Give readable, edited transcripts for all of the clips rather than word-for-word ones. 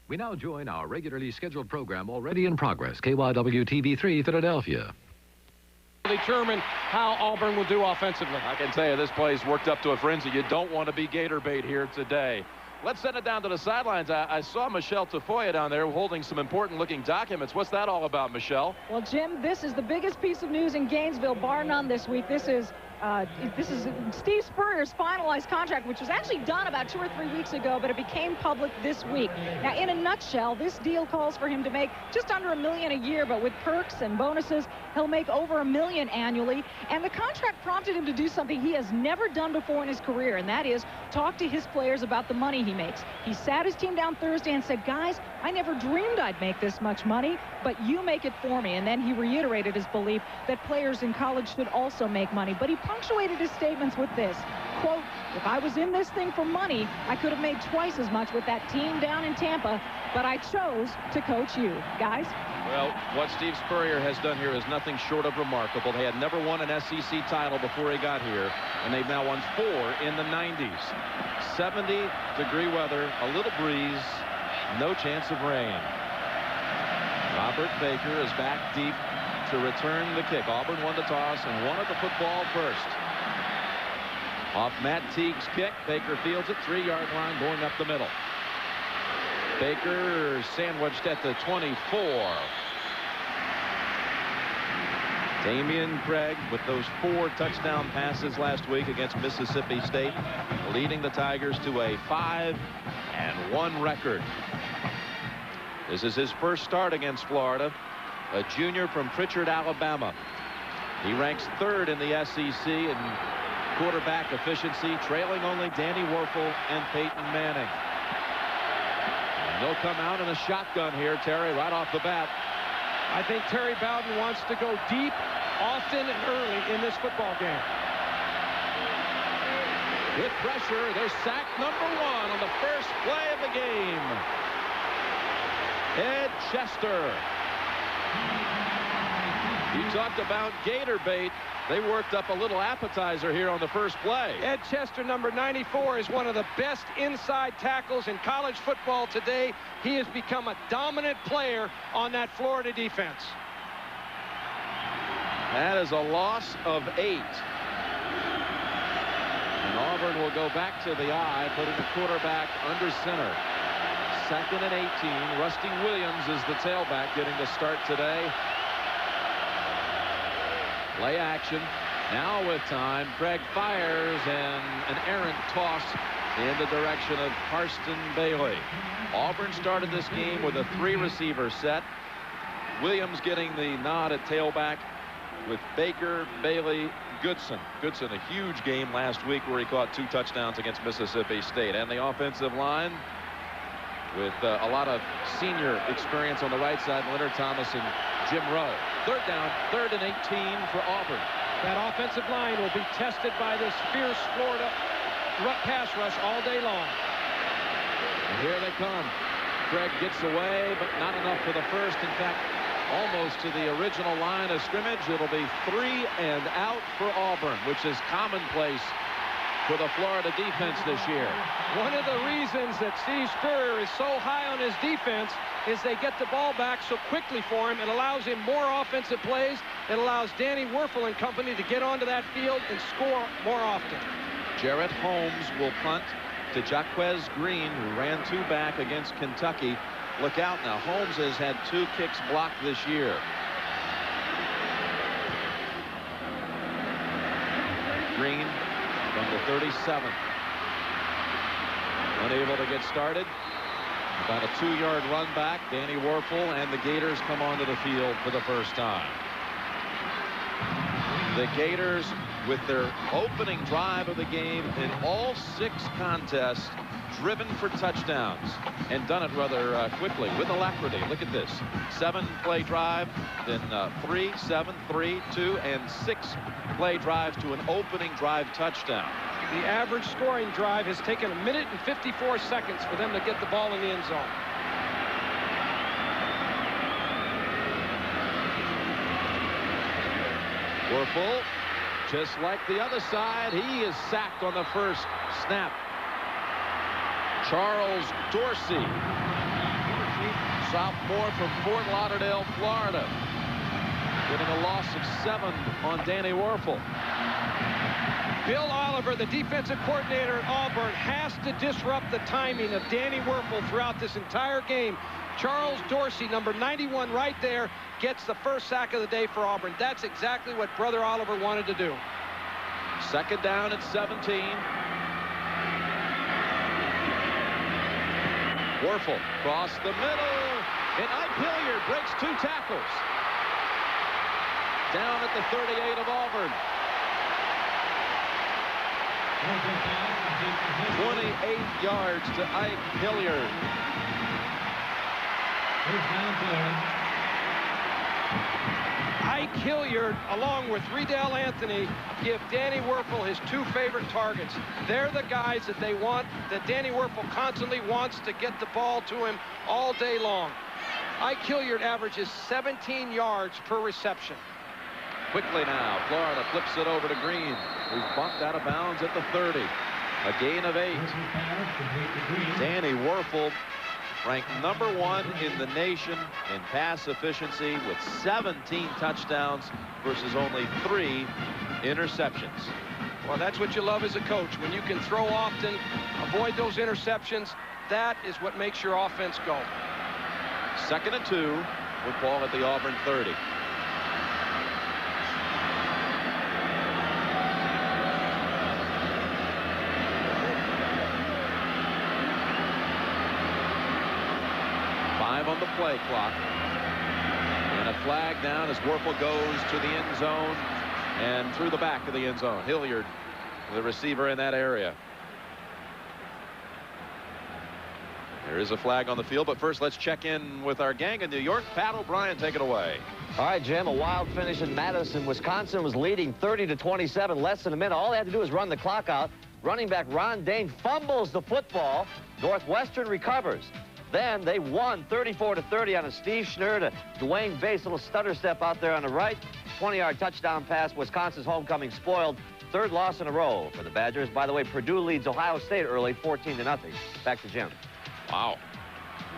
We now join our regularly scheduled program already in progress, KYW-TV3 Philadelphia. Determine how Auburn will do offensively. I can tell you this play's worked up to a frenzy. You don't want to be gator bait here today. Let's send it down to the sidelines. I saw Michelle Tafoya down there holding some important looking documents. What's that all about, Michelle? Well, Jim, this is the biggest piece of news in Gainesville, bar none, this week. This is Steve Spurrier's finalized contract, which was actually done about 2 or 3 weeks ago, but it became public this week. Now, in a nutshell, this deal calls for him to make just under $1 million a year, but with perks and bonuses, he'll make over $1 million annually. And the contract prompted him to do something he has never done before in his career, and that is talk to his players about the money he makes. He sat his team down Thursday and said, guys, I never dreamed I'd make this much money, but you make it for me. And then he reiterated his belief that players in college should also make money. But he punctuated his statements with this, quote, if I was in this thing for money, I could have made twice as much with that team down in Tampa, but I chose to coach you. Guys? Well, what Steve Spurrier has done here is nothing short of remarkable. They had never won an SEC title before he got here, and they've now won 4 in the 90s. 70-degree weather, a little breeze, no chance of rain. Robert Baker is back deep to return the kick. Auburn won the toss and wanted the football first. Off Matt Teague's kick, Baker fields it, 3-yard line going up the middle. Baker sandwiched at the 24. Damian Craig with those 4 touchdown passes last week against Mississippi State, leading the Tigers to a 5-1 record. This is his first start against Florida, a junior from Pritchard, Alabama. He ranks 3rd in the SEC in quarterback efficiency, trailing only Danny Werfel and Peyton Manning. And they'll come out in a shotgun here, Terry, right off the bat. I think Terry Bowden wants to go deep, often and early in this football game. With pressure, there's sack number 1 on the first play of the game. Ed Chester. You talked about gator bait. They worked up a little appetizer here on the first play. Ed Chester, number 94, is one of the best inside tackles in college football today. He has become a dominant player on that Florida defense. That is a loss of 8. And Auburn will go back to the I, putting the quarterback under center. 2nd and 18. Rusty Williams is the tailback getting the start today. Play action. Now with time, Craig fires and an errant toss in the direction of Karsten Bailey. Auburn started this game with a 3-receiver set. Williams getting the nod at tailback with Baker, Bailey, Goodson. Goodson, a huge game last week where he caught 2 touchdowns against Mississippi State. And the offensive line with a lot of senior experience on the right side, Leonard Thomas and Jim Rowe. 3rd down, 3rd and 18 for Auburn. That offensive line will be tested by this fierce Florida pass rush all day long. And here they come. Craig gets away, but not enough for the first. In fact, almost to the original line of scrimmage. It'll be 3 and out for Auburn, which is commonplace for the Florida defense this year. One of the reasons that Steve Spurrier is so high on his defense is they get the ball back so quickly for him. It allows him more offensive plays. It allows Danny Werfel and company to get onto that field and score more often. Jarrett Holmes will punt to Jaquez Green, who ran 2 back against Kentucky. Look out now. Holmes has had 2 kicks blocked this year. Green from the 37. Unable to get started. About a 2-yard run back. Danny Werfel and the Gators come onto the field for the first time. The Gators, with their opening drive of the game in all 6 contests, driven for touchdowns and done it rather quickly with alacrity. Look at this. 7-play drive, then 3, 7, 3, 2, and 6-play drives to an opening drive touchdown. The average scoring drive has taken 1 minute and 54 seconds for them to get the ball in the end zone. Werfel, just like the other side, he is sacked on the first snap. Charles Dorsey sophomore from Fort Lauderdale, Florida, getting a loss of 7 on Danny Werfel. Bill Oliver, the defensive coordinator at Auburn, has to disrupt the timing of Danny Werfel throughout this entire game. Charles Dorsey, number 91 right there, gets the first sack of the day for Auburn. That's exactly what Brother Oliver wanted to do. Second down at 17. Werfel across the middle, and Ike Hilliard breaks 2 tackles. Down at the 38 of Auburn. 28 yards to Ike Hilliard. Ike Hilliard, along with Riedel Anthony, give Danny Werfel his 2 favorite targets. They're the guys that they want, that Danny Werfel constantly wants to get the ball to him all day long. Ike Hilliard averages 17 yards per reception. Quickly now, Florida flips it over to Green, who's bumped out of bounds at the 30. A gain of 8. Danny Werfel ranked number 1 in the nation in pass efficiency with 17 touchdowns versus only 3 interceptions. Well, that's what you love as a coach. When you can throw often, avoid those interceptions, that is what makes your offense go. 2nd and 2 with ball at the Auburn 30. On the play clock, and a flag down as Werfel goes to the end zone and through the back of the end zone. Hilliard, the receiver in that area. There is a flag on the field, but first let's check in with our gang in New York. Pat O'Brien, take it away. All right, Jim, a wild finish in Madison. Wisconsin was leading 30-27, less than a minute. All they had to do was run the clock out. Running back Ron Dane fumbles the football. Northwestern recovers. Then they won 34-30 on a Steve Schnur to Dwayne Bass, little stutter step out there on the right. 20-yard touchdown pass. Wisconsin's homecoming spoiled. 3rd loss in a row for the Badgers. By the way, Purdue leads Ohio State early, 14-0. Back to Jim. Wow.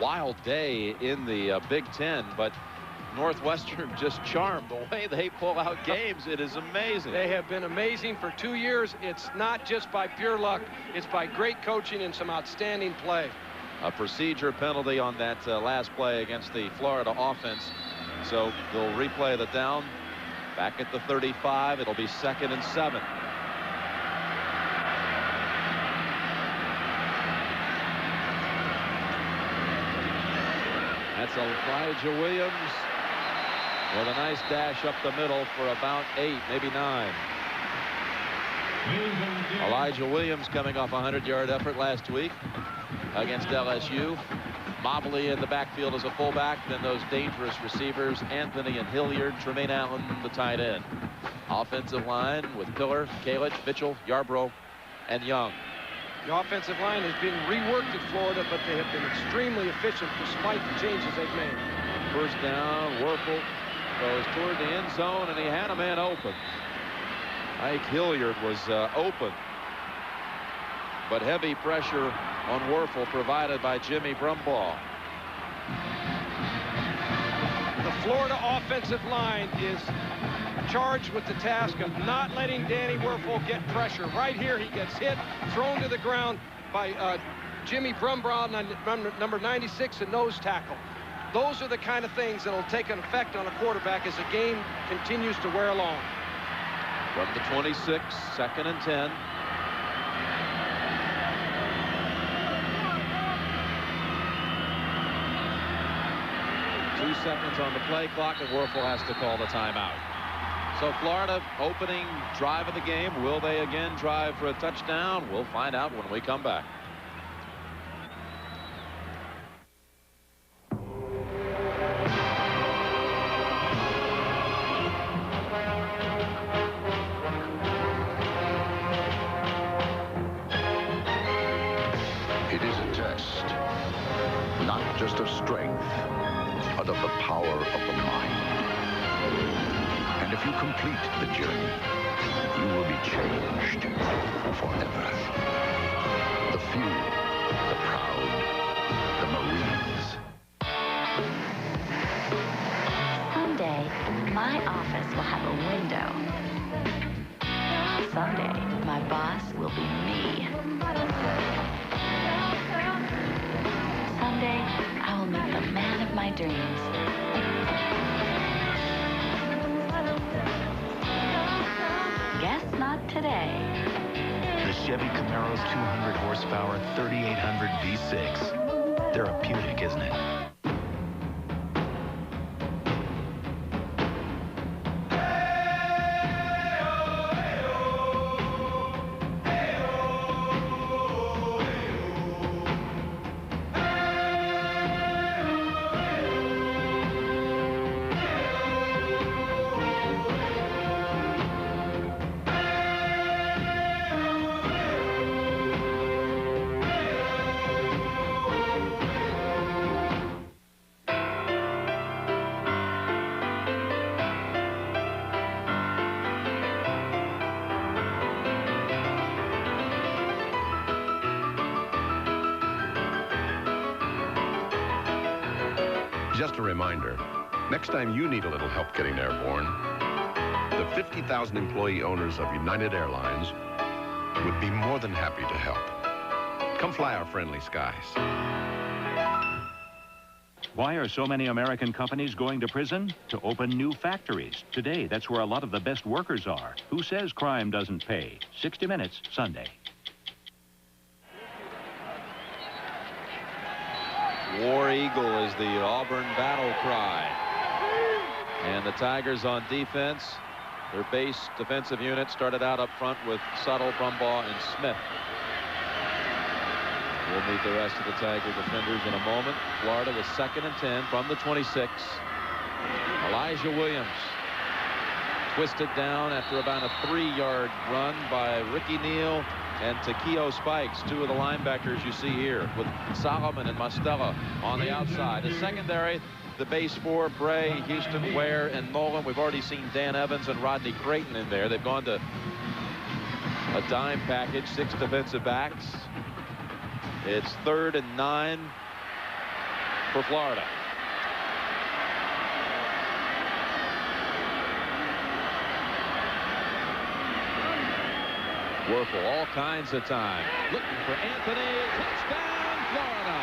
Wild day in the Big Ten, but Northwestern just charmed. The way they pull out games, it is amazing. They have been amazing for 2 years. It's not just by pure luck. It's by great coaching and some outstanding play. A procedure penalty on that last play against the Florida offense. So they'll replay the down. Back at the 35. It'll be 2nd and 7. That's Elijah Williams with a nice dash up the middle for about 8, maybe 9. Elijah Williams coming off a 100-yard effort last week against LSU. Mobley in the backfield as a fullback. Then those dangerous receivers, Anthony and Hilliard. Tremaine Allen, the tight end. Offensive line with Pillar, Kalich, Mitchell, Yarbrough, and Young. The offensive line has been reworked at Florida, but they have been extremely efficient despite the changes they've made. First down, Werfel goes toward the end zone, and he had a man open. Ike Hilliard was open, but heavy pressure on Werfel provided by Jimmy Brumbaugh. The Florida offensive line is charged with the task of not letting Danny Werfel get pressure. Right here, he gets hit, thrown to the ground by Jimmy Brumbaugh, number 96, a nose tackle. Those are the kind of things that will take an effect on a quarterback as the game continues to wear along. From the 26, 2nd and 10. Two seconds on the play clock, and Werfel has to call the timeout. So Florida opening drive of the game. Will they again drive for a touchdown? We'll find out when we come back. It is a test, not just of strength, but of the power of the mind. And if you complete the journey, you will be changed forever. The few, the proud, the Marines. my office will have a window. Someday, my boss will be me. Someday, I will meet the man of my dreams. Guess not today. The Chevy Camaro's 200 horsepower 3800 V6. Therapeutic, isn't it? Just a reminder, next time you need a little help getting airborne, the 50,000 employee owners of United Airlines would be more than happy to help. Come fly our friendly skies. Why are so many American companies going to prison? To open new factories. Today, that's where a lot of the best workers are. Who says crime doesn't pay? 60 Minutes, Sunday. War Eagle is the Auburn battle cry. And the Tigers on defense. Their base defensive unit started out up front with Suttle, Brumbaugh, and Smith. We'll meet the rest of the Tiger defenders in a moment. Florida with 2nd and 10 from the 26. Elijah Williams twisted down after about a 3-yard run by Ricky Neal and Takeo Spikes, two of the linebackers you see here, with Solomon and Mostella on the outside. The secondary, the base 4, Bray, Houston, Ware, and Nolan. We've already seen Dan Evans and Rodney Creighton in there. They've gone to a dime package, 6 defensive backs. It's 3rd and 9 for Florida. Werfel all kinds of time. Looking for Anthony. Touchdown, Florida.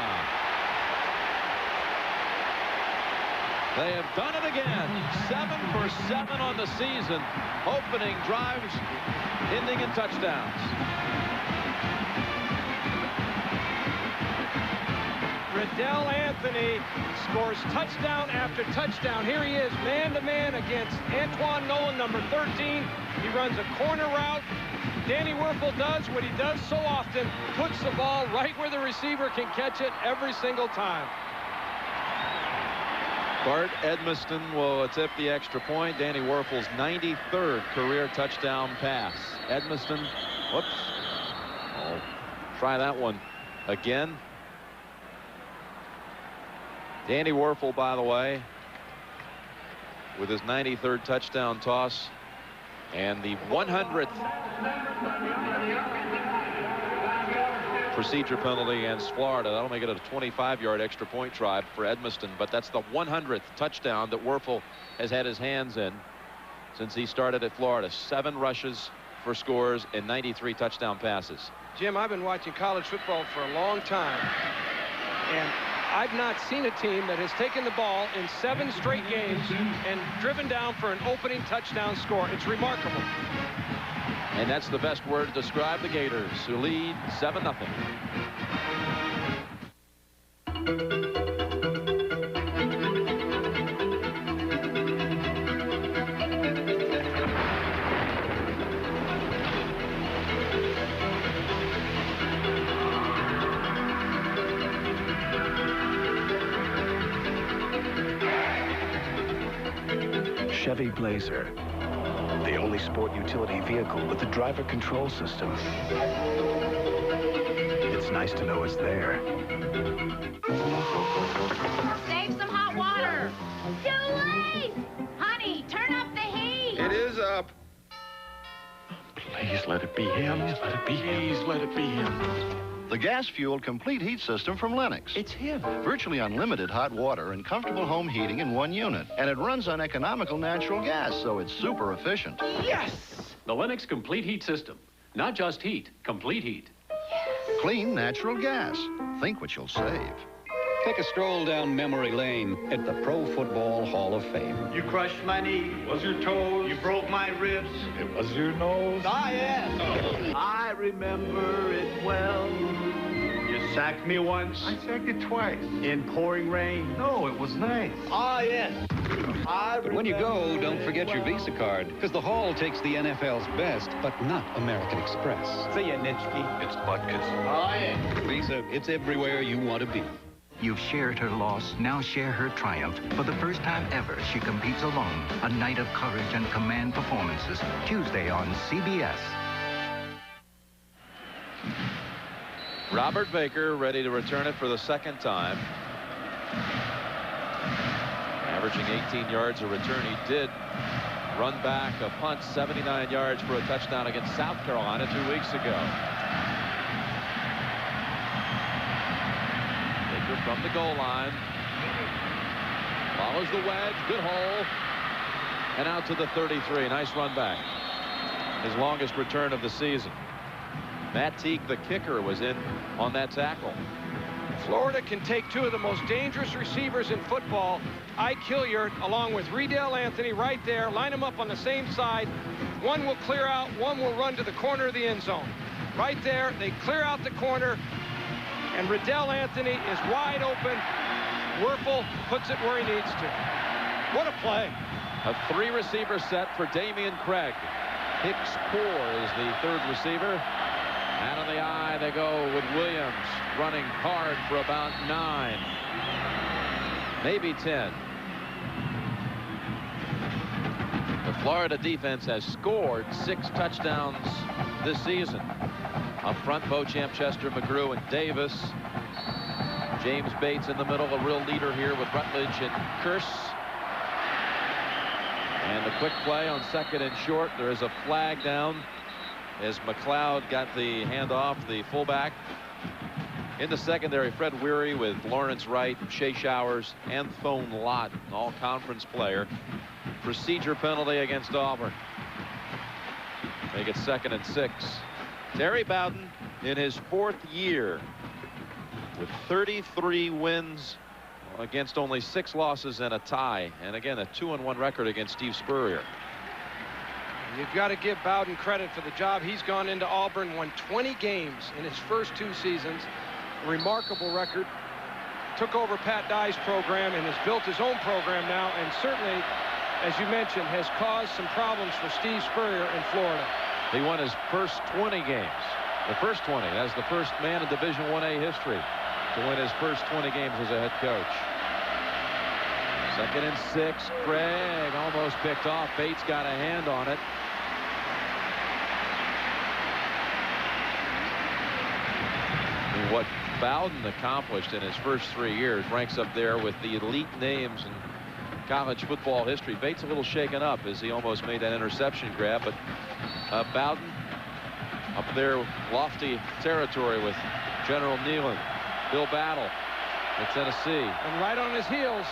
They have done it again. 7 for 7 on the season. Opening drives, ending in touchdowns. Riddell Anthony scores touchdown after touchdown. Here he is, man-to-man against Antoine Nolan, number 13. He runs a corner route. Danny Werfel does what he does so often, puts the ball right where the receiver can catch it every single time. Bart Edmiston will attempt the extra point. Danny Werfel's 93rd career touchdown pass. Edmiston, whoops. I'll try that one again. Danny Werfel, by the way, with his 93rd touchdown toss and the 100th procedure penalty against Florida. That'll make it a 25-yard extra point try for Edmiston, but that's the 100th touchdown that Werfel has had his hands in since he started at Florida. 7 rushes for scores and 93 touchdown passes. Jim, I've been watching college football for a long time, and I've not seen a team that has taken the ball in 7 straight games and driven down for an opening touchdown score. It's remarkable. And that's the best word to describe the Gators, who lead 7-0. Chevy Blazer, the only sport utility vehicle with the driver control system. It's nice to know it's there. Save some hot water. Too late! Honey, turn up the heat. It is up. Please let it be him. Let it be him. Please let it be him. The gas-fueled complete heat system from Lennox. It's him. Virtually unlimited hot water and comfortable home heating in one unit. And it runs on economical natural gas, so it's super efficient. Yes! The Lennox complete heat system. Not just heat, complete heat. Clean natural gas. Think what you'll save. Take a stroll down memory lane at the Pro Football Hall of Fame. You crushed my knee. Was your toes. You broke my ribs. It was your nose. Ah, yes. Oh. I remember it well. You sacked me once. I sacked you twice. In pouring rain. No, it was nice. Ah, yes. But when you go, don't forget your Visa card, because the Hall takes the NFL's best, but not American Express. See ya, Nitschke. It's Butkus. Oh, yeah. Visa, it's everywhere you want to be. You've shared her loss, now share her triumph. For the first time ever, she competes alone. A night of courage and command performances. Tuesday on CBS. Robert Baker ready to return it for the second time. Averaging 18 yards a return. He did run back a punt 79 yards for a touchdown against South Carolina 2 weeks ago. Baker from the goal line. Follows the wedge. Good hole. And out to the 33. Nice run back. His longest return of the season. Matt Teague, the kicker, was in on that tackle. Florida can take two of the most dangerous receivers in football. Ike Hilliard along with Riddell Anthony right there. Line them up on the same side. One will clear out. One will run to the corner of the end zone. Right there, they clear out the corner. And Riddell Anthony is wide open. Werfel puts it where he needs to. What a play. A three-receiver set for Damian Craig. Hicks Poore is the third receiver. Out of the eye they go with Williams running hard for about 9, maybe 10. The Florida defense has scored 6 touchdowns this season. Up front, Beauchamp, Chester, McGrew, and Davis. James Bates in the middle, a real leader here with Rutledge and Kearse. And the quick play on 2nd and short. There is a flag down as McLeod got the handoff, the fullback. In the secondary, Fred Weary with Lawrence Wright, Shea Showers, and Thone Lott, an all-conference player. Procedure penalty against Auburn. Make it 2nd and 6. Terry Bowden in his 4th year with 33 wins against only 6 losses and a tie. And again, a 2-1 record against Steve Spurrier. You've got to give Bowden credit for the job. He's gone into Auburn, won 20 games in his first 2 seasons. A remarkable record. Took over Pat Dye's program and has built his own program now, and certainly, as you mentioned, has caused some problems for Steve Spurrier in Florida. He won his first 20 games. The first 20. That's the first man in Division 1A history to win his first 20 games as a head coach. 2nd and 6. Craig almost picked off. Bates got a hand on it. And what Bowden accomplished in his first 3 years ranks up there with the elite names in college football history. Bates a little shaken up as he almost made that interception grab, but Bowden up there, lofty territory with General Nealon, Bill Battle in Tennessee. And right on his heels,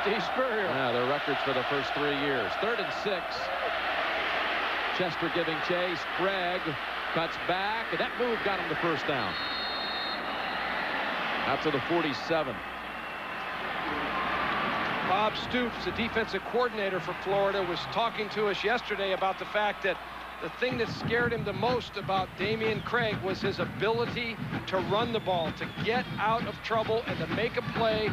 Steve Spurrier. Yeah, their records for the first 3 years. 3rd and 6. Chester giving chase. Craig cuts back, and that move got him the first down. Out to the 47. Bob Stoops, the defensive coordinator for Florida, was talking to us yesterday about the fact that the thing that scared him the most about Damian Craig was his ability to run the ball, to get out of trouble and to make a play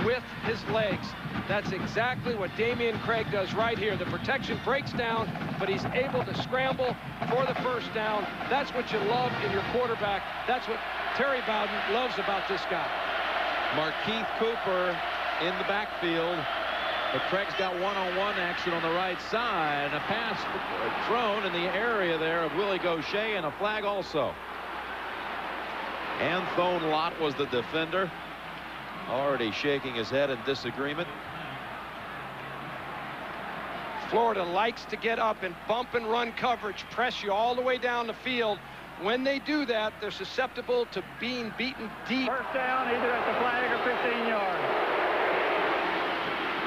with his legs. That's exactly what Damian Craig does right here. The protection breaks down, but he's able to scramble for the first down. That's what you love in your quarterback. That's what Terry Bowden loves about this guy. Markeith Cooper in the backfield, but Craig's got one-on-one action on the right side. A pass thrown in the area there of Willie Gaucher, and a flag also. And Thone Lott was the defender, already shaking his head in disagreement. Florida likes to get up and bump and run coverage, press you all the way down the field. when they do that, they're susceptible to being beaten deep. First down, either at the flag or 15 yards.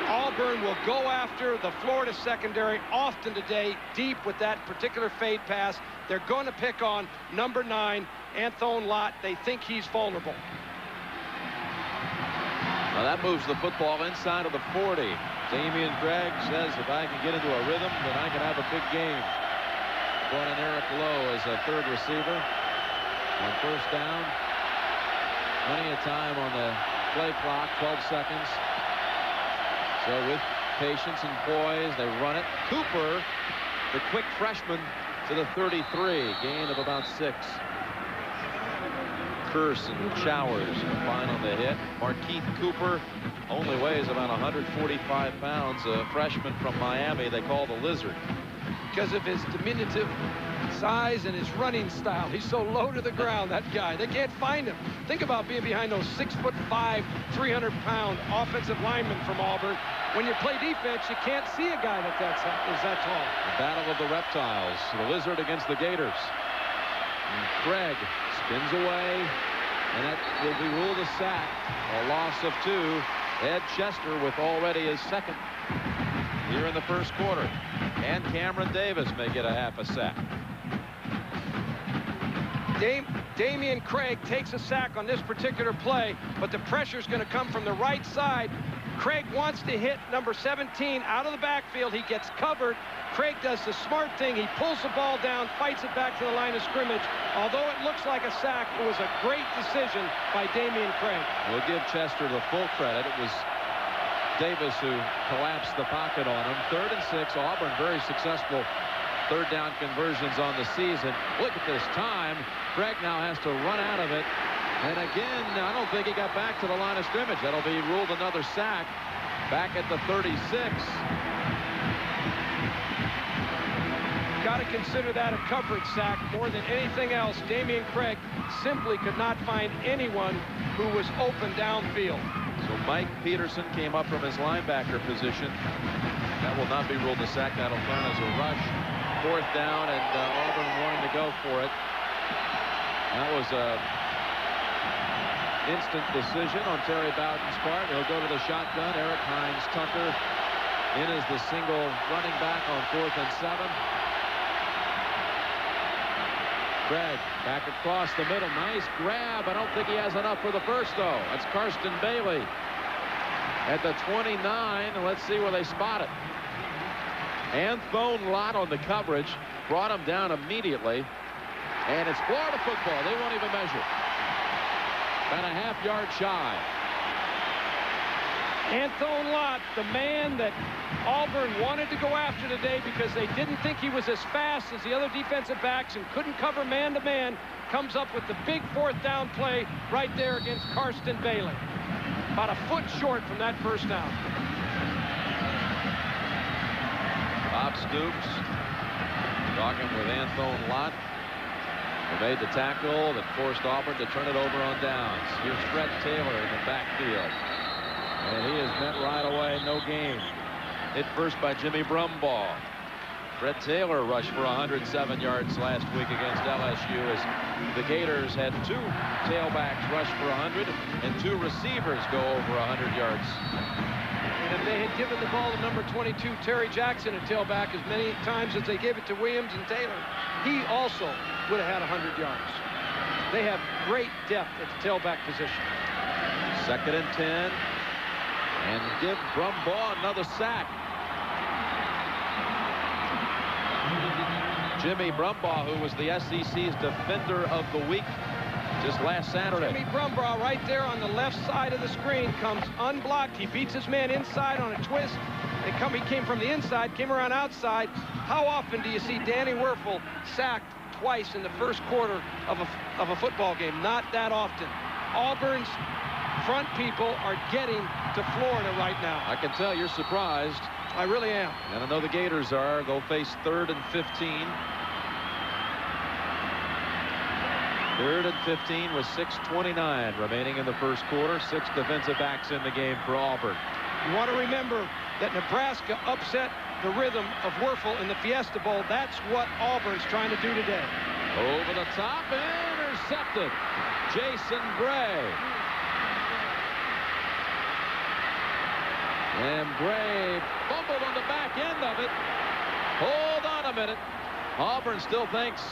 Auburn will go after the Florida secondary often today, deep with that particular fade pass. They're going to pick on number 9, Anthony Lott. They think he's vulnerable. Now that moves the football inside of the 40. Damian Craig says, if I can get into a rhythm, then I can have a big game. Brought in Eric Lowe as a third receiver. On first down, plenty of time on the play clock, 12 seconds. So with patience and poise, they run it. Cooper, the quick freshman, to the 33, gain of about 6. Curse and Showers combine on the hit. Markeith Cooper only weighs about 145 pounds, a freshman from Miami they call the Lizard. Because of his diminutive size and his running style. He's so low to the ground, that guy. They can't find him. Think about being behind those 6'5", 300-pound offensive linemen from Auburn. When you play defense, you can't see a guy is that tall. The battle of the reptiles. The Lizard against the Gators. And Craig spins away, and that will be ruled a sack. A loss of 2. Ed Chester with already his second here in the first quarter. And Cameron Davis may get a half a sack. Damian Craig takes a sack on this particular play, but the pressure is going to come from the right side. Craig wants to hit number 17 out of the backfield. He gets covered. Craig does the smart thing. He pulls the ball down, fights it back to the line of scrimmage. Although it looks like a sack, it was a great decision by Damian Craig. We'll give Chester the full credit. It was Davis who collapsed the pocket on him. 3rd and 6. Auburn very successful third down conversions on the season. Look at this time. Craig now has to run out of it. And again, I don't think he got back to the line of scrimmage. That'll be ruled another sack back at the 36. Got to consider that a coverage sack more than anything else. Damian Craig simply could not find anyone who was open downfield. So Mike Peterson came up from his linebacker position. That will not be ruled a sack. That'll count as a rush. 4th down, and Auburn wanting to go for it. That was a instant decision on Terry Bowden's part. He'll go to the shotgun. Eric Hines Tucker in as the single running back on 4th and 7. Craig back across the middle. Nice grab. I don't think he has enough for the first, though. That's Karsten Bailey at the 29. And let's see where they spot it. Anthony Lott on the coverage. Brought him down immediately. And it's Florida football. They won't even measure. About a half-yard shy. Anthony Lott, the man that Auburn wanted to go after today because they didn't think he was as fast as the other defensive backs and couldn't cover man-to-man, comes up with the big 4th down play right there against Karsten Bailey. About a foot short from that first down. Bob Stoops talking with Anthony Lott. They made the tackle that forced Auburn to turn it over on downs. Here's Fred Taylor in the backfield. And he is met right away. No gain. Hit first by Jimmy Brumbaugh. Fred Taylor rushed for 107 yards last week against LSU as the Gators had 2 tailbacks rush for 100 and 2 receivers go over 100 yards. And if they had given the ball to number 22, Terry Jackson, a tailback, as many times as they gave it to Williams and Taylor, he also would have had 100 yards. They have great depth at the tailback position. 2nd and 10. And give Brumbaugh another sack. Jimmy Brumbaugh, who was the SEC's Defender of the Week just last Saturday. Jimmy Brumbaugh right there on the left side of the screen comes unblocked. He beats his man inside on a twist. He came from the inside, came around outside. How often do you see Danny Werfel sacked twice in the first quarter of a football game? Not that often. Auburn's front people are getting to Florida right now. I can tell you're surprised. I really am. And I know the Gators are. They'll face 3rd and 15. 3rd and 15 with 6:29 remaining in the first quarter. 6 defensive backs in the game for Auburn. You want to remember that Nebraska upset the rhythm of Werfel in the Fiesta Bowl. That's what Auburn's trying to do today. Over the top, intercepted. Jason Bray. And Bray fumbled on the back end of it. Hold on a minute. Auburn still thinks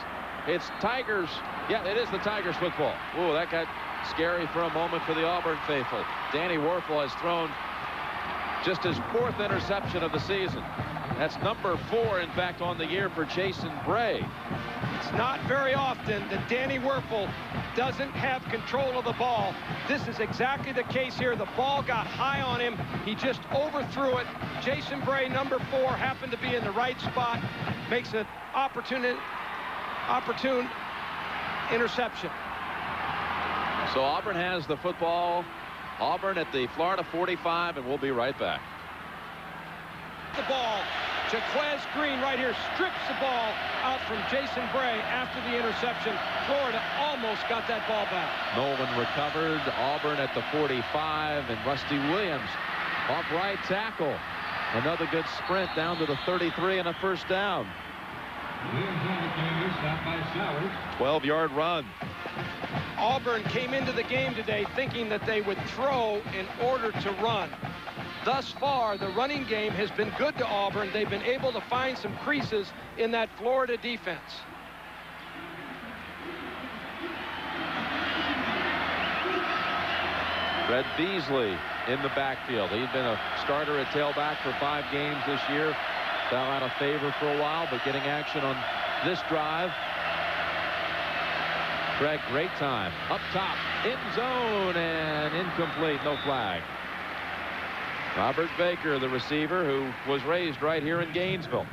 it's Tigers. Yeah, it is the Tigers football. Oh, that got scary for a moment for the Auburn faithful. Danny Werfel has thrown just his 4th interception of the season. That's number 4, in fact, on the year for Jason Bray. It's not very often that Danny Werfel doesn't have control of the ball. This is exactly the case here. The ball got high on him. He just overthrew it. Jason Bray, number 4, happened to be in the right spot. Makes an opportune interception. So Auburn has the football. Auburn at the Florida 45, and we'll be right back. The ball. Jaquez Green right here strips the ball out from Jason Bray after the interception. Florida almost got that ball back. Nolan recovered. Auburn at the 45, and Rusty Williams off right tackle. Another good sprint down to the 33 and a first down. 12-yard run. Auburn came into the game today thinking that they would throw in order to run. Thus far, the running game has been good to Auburn. They've been able to find some creases in that Florida defense. Fred Beasley in the backfield. He'd been a starter at tailback for 5 games this year. Fell out of favor for a while, but getting action on this drive. Craig, great time. Up top, end zone, and incomplete, no flag. Robert Baker, the receiver, who was raised right here in Gainesville.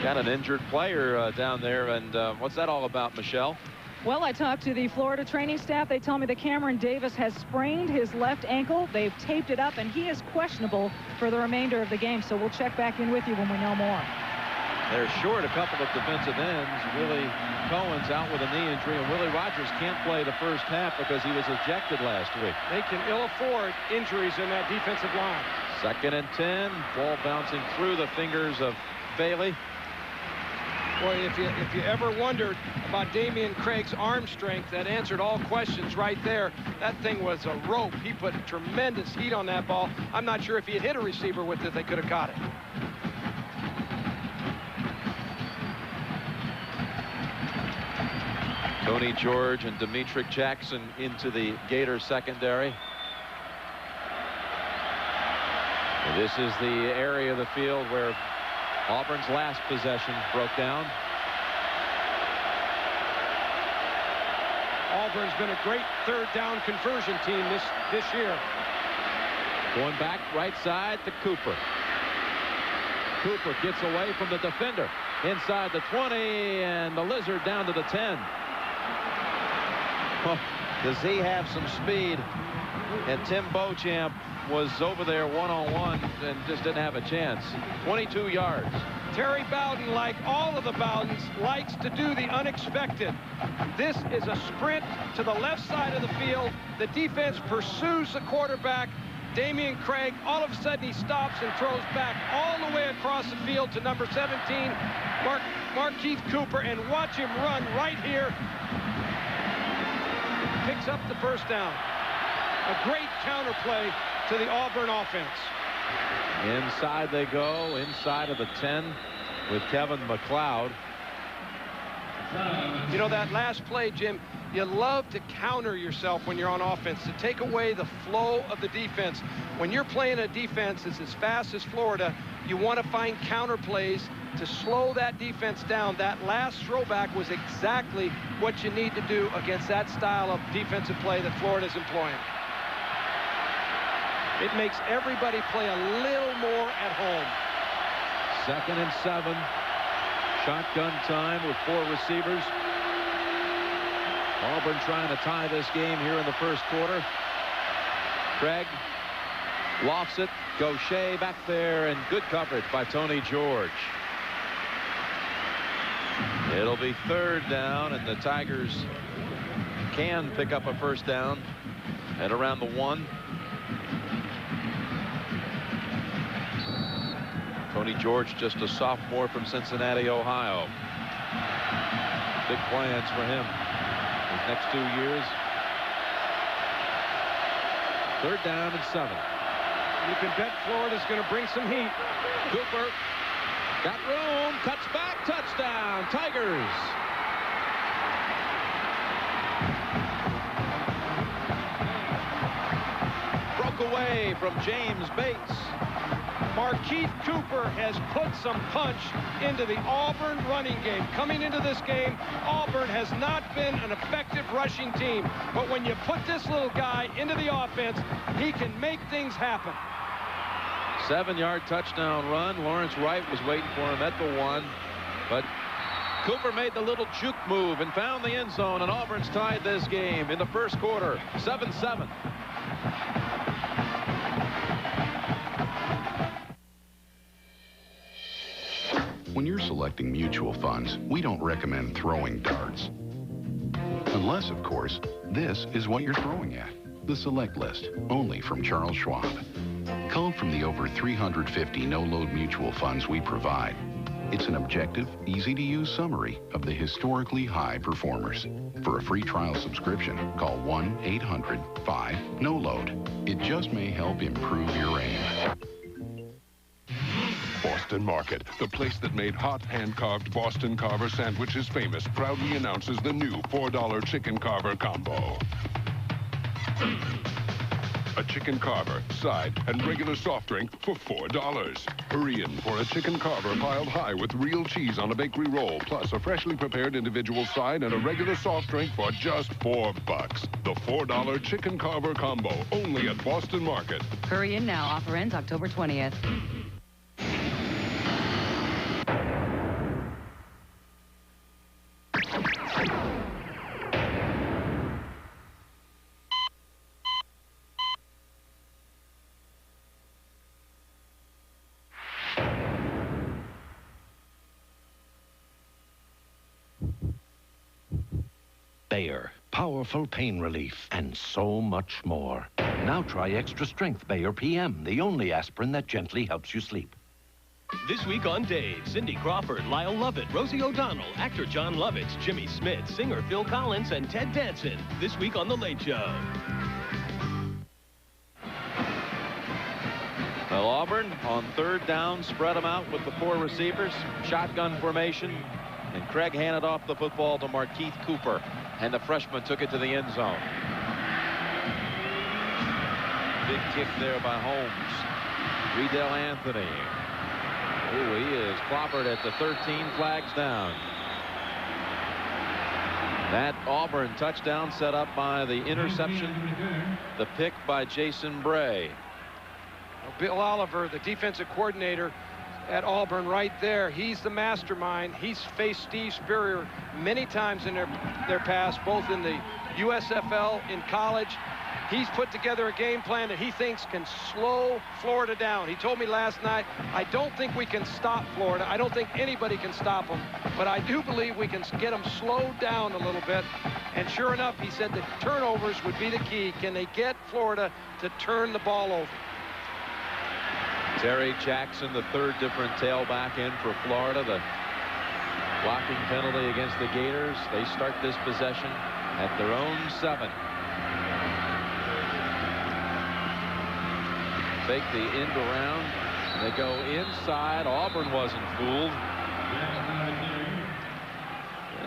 Got an injured player down there, and what's that all about, Michelle? Well, I talked to the Florida training staff. They tell me that Cameron Davis has sprained his left ankle. They've taped it up, and he is questionable for the remainder of the game. So we'll check back in with you when we know more. They're short a couple of defensive ends. Willie Cohen's out with a knee injury, and Willie Rogers can't play the first half because he was ejected last week. They can ill afford injuries in that defensive line. 2nd and 10. Ball bouncing through the fingers of Bailey. Boy, if you ever wondered about Damian Craig's arm strength, that answered all questions right there. That thing was a rope. He put tremendous heat on that ball. I'm not sure if he had hit a receiver with it, they could have caught it. Tony George and Demetric Jackson into the Gator secondary. And this is the area of the field where Auburn's last possession broke down. Auburn's been a great 3rd down conversion team this year. Going back right side to Cooper. Cooper gets away from the defender. Inside the 20, and the Lizard down to the 10. Oh, does he have some speed? And Tim Beauchamp was over there one-on-one and just didn't have a chance. 22 yards. Terry Bowden, like all of the Bowdens, likes to do the unexpected. This is a sprint to the left side of the field. The defense pursues the quarterback. Damian Craig, all of a sudden he stops and throws back all the way across the field to number 17, Markeith Cooper, and watch him run right here. Picks up the first down. A great counter play to the Auburn offense. Inside they go, inside of the 10 with Kevin McLeod. You know, that last play, Jim, you love to counter yourself when you're on offense, to take away the flow of the defense. When you're playing a defense that's as fast as Florida, you want to find counter plays to slow that defense down. That last throwback was exactly what you need to do against that style of defensive play that Florida's employing. It makes everybody play a little more at home. 2nd and 7. Shotgun time with 4 receivers. Auburn trying to tie this game here in the first quarter. Craig lofts it. Gaucher back there, and good coverage by Tony George. It'll be 3rd down, and the Tigers can pick up a first down at around the 1. Tony George, just a sophomore from Cincinnati, Ohio. Big plans for him these next 2 years. 3rd down and 7. You can bet Florida's going to bring some heat. Cooper got room, cuts back, touchdown, Tigers. Broke away from James Bates. Markeith Cooper has put some punch into the Auburn running game. Coming into this game, Auburn has not been an effective rushing team. But when you put this little guy into the offense, he can make things happen. 7-yard touchdown run. Lawrence Wright was waiting for him at the 1. But Cooper made the little juke move and found the end zone, and Auburn's tied this game in the first quarter, 7-7. When you're selecting mutual funds, we don't recommend throwing darts. Unless, of course, this is what you're throwing at. The Select List, only from Charles Schwab. Culled from the over 350 no-load mutual funds we provide. It's an objective, easy-to-use summary of the historically high performers. For a free trial subscription, call 1-800-5-NO-LOAD. It just may help improve your aim. Boston Market, the place that made hot hand-carved Boston Carver sandwiches famous, proudly announces the new $4 chicken carver combo. A chicken carver, side, and regular soft drink for $4. Hurry in for a chicken carver piled high with real cheese on a bakery roll, plus a freshly prepared individual side and a regular soft drink for just $4. The $4 chicken carver combo, only at Boston Market. Hurry in now. Offer ends October 20th. Bayer, powerful pain relief, and so much more. Now try Extra Strength Bayer PM, the only aspirin that gently helps you sleep. This week on Dave, Cindy Crawford, Lyle Lovett, Rosie O'Donnell, actor John Lovitz, Jimmy Smith, singer Phil Collins, and Ted Danson. This week on The Late Show. Well, Auburn on 3rd down spread them out with the 4 receivers, shotgun formation, and Craig handed off the football to Markeith Cooper, and the freshman took it to the end zone. Big kick there by Holmes. Riedel Anthony. Oh, he is clobbered at the 13, flags down. That Auburn touchdown set up by the interception, the pick by Jason Bray. Bill Oliver, the defensive coordinator at Auburn, right there. He's the mastermind. He's faced Steve Spurrier many times in their past, both in the USFL, in college. He's put together a game plan that he thinks can slow Florida down. He told me last night, I don't think we can stop Florida. I don't think anybody can stop them, but I do believe we can get them slowed down a little bit. And sure enough, he said that turnovers would be the key. Can they get Florida to turn the ball over? Terry Jackson, the 3rd different tailback in for Florida. The blocking penalty against the Gators. They start this possession at their own 7. Fake the end around, and they go inside. Auburn wasn't fooled.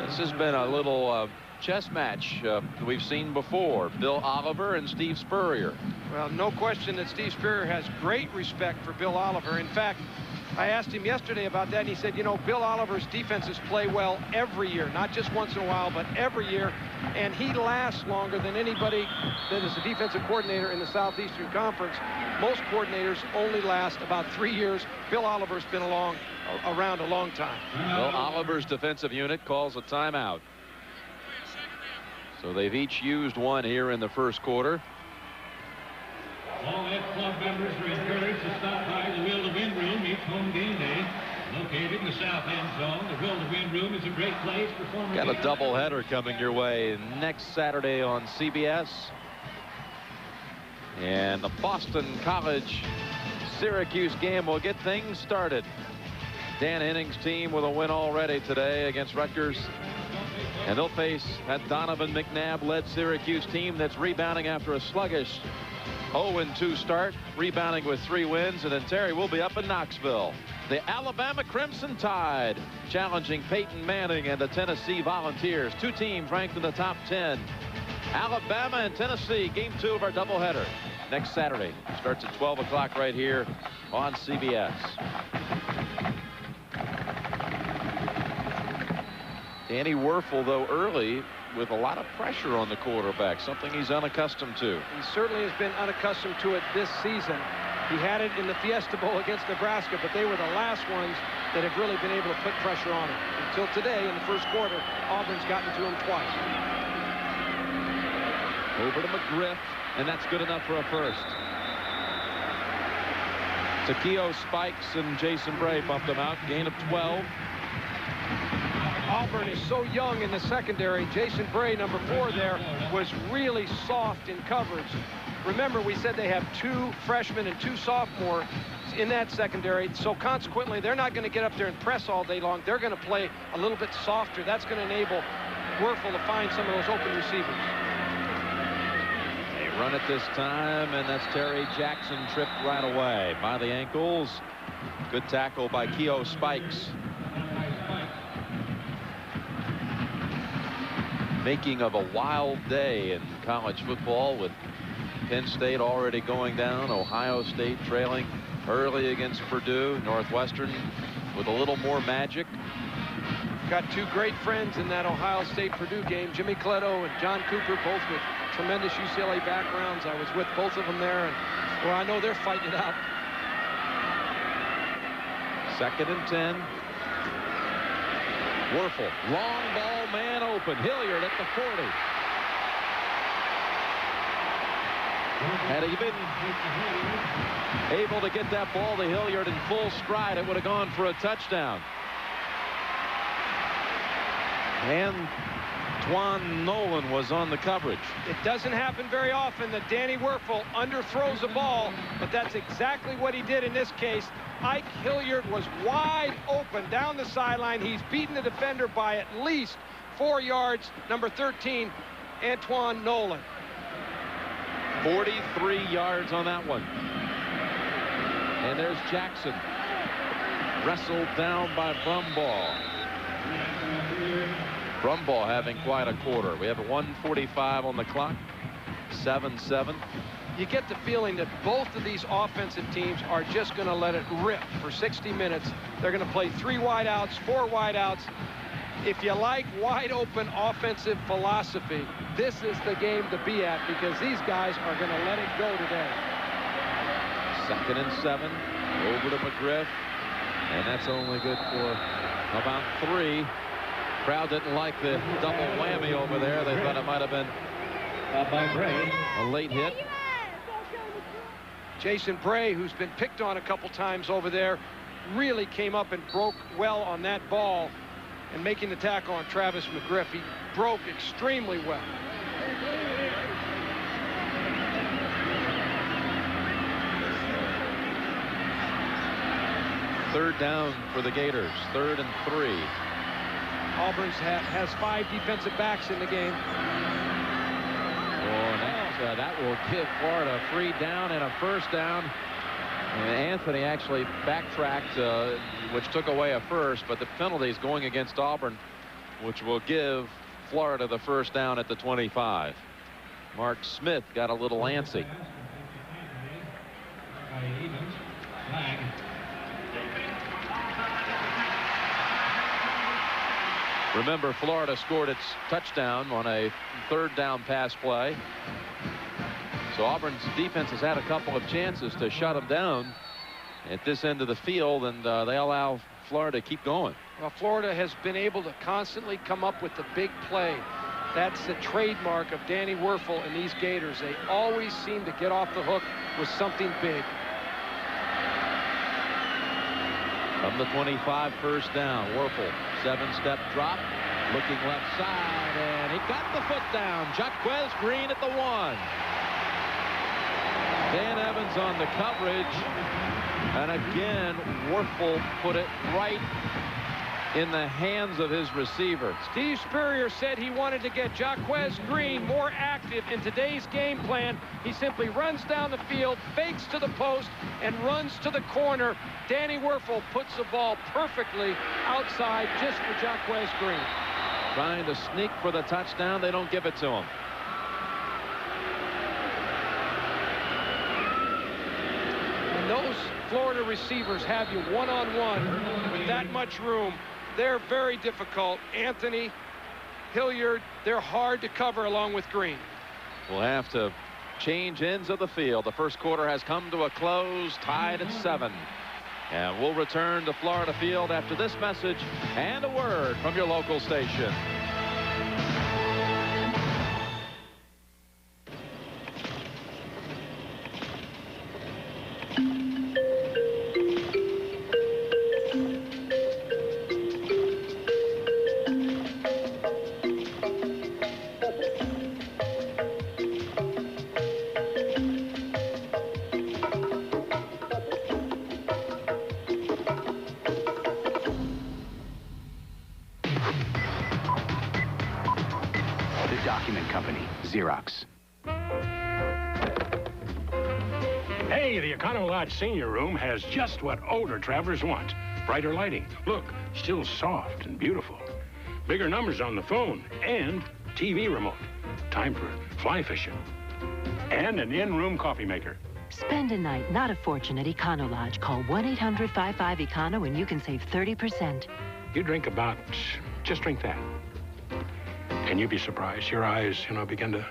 This has been a little chess match we've seen before. Bill Oliver and Steve Spurrier. Well, no question that Steve Spurrier has great respect for Bill Oliver. In fact, I asked him yesterday about that, and he said, you know, Bill Oliver's defenses play well every year, not just once in a while, but every year, and he lasts longer than anybody that is a defensive coordinator in the Southeastern Conference. Most coordinators only last about 3 years. Bill Oliver's been around a long time. Bill Oliver's defensive unit calls a timeout. So they've each used one here in the first quarter. All F club members are encouraged to stop by the Will to Win room each home game day. Located in the south end zone, the Will to Win room is a great place for former. Got a doubleheader coming your way next Saturday on CBS. And the Boston College Syracuse game will get things started. Dan Henning's team with a win already today against Rutgers. And they'll face that Donovan McNabb-led Syracuse team that's rebounding after a sluggish 0-2 start, rebounding with 3 wins. And then Terry will be up in Knoxville. The Alabama Crimson Tide challenging Peyton Manning and the Tennessee Volunteers. 2 teams ranked in the top 10. Alabama and Tennessee, game 2 of our doubleheader. Next Saturday. Starts at 12 o'clock right here on CBS. Danny Werfel, though, early with a lot of pressure on the quarterback, something he's unaccustomed to. He certainly has been unaccustomed to it this season. He had it in the Fiesta Bowl against Nebraska, but they were the last ones that have really been able to put pressure on him. Until today, in the first quarter, Auburn's gotten to him twice. Over to McGriff, and that's good enough for a first. Takeo Spikes and Jason Bray bumped him out. Gain of 12. Auburn is so young in the secondary. Jason Bray, number 4 there, was really soft in coverage. Remember, we said they have 2 freshmen and 2 sophomores in that secondary. So consequently, they're not going to get up there and press all day long. They're going to play a little bit softer. That's going to enable Werfel to find some of those open receivers. They run it this time, and that's Terry Jackson tripped right away by the ankles. Good tackle by Keo Spikes. Making of a wild day in college football with Penn State already going down, Ohio State trailing early against Purdue, Northwestern with a little more magic. Got 2 great friends in that Ohio State-Purdue game, Jimmy Cletto and John Cooper, both with tremendous UCLA backgrounds. I was with both of them there, and well, I know they're fighting it out. 2nd and 10. Werfel, long ball, man open. Hilliard at the 40. Had he been able to get that ball to Hilliard in full stride, it would have gone for a touchdown. Antoine Nolan was on the coverage. It doesn't happen very often that Danny Werfel underthrows a ball, but that's exactly what he did in this case. Ike Hilliard was wide open down the sideline. He's beaten the defender by at least 4 yards. Number 13, Antoine Nolan. 43 yards on that one. And there's Jackson. Wrestled down by Brumbaugh. Brumbaugh having quite a quarter. We have a 1:45 on the clock. 7-7. You get the feeling that both of these offensive teams are just going to let it rip for 60 minutes. They're going to play 3 wideouts, 4 wideouts. If you like wide open offensive philosophy, this is the game to be at, because these guys are going to let it go today. 2nd and 7. Over to McGriff. And that's only good for about 3. Crowd didn't like the double whammy over there. They thought it might have been a late hit. Jason Bray, who's been picked on a couple times over there, really came up and broke well on that ball, and making the tackle on Travis McGriff. He broke extremely well. Third down for the Gators. 3rd and 3. Auburn has 5 defensive backs in the game. That will give Florida a 3 down and a 1st down. And Anthony actually backtracked, which took away a 1st, but the penalties going against Auburn, which will give Florida the 1st down at the 25. Mark Smith got a little antsy. Remember, Florida scored its touchdown on a 3rd down pass play. So Auburn's defense has had a couple of chances to shut them down at this end of the field, and they allow Florida to keep going. Well, Florida has been able to constantly come up with the big play. That's the trademark of Danny Werfel and these Gators. They always seem to get off the hook with something big. From the 25, 1st down. Werfel, 7-step drop, looking left side, and he got the foot down. Jaquez Green at the 1. Dan Evans on the coverage. And again, Werfel put it right in the hands of his receiver. Steve Spurrier said he wanted to get Jaquez Green more active in today's game plan. He simply runs down the field, fakes to the post, and runs to the corner. Danny Werfel puts the ball perfectly outside just for Jaquez Green. Trying to sneak for the touchdown. They don't give it to him. When those Florida receivers have you one-on-one with that much room, they're very difficult. Anthony, Hilliard, they're hard to cover along with Green. We'll have to change ends of the field. The first quarter has come to a close, tied at 7. And we'll return to Florida Field after this message and a word from your local station. Xerox. Hey, the Econo Lodge Senior Room has just what older travelers want. Brighter lighting. Look, still soft and beautiful. Bigger numbers on the phone and TV remote. Time for fly fishing. And an in-room coffee maker. Spend a night, not a fortune, at Econo Lodge. Call 1-800-55-ECONO and you can save 30%. You drink about, just drink that. And you'd be surprised. Your eyes, begin to...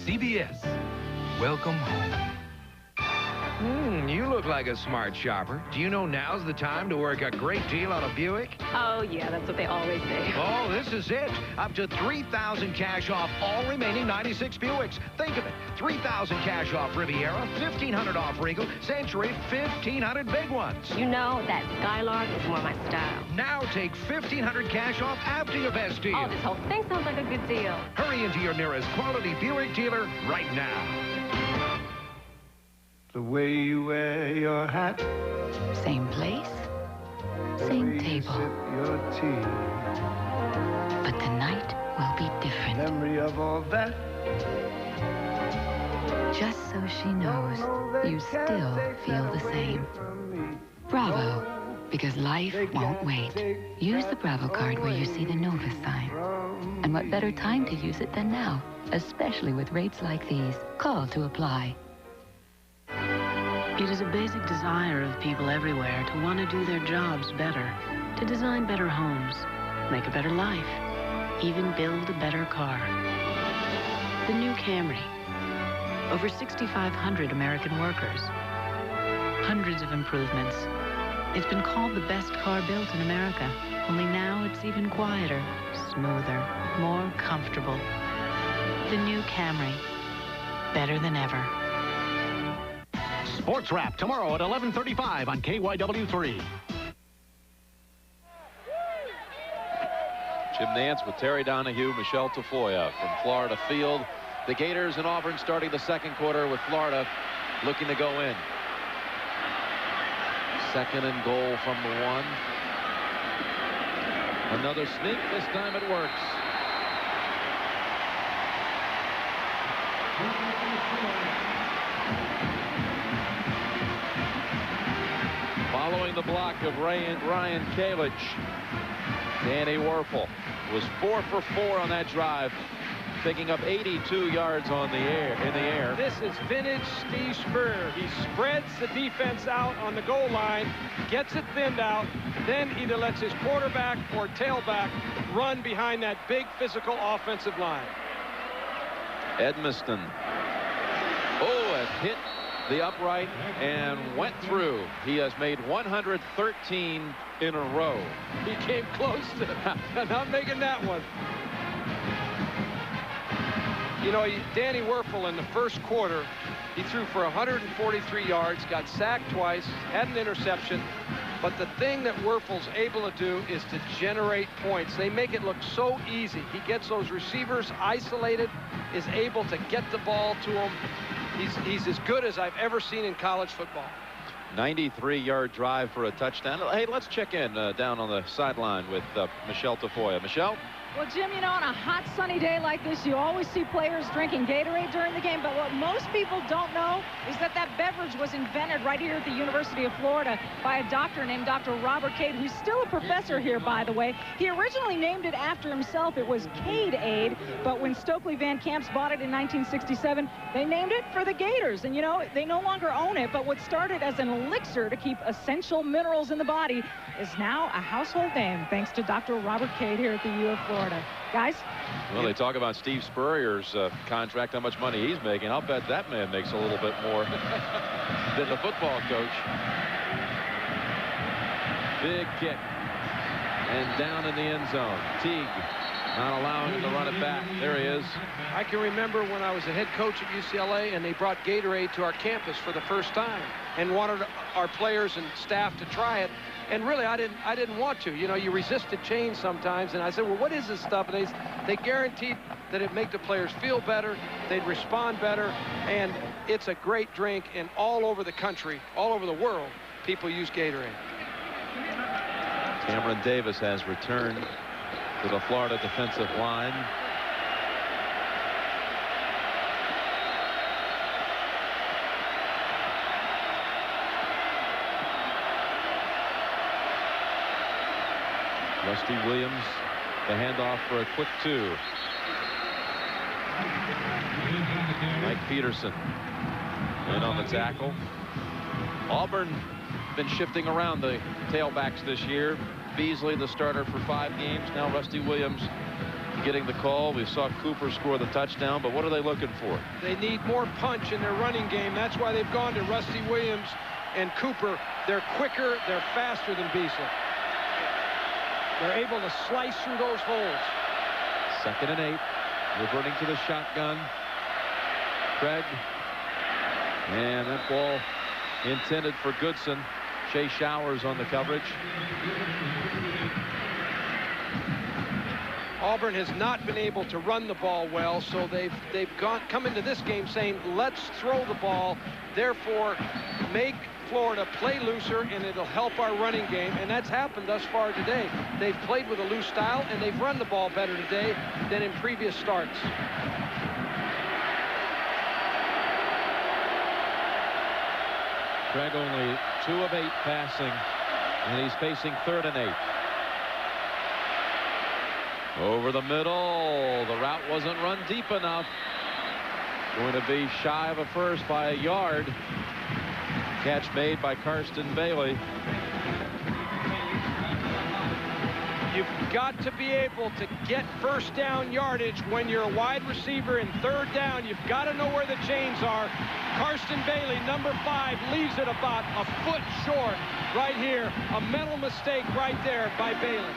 CBS. Welcome home. You look like a smart shopper. Do you know now's the time to work a great deal on a Buick? Oh, yeah, that's what they always say. Oh, this is it. Up to $3,000 cash off all remaining 96 Buicks. Think of it. $3,000 cash off Riviera, $1,500 off Regal, Century, $1,500 big ones. You know that Skylark is more my style. Now take $1,500 cash off after your best deal. Oh, this whole thing sounds like a good deal. Hurry into your nearest quality Buick dealer right now. The way you wear your hat. Same place, same table. Your tea. But tonight will be different. Memory of all that. Just so she knows you still feel the same. Bravo, because life won't wait. Use the Bravo card where you see the Novus sign. And what better time to use it than now, especially with rates like these. Call to apply. It is a basic desire of people everywhere to want to do their jobs better, to design better homes, make a better life, even build a better car. The new Camry. Over 6,500 American workers. Hundreds of improvements. It's been called the best car built in America, only now it's even quieter, smoother, more comfortable. The new Camry. Better than ever. Sports Wrap tomorrow at 11:35 on KYW3. Jim Nance with Terry Donahue, Michelle Tafoya from Florida Field. The Gators and Auburn starting the second quarter with Florida looking to go in. 2nd and goal from the 1. Another sneak. This time it works. Following the block of Ryan Kalich, Danny Werfel was 4 for 4 on that drive, picking up 82 yards in the air. This is vintage Steve Spurrier. He spreads the defense out on the goal line, gets it thinned out, then either lets his quarterback or tailback run behind that big physical offensive line. Edmiston. Oh, it hit the upright and went through. He has made 113 in a row. He came close to not making that one. You know, Danny Werfel in the first quarter, he threw for 143 yards, got sacked twice, had an interception. But the thing that Wuerffel's able to do is to generate points. They make it look so easy. He gets those receivers isolated, is able to get the ball to them. He's as good as I've ever seen in college football. 93-yard drive for a touchdown. Hey, let's check in down on the sideline with Michelle Tafoya. Michelle? Well, Jim, you know, on a hot, sunny day like this, you always see players drinking Gatorade during the game. But what most people don't know is that that beverage was invented right here at the University of Florida by a doctor named Dr. Robert Cade, who's still a professor here, by the way. He originally named it after himself. It was Cade-Aid. But when Stokely Van Camps bought it in 1967, they named it for the Gators. And, you know, they no longer own it. But what started as an elixir to keep essential minerals in the body is now a household name, thanks to Dr. Robert Cade here at the U of Florida. Guys? Well, they talk about Steve Spurrier's contract, how much money he's making. I'll bet that man makes a little bit more than the football coach. Big kick. And down in the end zone. Teague not allowing him to run it back. There he is. I can remember when I was a head coach at UCLA and they brought Gatorade to our campus for the first time and wanted our players and staff to try it. And really, I didn't want to. You know, you resisted change sometimes. And I said, well, what is this stuff? And they guaranteed that it'd make the players feel better. They'd respond better. And it's a great drink. And all over the country, all over the world, people use Gatorade. Cameron Davis has returned to the Florida defensive line. Rusty Williams, the handoff for a quick 2. Mike Peterson in on the tackle. Auburn been shifting around the tailbacks this year. Beasley, the starter for 5 games. Now Rusty Williams getting the call. We saw Cooper score the touchdown, but what are they looking for? They need more punch in their running game. That's why they've gone to Rusty Williams and Cooper. They're quicker, they're faster than Beasley. They're able to slice through those holes. 2nd and 8. Reverting to the shotgun. Craig. And that ball intended for Goodson. Shea Showers on the coverage. Auburn has not been able to run the ball well, so they've come into this game saying, let's throw the ball. Therefore, make Florida play looser, and it'll help our running game. And that's happened thus far today. They've played with a loose style, and they've run the ball better today than in previous starts. Craig only 2 of 8 passing, and he's facing 3rd and 8. Over the middle. The route wasn't run deep enough. Going to be shy of a first by a yard. Catch made by Karsten Bailey. You've got to be able to get first down yardage when you're a wide receiver in 3rd down. You've got to know where the chains are. Karsten Bailey, number 5, leaves it about a foot short right here. A mental mistake right there by Bailey.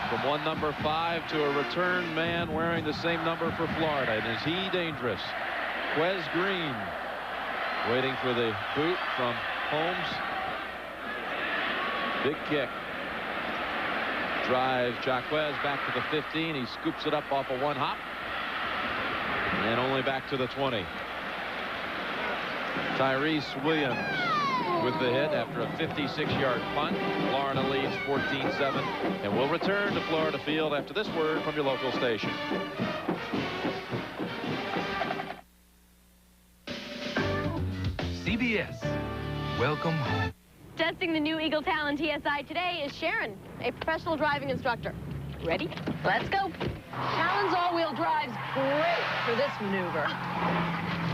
From one number 5 to a return man wearing the same number for Florida. And is he dangerous? Quez Green waiting for the boot from Holmes. Big kick. Drives Jaquez back to the 15. He scoops it up off of 1 hop. And only back to the 20. Tyrese Williams with the hit after a 56-yard punt. Florida leads 14-7. And we'll return to Florida Field after this word from your local station. CBS. Welcome home. Testing the new Eagle Talon TSI today is Sharon, a professional driving instructor. Ready? Let's go. Talon's all-wheel drive's great for this maneuver.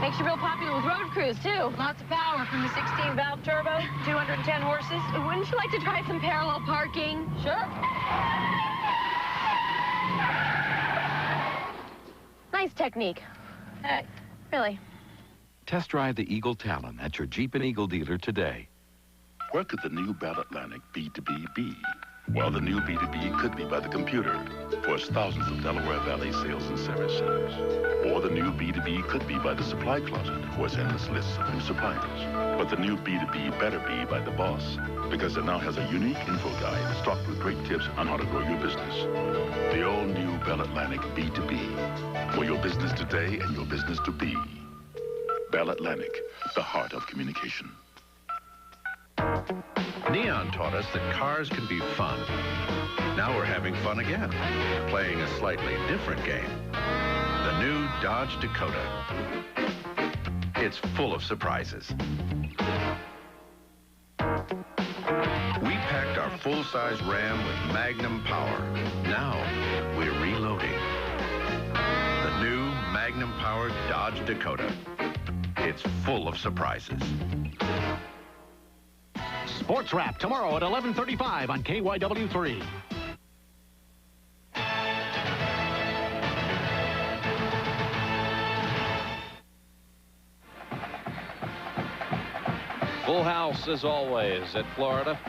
Makes you real popular with road crews, too. Lots of power from the 16-valve turbo, 210 horses. Wouldn't you like to try some parallel parking? Sure. Nice technique. Really. Test drive the Eagle Talon at your Jeep and Eagle dealer today. Where could the new Bell Atlantic B2B be? Well, the new B2B could be by the computer. for its thousands of Delaware Valley sales and service centers. Or the new B2B could be by the supply closet for its endless lists of new suppliers. But the new B2B better be by the boss, because it now has a unique info guide stocked with great tips on how to grow your business. The all-new Bell Atlantic B2B, for your business today and your business to be. Bell Atlantic, the heart of communication. Neon taught us that cars can be fun. Now we're having fun again, playing a slightly different game. The new Dodge Dakota. It's full of surprises. We packed our full-size Ram with Magnum power. Now we're reloading. The new Magnum-powered Dodge Dakota. It's full of surprises. Sports Wrap tomorrow at 11:35 on KYW3. Full house as always at Florida.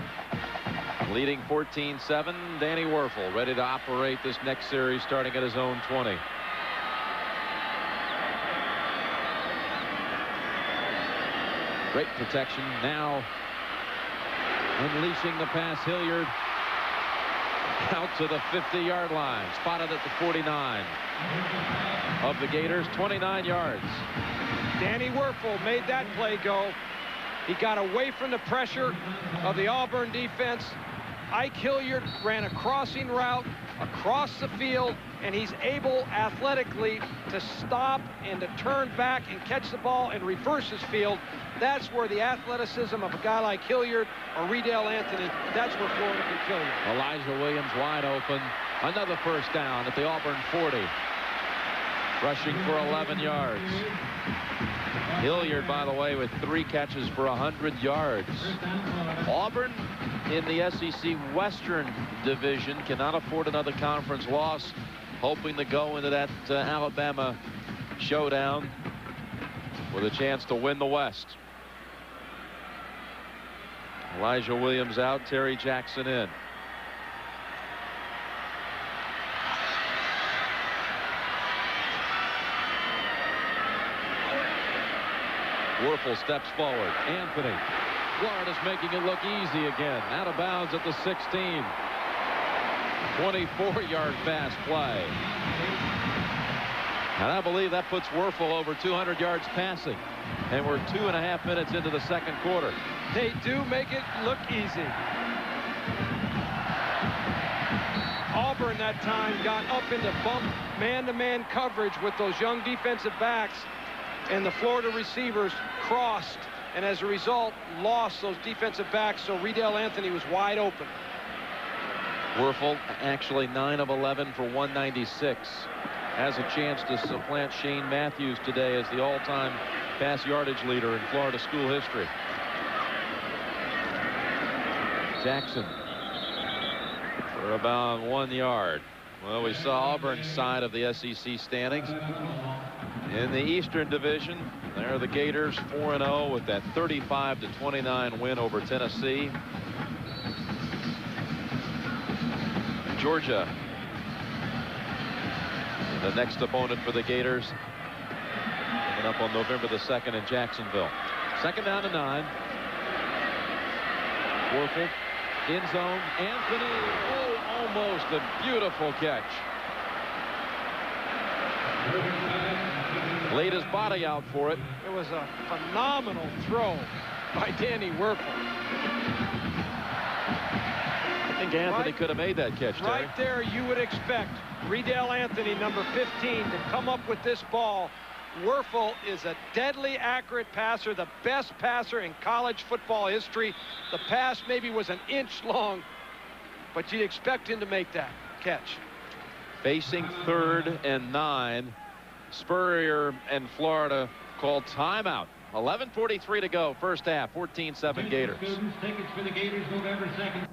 Leading 14-7, Danny Werfel ready to operate this next series starting at his own 20. Great protection now. Unleashing the pass, Hilliard out to the 50-yard line. Spotted at the 49 of the Gators, 29 yards. Danny Werfel made that play go. He got away from the pressure of the Auburn defense. Ike Hilliard ran a crossing route across the field, and he's able athletically to stop and to turn back and catch the ball and reverse his field. That's where the athleticism of a guy like Hilliard or Riedel Anthony, that's where Florida can kill you. Elijah Williams wide open. Another first down at the Auburn 40. Rushing for 11 yards. Hilliard, by the way, with 3 catches for 100 yards. Auburn in the SEC Western Division cannot afford another conference loss, hoping to go into that Alabama showdown with a chance to win the West. Elijah Williams out, Terry Jackson in. Werfel steps forward. Anthony. Florida's making it look easy again. Out of bounds at the 16. 24-yard fast play. And I believe that puts Werfel over 200 yards passing. And we're 2.5 minutes into the second quarter. They do make it look easy. Auburn that time got up into bump man-to-man coverage with those young defensive backs, and the Florida receivers crossed, and as a result lost those defensive backs, so Riedel Anthony was wide open. Werfel actually 9 of 11 for 196. Has a chance to supplant Shane Matthews today as the all-time pass yardage leader in Florida school history. Jackson for about 1 yard. Well, we saw Auburn's side of the SEC standings. In the Eastern Division, there are the Gators 4-0 with that 35-29 win over Tennessee. Georgia, the next opponent for the Gators, coming up on November the 2nd in Jacksonville. Second down to 9. Werfel in zone. Anthony, oh, almost a beautiful catch. Laid his body out for it. It was a phenomenal throw by Danny Werfel. I think Anthony could have made that catch, Terry. Right there, you would expect Riedel Anthony, number 15, to come up with this ball. Werfel is a deadly accurate passer, the best passer in college football history. The pass maybe was an inch long, but you'd expect him to make that catch. Facing 3rd and 9. Spurrier and Florida called timeout. 11:43 to go, first half, 14-7 Gators. Tickets for the Gators November 2nd.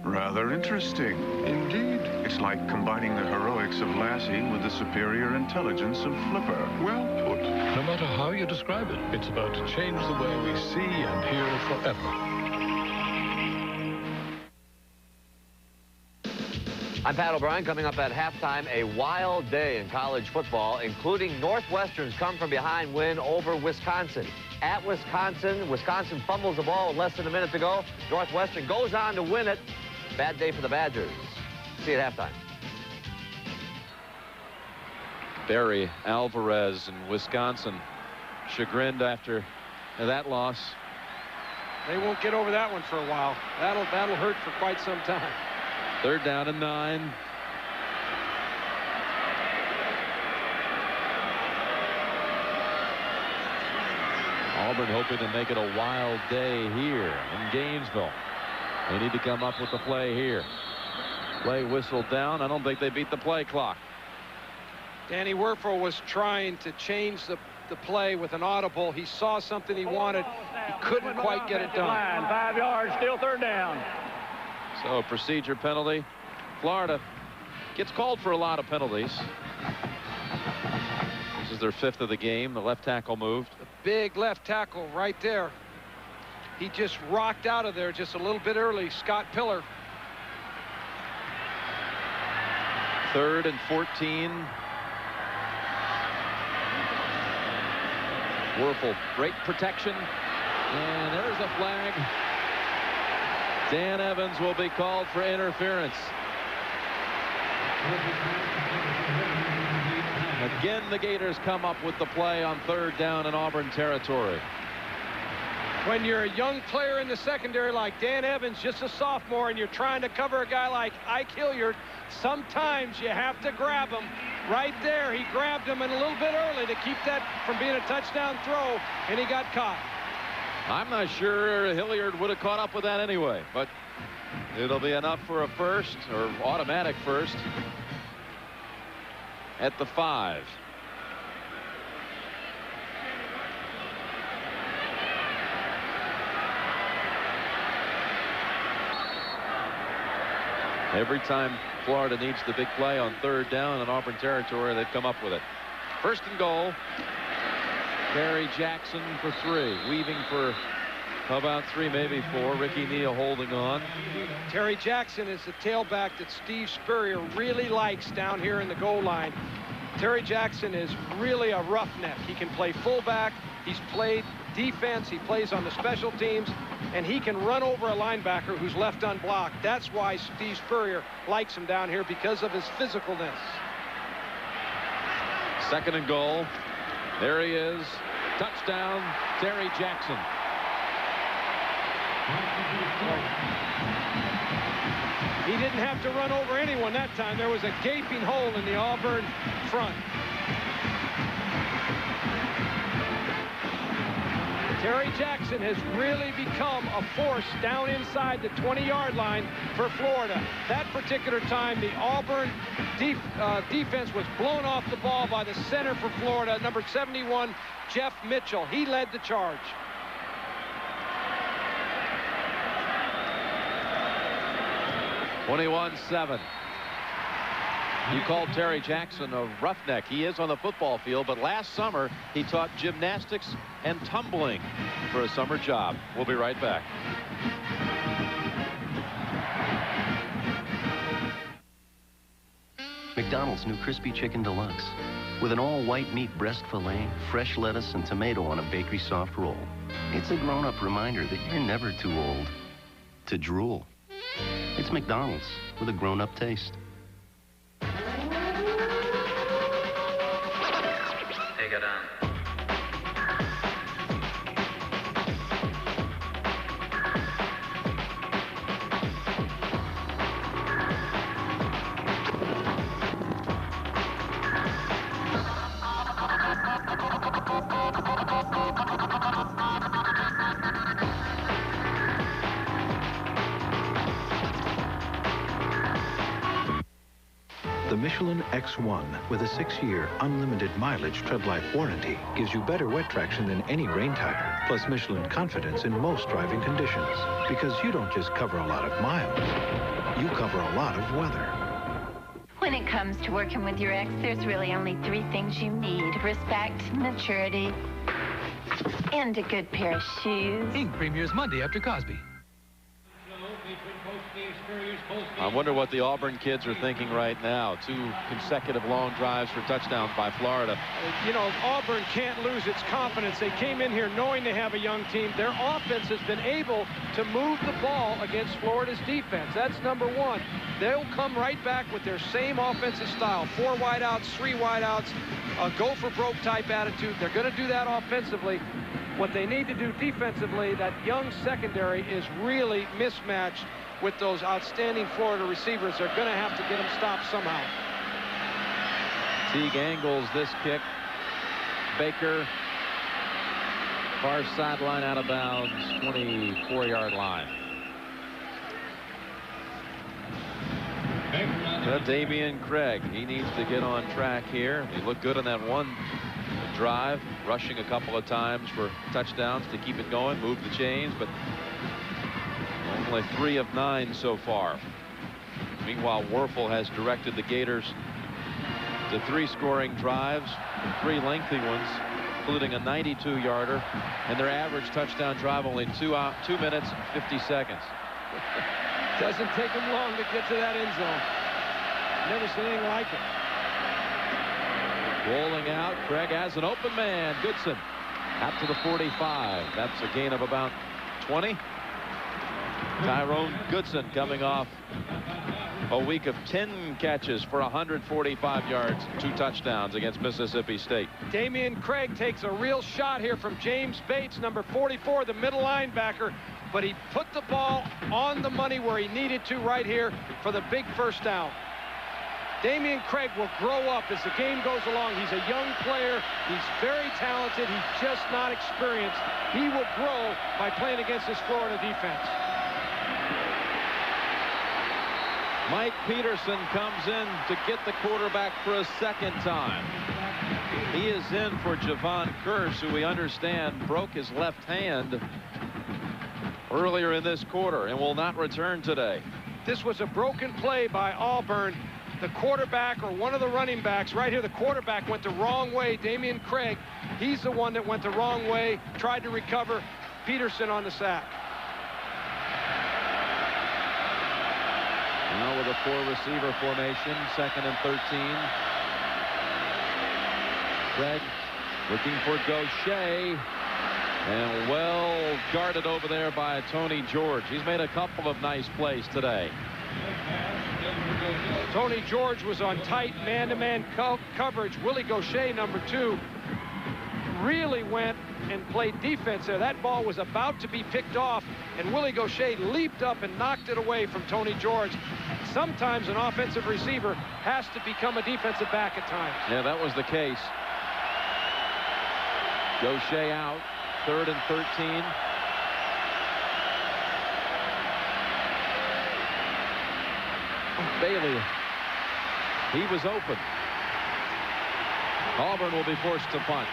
Rather interesting. Indeed. It's like combining the heroics of Lassie with the superior intelligence of Flipper. Well put. No matter how you describe it, it's about to change the way we see and hear forever. I'm Pat O'Brien. Coming up at halftime, a wild day in college football, including Northwestern's come-from-behind win over Wisconsin. At Wisconsin, Wisconsin fumbles the ball with less than a minute to go. Northwestern goes on to win it. Bad day for the Badgers. See you at halftime. Barry Alvarez in Wisconsin, chagrined after that loss. They won't get over that one for a while. That'll hurt for quite some time. 3rd down and 9. Auburn hoping to make it a wild day here in Gainesville. They need to come up with the play here. Play whistled down. I don't think they beat the play clock. Danny Werfel was trying to change the play with an audible. He saw something he wanted. He couldn't quite get it done. 5 yards, still 3rd down. So a procedure penalty. Florida gets called for a lot of penalties. This is their 5th of the game. The left tackle moved. The big left tackle right there. He just rocked out of there just a little bit early. Scott Pillar. 3rd and 14. Werfel, great protection, and there's a flag. Dan Evans will be called for interference. Again, the Gators come up with the play on 3rd down in Auburn territory. When you're a young player in the secondary like Dan Evans, just a sophomore, and you're trying to cover a guy like Ike Hilliard, sometimes you have to grab him. Right there, he grabbed him in a little bit early to keep that from being a touchdown throw, and he got caught. I'm not sure Hilliard would have caught up with that anyway, but it'll be enough for a first, or automatic first, at the 5. Every time Florida needs the big play on 3rd down in Auburn territory, they've come up with it. 1st and goal. Terry Jackson for 3. Weaving for about 3, maybe 4. Ricky Neal holding on. Terry Jackson is the tailback that Steve Spurrier really likes down here in the goal line. Terry Jackson is really a roughneck. He can play fullback. He's played defense. He plays on the special teams. And he can run over a linebacker who's left unblocked. That's why Steve Spurrier likes him down here, because of his physicalness. 2nd and goal. There he is. Touchdown, Terry Jackson. He didn't have to run over anyone that time. There was a gaping hole in the Auburn front. Terry Jackson has really become a force down inside the 20-yard line for Florida. That particular time, the Auburn defense was blown off the ball by the center for Florida, number 71, Jeff Mitchell. He led the charge. (21-7). You called Terry Jackson a roughneck. He is on the football field, but last summer he taught gymnastics and tumbling for a summer job. We'll be right back. McDonald's new Crispy Chicken Deluxe. With an all-white meat breast filet, fresh lettuce, and tomato on a bakery soft roll. It's a grown-up reminder that you're never too old to drool. It's McDonald's with a grown-up taste. Take it on. The Michelin X1 with a 6-year unlimited mileage tread life warranty gives you better wet traction than any rain tire, plus Michelin confidence in most driving conditions. Because you don't just cover a lot of miles, you cover a lot of weather. When it comes to working with your ex, there's really only 3 things you need: respect, maturity, and a good pair of shoes. Ink premieres Monday after Cosby. I wonder what the Auburn kids are thinking right now. 2 consecutive long drives for touchdowns by Florida. You know, Auburn can't lose its confidence. They came in here knowing they have a young team. Their offense has been able to move the ball against Florida's defense. That's number one. They'll come right back with their same offensive style. 4 wideouts, 3 wideouts, a go for broke type attitude. They're going to do that offensively. What they need to do defensively, that young secondary is really mismatched with those outstanding Florida receivers. They're going to have to get them stopped somehow. Teague angles this kick. Baker, far sideline, out of bounds, 24-yard line. Damian Craig, he needs to get on track here. He looked good on that one drive, rushing a couple of times for touchdowns to keep it going, move the chains, but only 3 of 9 so far. Meanwhile, Werfel has directed the Gators to 3 scoring drives, 3 lengthy ones, including a 92-yarder, and their average touchdown drive only 2 minutes, 50 seconds. Doesn't take them long to get to that end zone. Never seen anything like it. Rolling out, Craig has an open man. Goodson out to the 45. That's a gain of about 20. Tyrone Goodson coming off a week of 10 catches for 145 yards, 2 touchdowns against Mississippi State. Damian Craig takes a real shot here from James Bates, number 44, the middle linebacker, but he put the ball on the money where he needed to right here for the big first down. Damian Craig will grow up as the game goes along. He's a young player. He's very talented. He's just not experienced. He will grow by playing against this Florida defense. Mike Peterson comes in to get the quarterback for a second time. He is in for Javon Curse, who we understand broke his left hand earlier in this quarter and will not return today. This was a broken play by Auburn. The quarterback, or one of the running backs right here, the quarterback went the wrong way. Damian Craig, he's the one that went the wrong way, tried to recover. Peterson on the sack. Now with a 4-receiver formation, 2nd and 13. Craig looking for Gaucher, and well guarded over there by Tony George. He's made a couple of nice plays today. Tony George was on tight man-to-man coverage. Willie Gaucher, number 2, really went and played defense there. That ball was about to be picked off, and Willie Gaucher leaped up and knocked it away from Tony George. Sometimes an offensive receiver has to become a defensive back at times. Yeah, that was the case. Gaucher out, 3rd and 13. Bailey, he was open. Auburn will be forced to punt.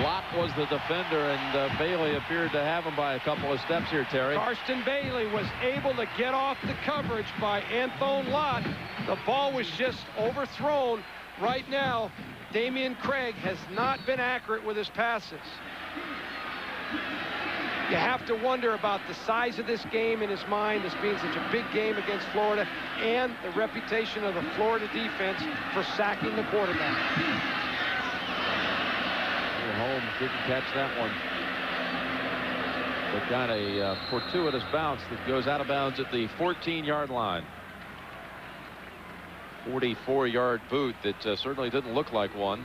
Locke was the defender, and Bailey appeared to have him by a couple of steps here, Terry. Karsten Bailey was able to get off the coverage by Anthone Lott. The ball was just overthrown. Right now, Damian Craig has not been accurate with his passes. You have to wonder about the size of this game in his mind, this being such a big game against Florida, and the reputation of the Florida defense for sacking the quarterback. Holmes didn't catch that one, but got a fortuitous bounce that goes out of bounds at the 14-yard line. 44-yard boot that certainly didn't look like one.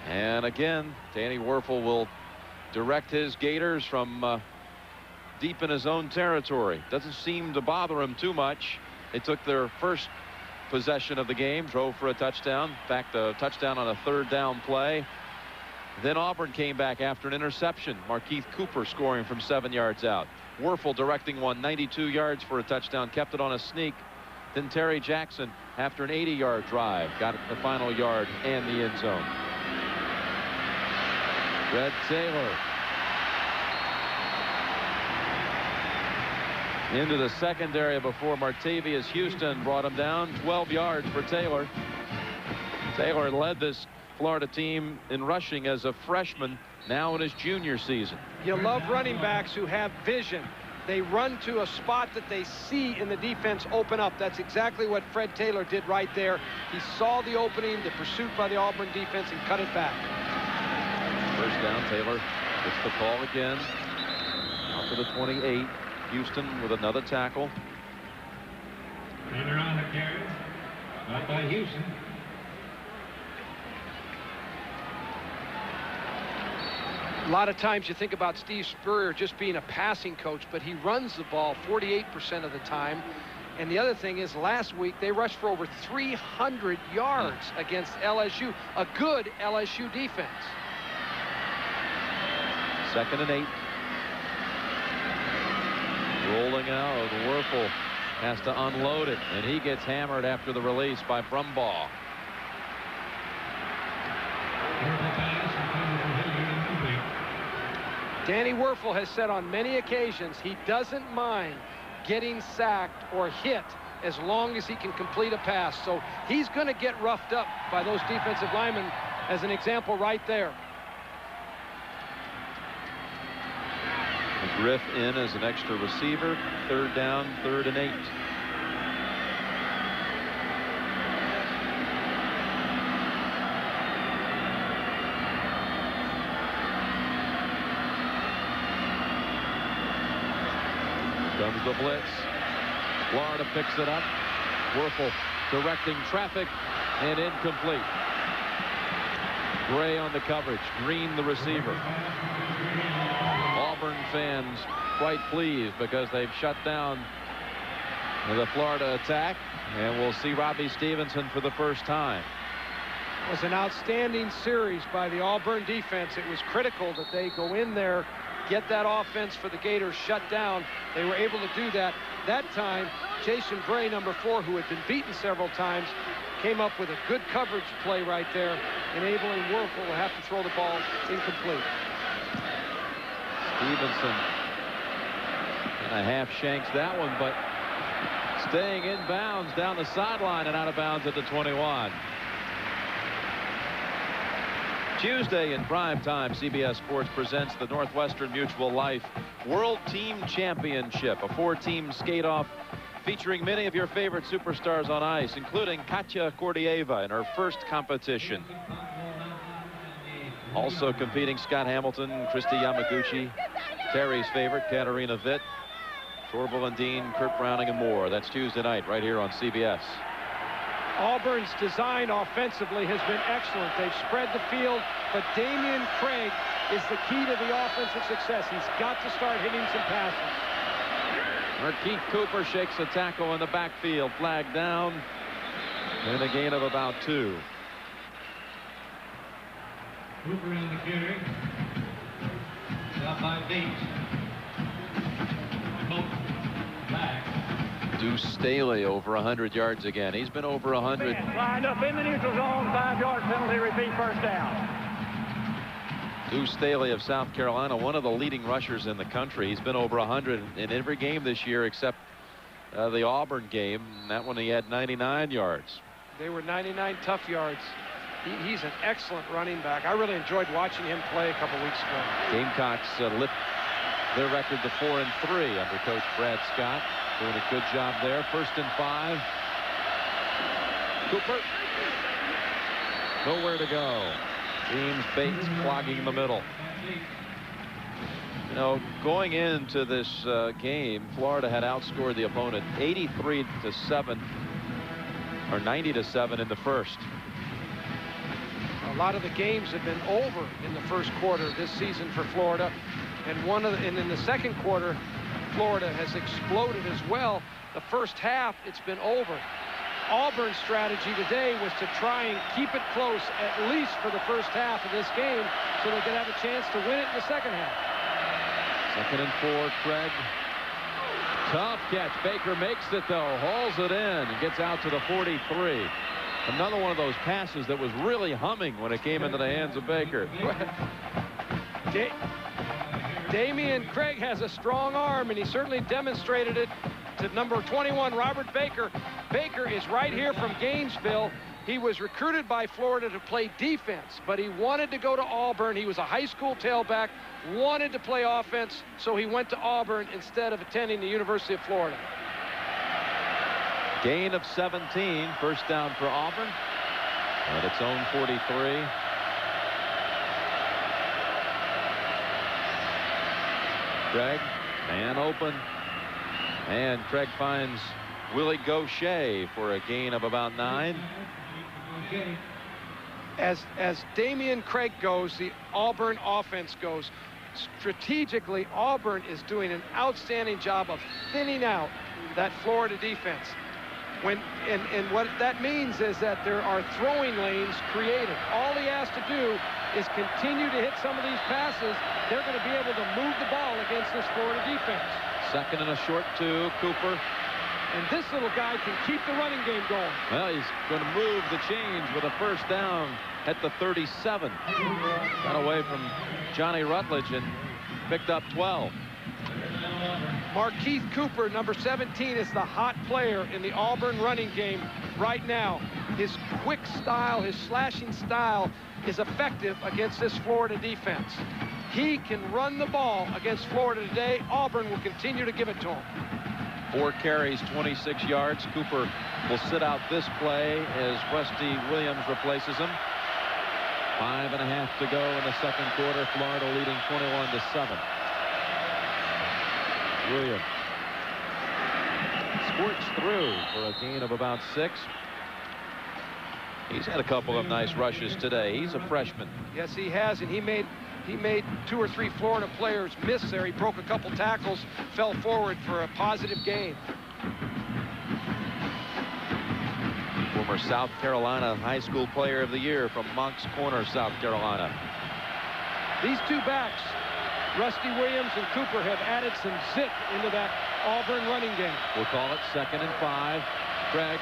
And again, Danny Werfel will direct his Gators from deep in his own territory. Doesn't seem to bother him too much. They took their first possession of the game, drove for a touchdown. In fact, a touchdown on a 3rd down play. Then Auburn came back after an interception. Markeith Cooper scoring from 7 yards out. Werfel directing one, 92 yards for a touchdown, kept it on a sneak. Then Terry Jackson, after an 80-yard drive, got it the final yard and the end zone. Red Taylor into the secondary before Martavius Houston brought him down. 12 yards for Taylor. Taylor led this Florida team in rushing as a freshman now in his junior season. You love running backs who have vision. They run to a spot that they see in the defense open up. That's exactly what Fred Taylor did right there. He saw the opening, the pursuit by the Auburn defense, and cut it back. First down, Taylor gets the call again. Out to the 28. Houston with another tackle. Taylor on the carry. Out by Houston. A lot of times you think about Steve Spurrier just being a passing coach, but he runs the ball 48% of the time. And the other thing is, last week they rushed for over 300 yards against LSU, a good LSU defense. 2nd and 8. Rolling out, Werfel has to unload it, and he gets hammered after the release by Brumbaugh. Danny Werfel has said on many occasions he doesn't mind getting sacked or hit as long as he can complete a pass. So he's going to get roughed up by those defensive linemen, as an example right there. Griff in as an extra receiver. 3rd down, 3rd and 8. Comes the blitz. Florida picks it up. Werfel directing traffic, and incomplete. Gray on the coverage. Green the receiver. Auburn fans quite pleased because they've shut down the Florida attack, and we'll see Robbie Stevenson for the first time. It was an outstanding series by the Auburn defense. It was critical that they go in there, get that offense for the Gators shut down. They were able to do that. That time, Jason Bray, number 4, who had been beaten several times, came up with a good coverage play right there, enabling Werfel to have to throw the ball incomplete. Stevenson kind of half shanks that one, but staying in bounds down the sideline and out of bounds at the 21. Tuesday in prime time, CBS Sports presents the Northwestern Mutual Life World Team Championship, a 4-team skate-off featuring many of your favorite superstars on ice, including Katya Gordieva in her first competition. Also competing, Scott Hamilton, Christy Yamaguchi, Terry's favorite, Katarina Witt, Torval and Dean, Kurt Browning, and more. That's Tuesday night right here on CBS. Auburn's design offensively has been excellent. They've spread the field, but Damian Craig is the key to the offensive success. He's got to start hitting some passes. Keith Cooper shakes a tackle in the backfield. Flag down, and a gain of about 2. Cooper in the carry. Out by Bates. Back. Deuce Staley over 100 yards again. He's been over 100. Lined up in the neutral zone, 5-yard penalty, repeat, first down. Deuce Staley of South Carolina, one of the leading rushers in the country. He's been over 100 in every game this year except the Auburn game. That one he had 99 yards. They were 99 tough yards. He's an excellent running back. I really enjoyed watching him play a couple weeks ago. Gamecocks lift their record to 4-3 under Coach Brad Scott. Doing a good job there. 1st and 5. Cooper. Nowhere to go. James Bates clogging the middle. You know, going into this game, Florida had outscored the opponent 83-7 or 90-7 in the first. A lot of the games have been over in the first quarter this season for Florida, and in the second quarter, Florida has exploded as well. The first half, it's been over. Auburn's strategy today was to try and keep it close, at least for the first half of this game, so they could have a chance to win it in the second half. 2nd and 4, Craig. Tough catch. Baker makes it, though. Hauls it in and gets out to the 43. Another one of those passes that was really humming when it came into the hands of Baker. Damian Craig has a strong arm, and he certainly demonstrated it to number 21, Robert Baker. Baker is right here from Gainesville. He was recruited by Florida to play defense, but he wanted to go to Auburn. He was a high school tailback, wanted to play offense, so he went to Auburn instead of attending the University of Florida. Gain of 17, first down for Auburn at its own 43. Craig, man open, and Craig finds Willie Gaucher for a gain of about 9. As Damian Craig goes, the Auburn offense goes. Strategically, Auburn is doing an outstanding job of thinning out that Florida defense. And what that means is that there are throwing lanes created. All he has to do is continue to hit some of these passes. They're going to be able to move the ball against this Florida defense. Second and a short 2, Cooper. And this little guy can keep the running game going. Well, he's going to move the chains with a first down at the 37. Got away from Johnny Rutledge and picked up 12. Markeith Cooper, number 17, is the hot player in the Auburn running game right now. His quick style, his slashing style is effective against this Florida defense. He can run the ball against Florida today. Auburn will continue to give it to him. 4 carries, 26 yards. Cooper will sit out this play as Rusty Williams replaces him. 5.5 to go in the second quarter. Florida leading 21-7. Williams squirts through for a gain of about 6. He's had a couple of nice rushes today. He's a freshman. Yes, he has, and he made 2 or 3 Florida players miss there. He broke a couple tackles, fell forward for a positive gain. Former South Carolina High School Player of the Year from Moncks Corner, South Carolina. These 2 backs, Rusty Williams and Cooper, have added some zip into that Auburn running game. We'll call it 2nd and 5. Craig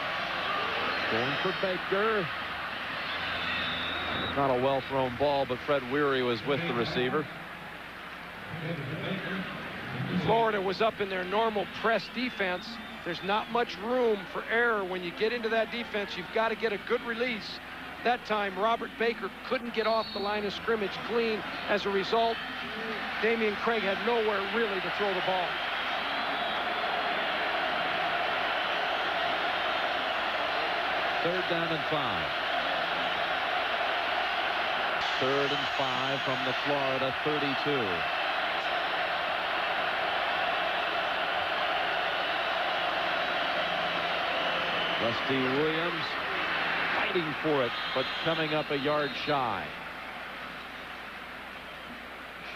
going for Baker. Not a well-thrown ball, but Fred Weary was with the receiver. Florida was up in their normal press defense. There's not much room for error when you get into that defense. You've got to get a good release. That time, Robert Baker couldn't get off the line of scrimmage clean. As a result, Damian Craig had nowhere really to throw the ball. Third down and 5. 3rd and 5 from the Florida 32. Rusty Williams fighting for it, but coming up a yard shy.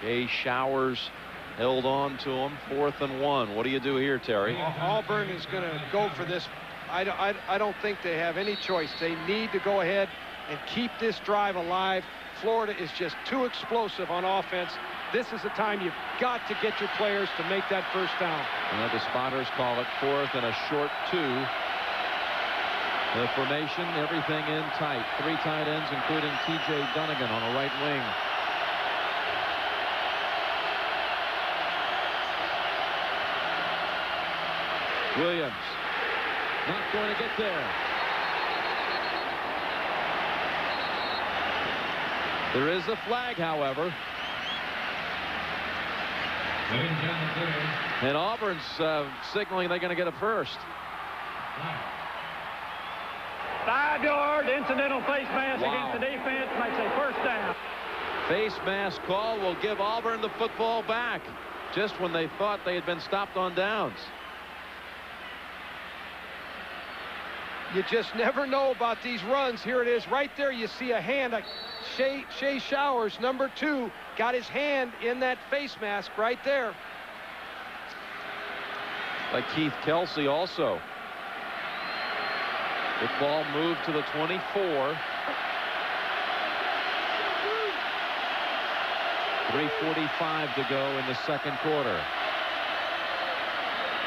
Shea Showers held on to him. 4th and 1. What do you do here, Terry? Auburn is going to go for this. I don't think they have any choice. They need to go ahead and keep this drive alive. Florida is just too explosive on offense. This is the time you've got to get your players to make that first down. And the spotters call it 4th and a short 2. The formation, everything in tight. 3 tight ends, including T.J. Dunnigan on a right wing. Williams not going to get there. There is a flag, however. And Auburn's signaling they're going to get a first. 5-yard incidental face mask against the defense makes a first down. Face mask call will give Auburn the football back just when they thought they had been stopped on downs. You just never know about these runs. Here it is right there. You see a hand. Shea Showers, number 2, got his hand in that face mask right there. Like Keith Kelsey also. Football moved to the 24. 3:45 to go in the second quarter.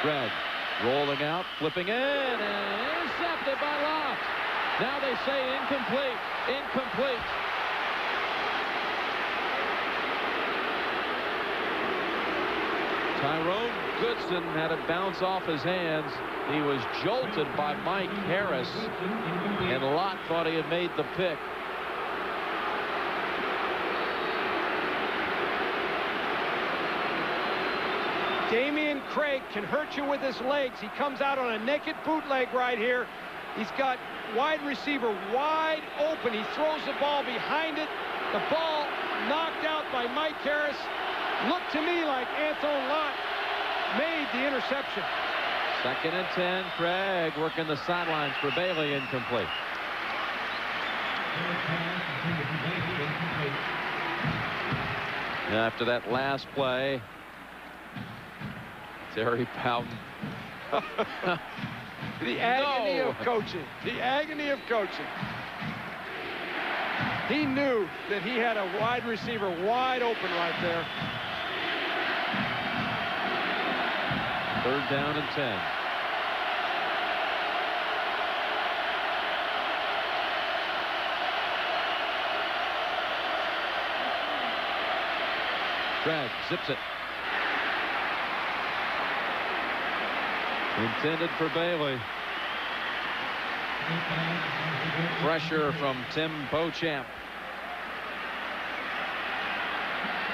Craig rolling out, flipping in, and intercepted by Locke. Now they say incomplete. Incomplete. Tyrone Goodson had it bounce off his hands. He was jolted by Mike Harris, and Lott thought he had made the pick. Damian Craig can hurt you with his legs. He comes out on a naked bootleg right here. He's got wide receiver wide open. He throws the ball behind it. The ball knocked out by Mike Harris. Looked to me like Anthony Lott made the interception. 2nd and 10. Craig working the sidelines for Bailey. Incomplete. After that last play, Terry Bowden. The agony of coaching. The agony of coaching. He knew that he had a wide receiver wide open right there. 3rd down and 10. Craig zips it. Intended for Bailey. Pressure from Tim Beauchamp.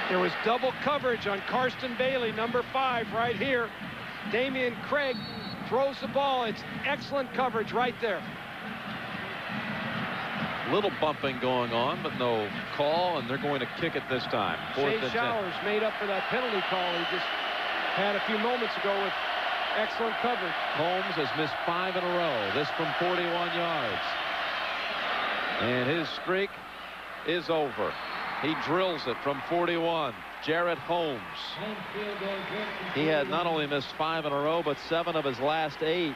There was double coverage on Karsten Bailey, number 5, right here. Damian Craig throws the ball. It's excellent coverage right there. Little bumping going on, but no call, and they're going to kick it this time. 4th and 10. Showers made up for that penalty call he just had a few moments ago with excellent coverage. Holmes has missed 5 in a row. This from 41 yards. And his streak is over. He drills it from 41. Jarrett Holmes. He had not only missed 5 in a row, but 7 of his last 8.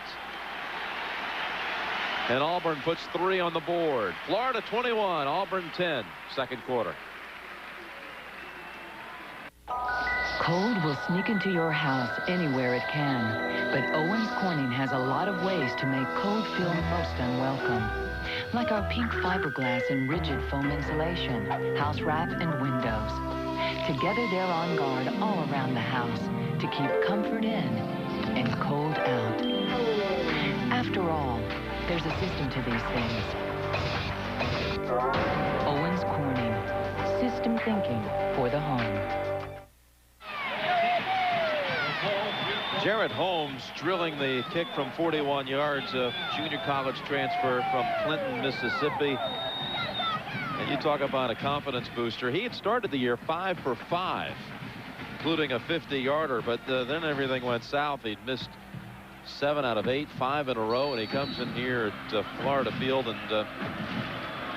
And Auburn puts 3 on the board. Florida 21, Auburn 10, 2nd quarter. Cold will sneak into your house anywhere it can, but Owens Corning has a lot of ways to make cold feel most unwelcome. Like our pink fiberglass and rigid foam insulation, house wrap, and windows. Together they're on guard all around the house to keep comfort in and cold out. After all, there's a system to these things. Owens Corning, system thinking for the home. Jarrett Holmes drilling the kick from 41 yards, a junior college transfer from Clinton, Mississippi. And you talk about a confidence booster. He had started the year 5 for 5, including a 50-yarder, but then everything went south. He'd missed 7 out of 8, 5 in a row, and he comes in here at Florida Field and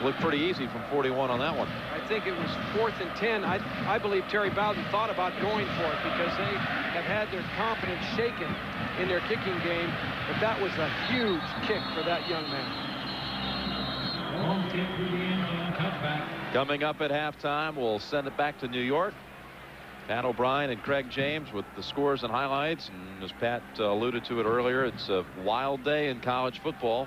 looked pretty easy from 41 on that one. I think it was 4th and 10. I believe Terry Bowden thought about going for it because they have had their confidence shaken in their kicking game, but that was a huge kick for that young man. Coming up at halftime, we'll send it back to New York. Pat O'Brien and Craig James with the scores and highlights. And as Pat alluded to it earlier, it's a wild day in college football.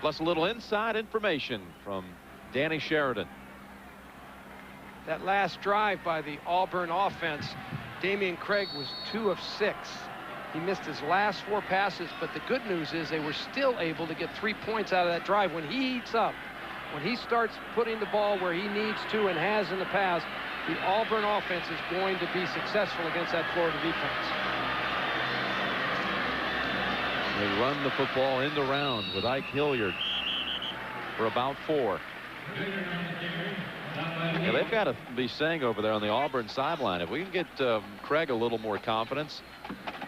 Plus a little inside information from Danny Sheridan. That last drive by the Auburn offense, Damian Craig was 2 of 6. He missed his last 4 passes, but the good news is they were still able to get 3 points out of that drive. When he heats up, when he starts putting the ball where he needs to and has in the past, the Auburn offense is going to be successful against that Florida defense. They run the football into round with Ike Hilliard for about 4. Yeah, they've got to be saying over there on the Auburn sideline, if we can get Craig a little more confidence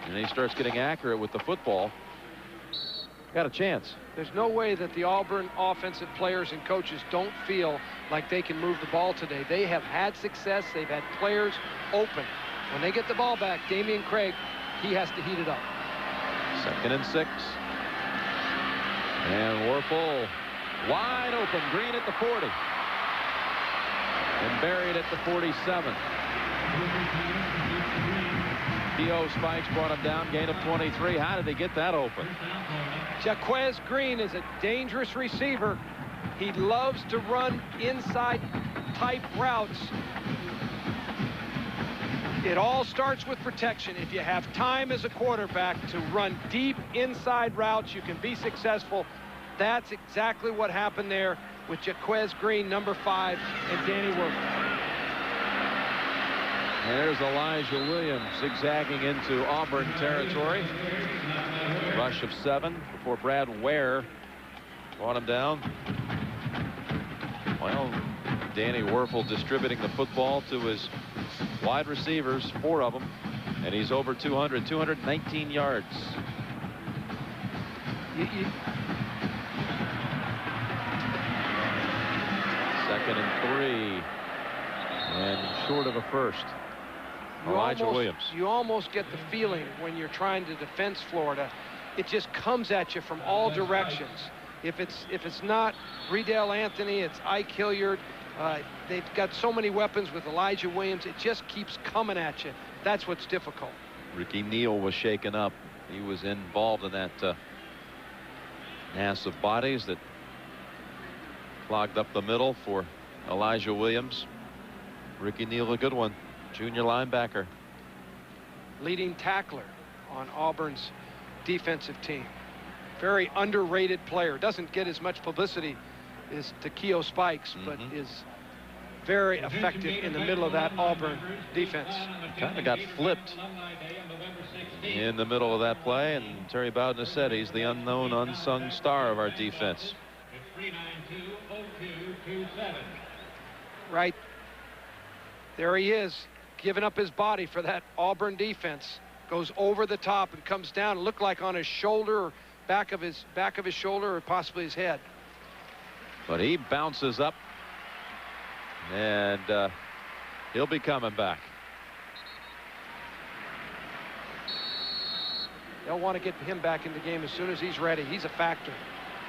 and he starts getting accurate with the football, got a chance. There's no way that the Auburn offensive players and coaches don't feel like they can move the ball today. They have had success. They've had players open. When they get the ball back, Damian Craig, he has to heat it up. 2nd and 6. And Werfel wide open. Green at the 40. And buried at the 47. P.O. Spikes brought him down, gain of 23. How did he get that open? Jaquez Green is a dangerous receiver. He loves to run inside type routes. It all starts with protection. If you have time as a quarterback to run deep inside routes, you can be successful. That's exactly what happened there with Jaquez Green, number 5, and Danny Werfel. There's Elijah Williams zigzagging into Auburn territory. Rush of 7 before Brad Ware brought him down. Well, Danny Werfel distributing the football to his wide receivers, 4 of them, and he's over 219 yards. Second and 3, and short of a first. Elijah Williams. You almost get the feeling when you're trying to defend Florida, it just comes at you from all directions. If it's not Riedel Anthony, it's Ike Hilliard. They've got so many weapons with Elijah Williams. It just keeps coming at you. That's what's difficult. Ricky Neal was shaken up. He was involved in that mass of bodies that clogged up the middle for Elijah Williams. Ricky Neal, a good one. Junior linebacker. Leading tackler on Auburn's defensive team. Very underrated player. Doesn't get as much publicity as Takeo Spikes, but is very effective in the middle of that Auburn defense. Kind of got flipped in the middle of that play, and Terry Bowden has said he's the unknown, unsung star of our defense. Right there he is, giving up his body for that Auburn defense. Goes over the top and comes down. It looked like on his shoulder, or back of his shoulder, or possibly his head. But he bounces up, and he'll be coming back. They'll want to get him back in the game as soon as he's ready. He's a factor.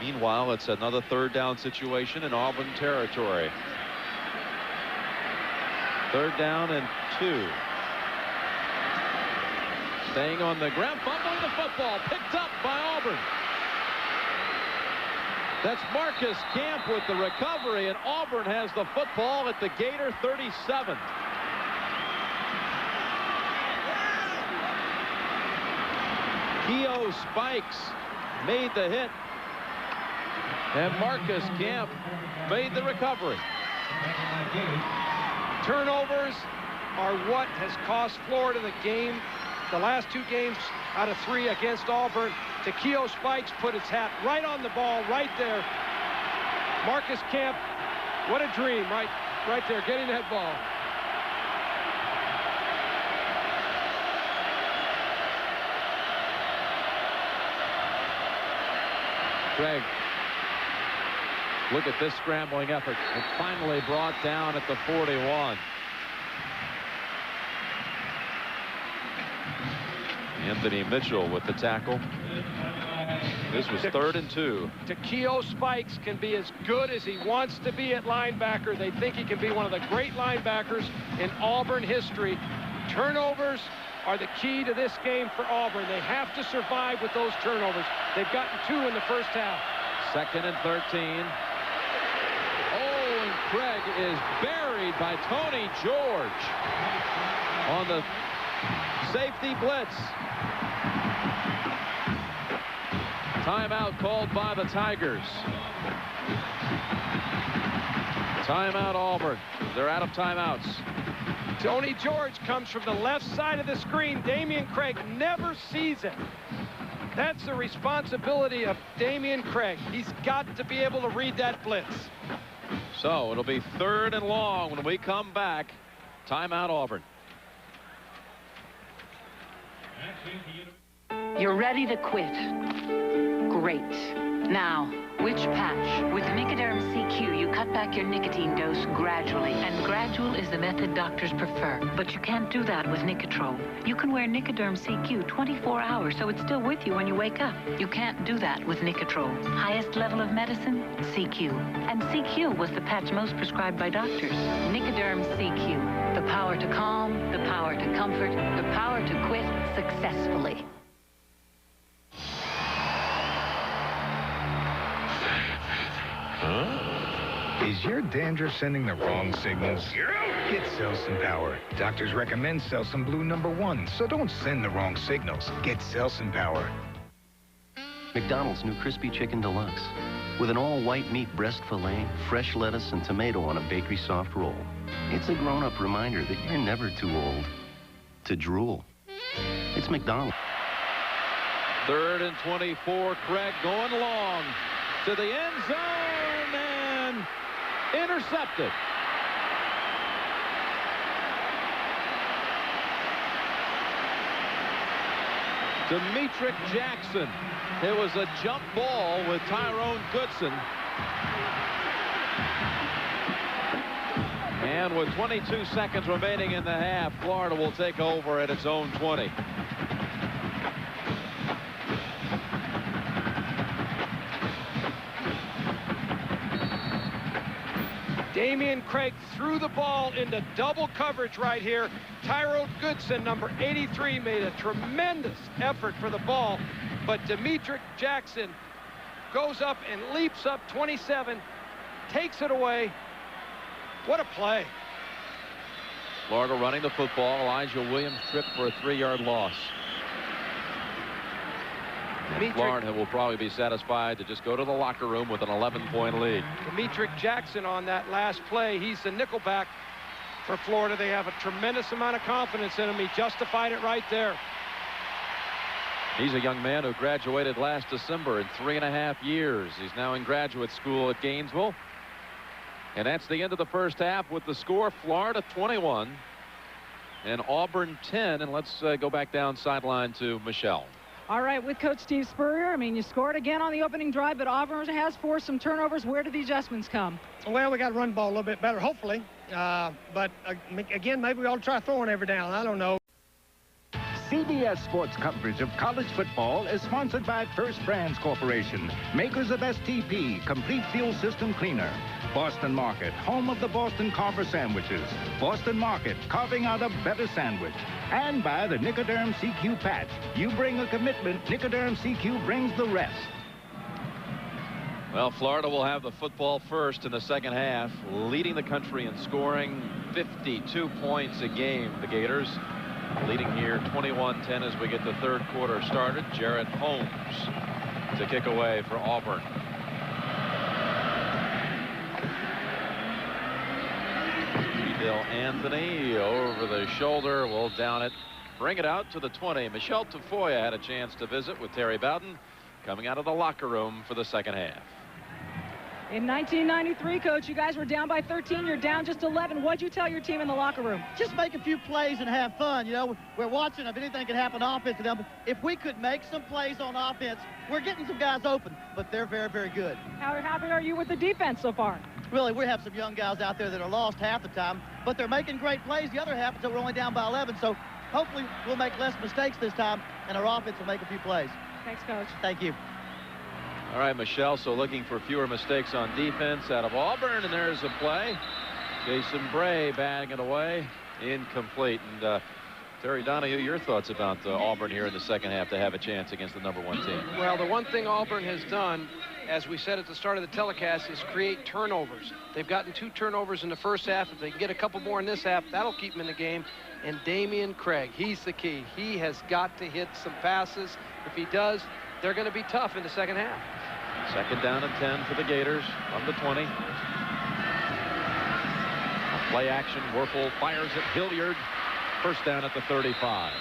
Meanwhile, it's another 3rd down situation in Auburn territory. 3rd down and 2. Staying on the ground, fumbling the football, picked up by Auburn. That's Marcus Camp with the recovery, and Auburn has the football at the Gator 37. Keo Spikes made the hit, and Marcus Camp made the recovery. Turnovers are what has cost Florida the game. The last 2 games out of 3 against Auburn. Takeo Spikes put his hat right on the ball right there. Marcus Camp, what a dream, right there, getting that ball. Greg, look at this scrambling effort. It finally brought down at the 41. Anthony Mitchell with the tackle. This was 3rd and 2. Takeo Spikes can be as good as he wants to be at linebacker. They think he can be one of the great linebackers in Auburn history. Turnovers are the key to this game for Auburn. They have to survive with those turnovers. They've gotten 2 in the first half. 2nd and 13. Oh, and Craig is buried by Tony George on the safety blitz. Timeout called by the Tigers. Timeout Auburn. They're out of timeouts. Tony George comes from the left side of the screen. Damian Craig never sees it. That's the responsibility of Damian Craig. He's got to be able to read that blitz. So it'll be 3rd and long when we come back. Timeout Auburn. You're ready to quit. Great. Now, which patch? With Nicoderm CQ, you cut back your nicotine dose gradually. And gradual is the method doctors prefer. But you can't do that with Nicotrol. You can wear Nicoderm CQ 24 hours, so it's still with you when you wake up. You can't do that with Nicotrol. Highest level of medicine? CQ. And CQ was the patch most prescribed by doctors. Nicoderm CQ. The power to calm, the power to comfort, the power to quit successfully. Is your dandruff sending the wrong signals? Get Selsun Power. Doctors recommend Selsun Blue #1, so don't send the wrong signals. Get Selsun Power. McDonald's new Crispy Chicken Deluxe. With an all-white meat breast filet, fresh lettuce, and tomato on a bakery soft roll. It's a grown-up reminder that you're never too old to drool. It's McDonald's. 3rd and 24. Craig going long to the end zone and intercepted. Demetric Jackson. It was a jump ball with Tyrone Goodson. And with 22 seconds remaining in the half, Florida will take over at its own 20. Damian Craig threw the ball into double coverage right here. Tyrone Goodson, number 83, made a tremendous effort for the ball, but Demetric Jackson goes up and leaps up 27, takes it away. What a play. Florida running the football. Elijah Williams tripped for a 3-yard loss. And Florida will probably be satisfied to just go to the locker room with an 11-point lead. Demetric Jackson on that last play. He's the nickelback for Florida. They have a tremendous amount of confidence in him. He justified it right there. He's a young man who graduated last December in 3.5 years. He's now in graduate school at Gainesville. And that's the end of the first half with the score, Florida 21 and Auburn 10. And let's go back down sideline to Michelle. All right, with Coach Steve Spurrier, I mean, you scored again on the opening drive, but Auburn has forced some turnovers. Where do the adjustments come? Well, we got to run the ball a little bit better, hopefully. But again, maybe we ought to try throwing every down. I don't know. CBS Sports coverage of college football is sponsored by First Brands Corporation, makers of STP, Complete Fuel System Cleaner. Boston Market, home of the Boston Carver sandwiches. Boston Market, carving out a better sandwich. And by the Nicoderm CQ patch. You bring a commitment, Nicoderm CQ brings the rest. Well, Florida will have the football first in the second half, leading the country in scoring, 52 points a game. The Gators leading here 21-10 as we get the third quarter started. Jarrett Holmes to kick away for Auburn. Bill Anthony over the shoulder will down it, bring it out to the 20. Michelle Tafoya had a chance to visit with Terry Bowden coming out of the locker room for the second half. In 1993, Coach, you guys were down by 13. You're down just 11. What'd you tell your team in the locker room? Just make a few plays and have fun. You know, we're watching if anything can happen offensively. If we could make some plays on offense, we're getting some guys open, but they're very, very good. How happy are you with the defense so far? Really, we have some young guys out there that are lost half the time, but they're making great plays the other half until we're only down by 11. So hopefully we'll make less mistakes this time, and our offense will make a few plays. Thanks, Coach. Thank you. All right, Michelle, so looking for fewer mistakes on defense out of Auburn, and there's a play. Jason Bray batting it away, incomplete. And Terry Donahue, your thoughts about Auburn here in the second half to have a chance against the #1 team? Well, the one thing Auburn has done, as we said at the start of the telecast, is create turnovers. They've gotten 2 turnovers in the first half. If they can get a couple more in this half, that'll keep them in the game. And Damian Craig, he's the key. He has got to hit some passes. If he does, they're going to be tough in the second half. Second down and 10 for the Gators from the 20. Play action. Werfel fires at Hilliard. First down at the 35.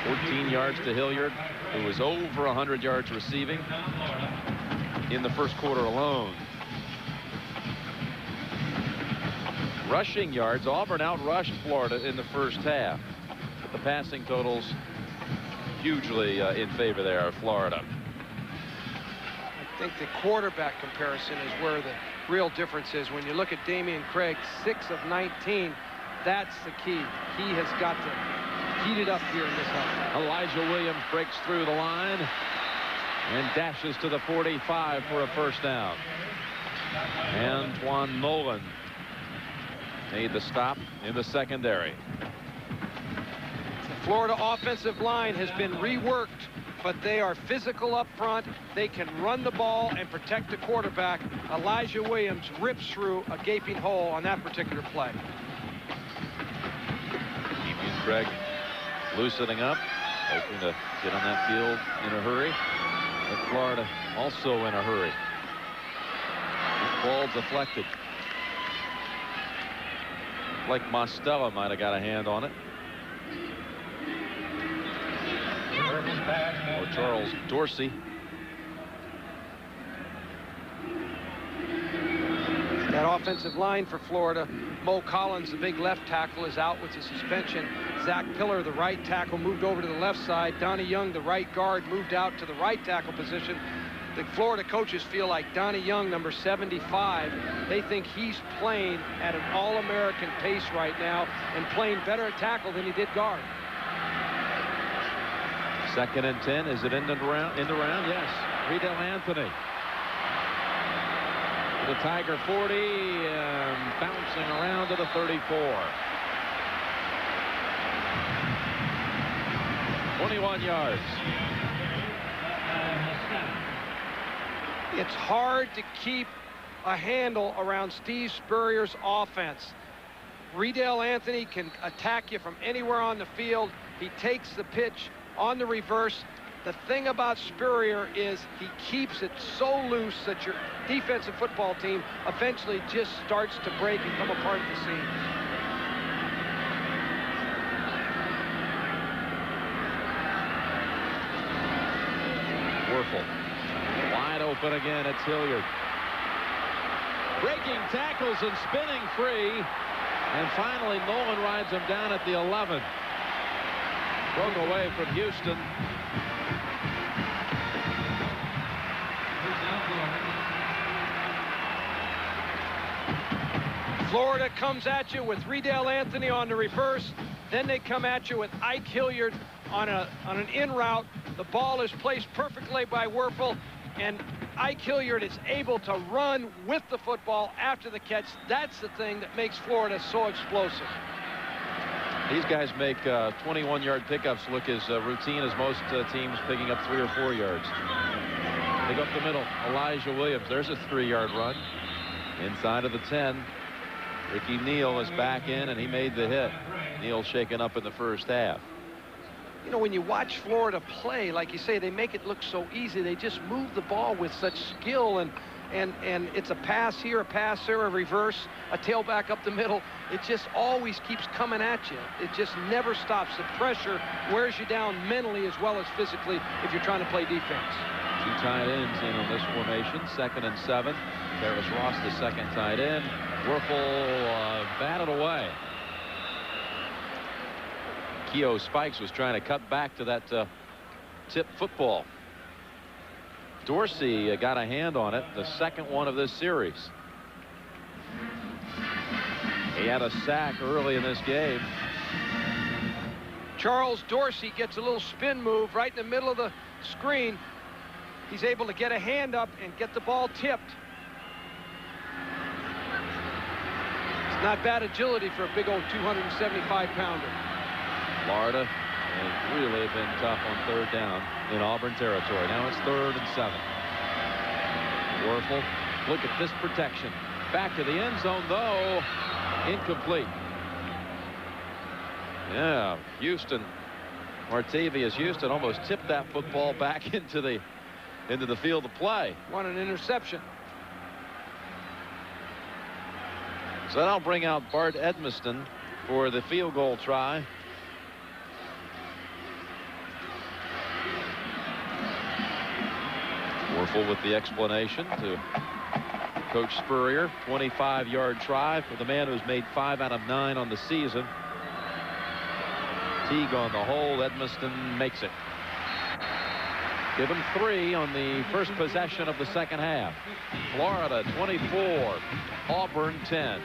14 yards to Hilliard, who was over 100 yards receiving in the first quarter alone. Rushing yards, Auburn outrushed Florida in the first half. But the passing totals hugely in favor there of Florida. I think the quarterback comparison is where the real difference is. When you look at Damian Craig, 6 of 19, that's the key. He has got to heat it up here in this half. Elijah Williams breaks through the line and dashes to the 45 for a first down. Antoine Nolan made the stop in the secondary. The Florida offensive line has been reworked but they are physical up front. They can run the ball and protect the quarterback. Elijah Williams rips through a gaping hole on that particular play. Greg loosening up, hoping to get on that field in a hurry. But Florida also in a hurry. Ball deflected. Like Mostella might have got a hand on it. Or Charles Dorsey. That offensive line for Florida, Mo Collins, the big left tackle, is out with the suspension. Zach Pillar, the right tackle, moved over to the left side. Donnie Young, the right guard, moved out to the right tackle position. The Florida coaches feel like Donnie Young, number 75, they think he's playing at an all-American pace right now and playing better at tackle than he did guard. 2nd and 10. Is it in the round? Yes. Riedel Anthony. The Tiger 40 and bouncing around to the 34. 21 yards. It's hard to keep a handle around Steve Spurrier's offense. Riedel Anthony can attack you from anywhere on the field. He takes the pitch on the reverse. The thing about Spurrier is he keeps it so loose that your defensive football team eventually just starts to break and come apart at the seams. Werfel. Wide open again. It's Hilliard. Breaking tackles and spinning free. And finally, Nolan rides him down at the 11. Broke away from Houston. Florida comes at you with Riedel Anthony on the reverse. Then they come at you with Ike Hilliard on an in route. The ball is placed perfectly by Werfel, and Ike Hilliard is able to run with the football after the catch. That's the thing that makes Florida so explosive. These guys make 21-yard pickups look as routine as most teams picking up 3 or 4 yards. Pick up the middle. Elijah Williams. There's a 3-yard run. Inside of the 10. Ricky Neal is back in, and he made the hit. Neal shaken up in the first half. You know, when you watch Florida play, like you say, they make it look so easy. They just move the ball with such skill, and it's a pass here, a pass there, a reverse, a tailback up the middle. It just always keeps coming at you. It just never stops. The pressure wears you down mentally as well as physically if you're trying to play defense. 2 tight ends in on this formation. 2nd and 7. Ferris Ross, the second tight end. Werfel batted away. Keo Spikes was trying to cut back to that tip football. Dorsey got a hand on it, the second one of this series. He had a sack early in this game. Charles Dorsey gets a little spin move right in the middle of the screen. He's able to get a hand up and get the ball tipped. It's not bad agility for a big old 275-pounder. Florida has really been tough on 3rd down in Auburn territory. Now it's 3rd and 7. Werfel, look at this protection. Back to the end zone, though. Incomplete. Yeah, Houston. Martavius Houston almost tipped that football back into the field of play. Won an interception. So that'll bring out Bart Edmiston for the field goal try. Werfel with the explanation to Coach Spurrier. 25-yard try for the man who's made 5 out of 9 on the season. Teague on the hole. Edmiston makes it. Give him 3 on the first possession of the second half. Florida 24, Auburn 10.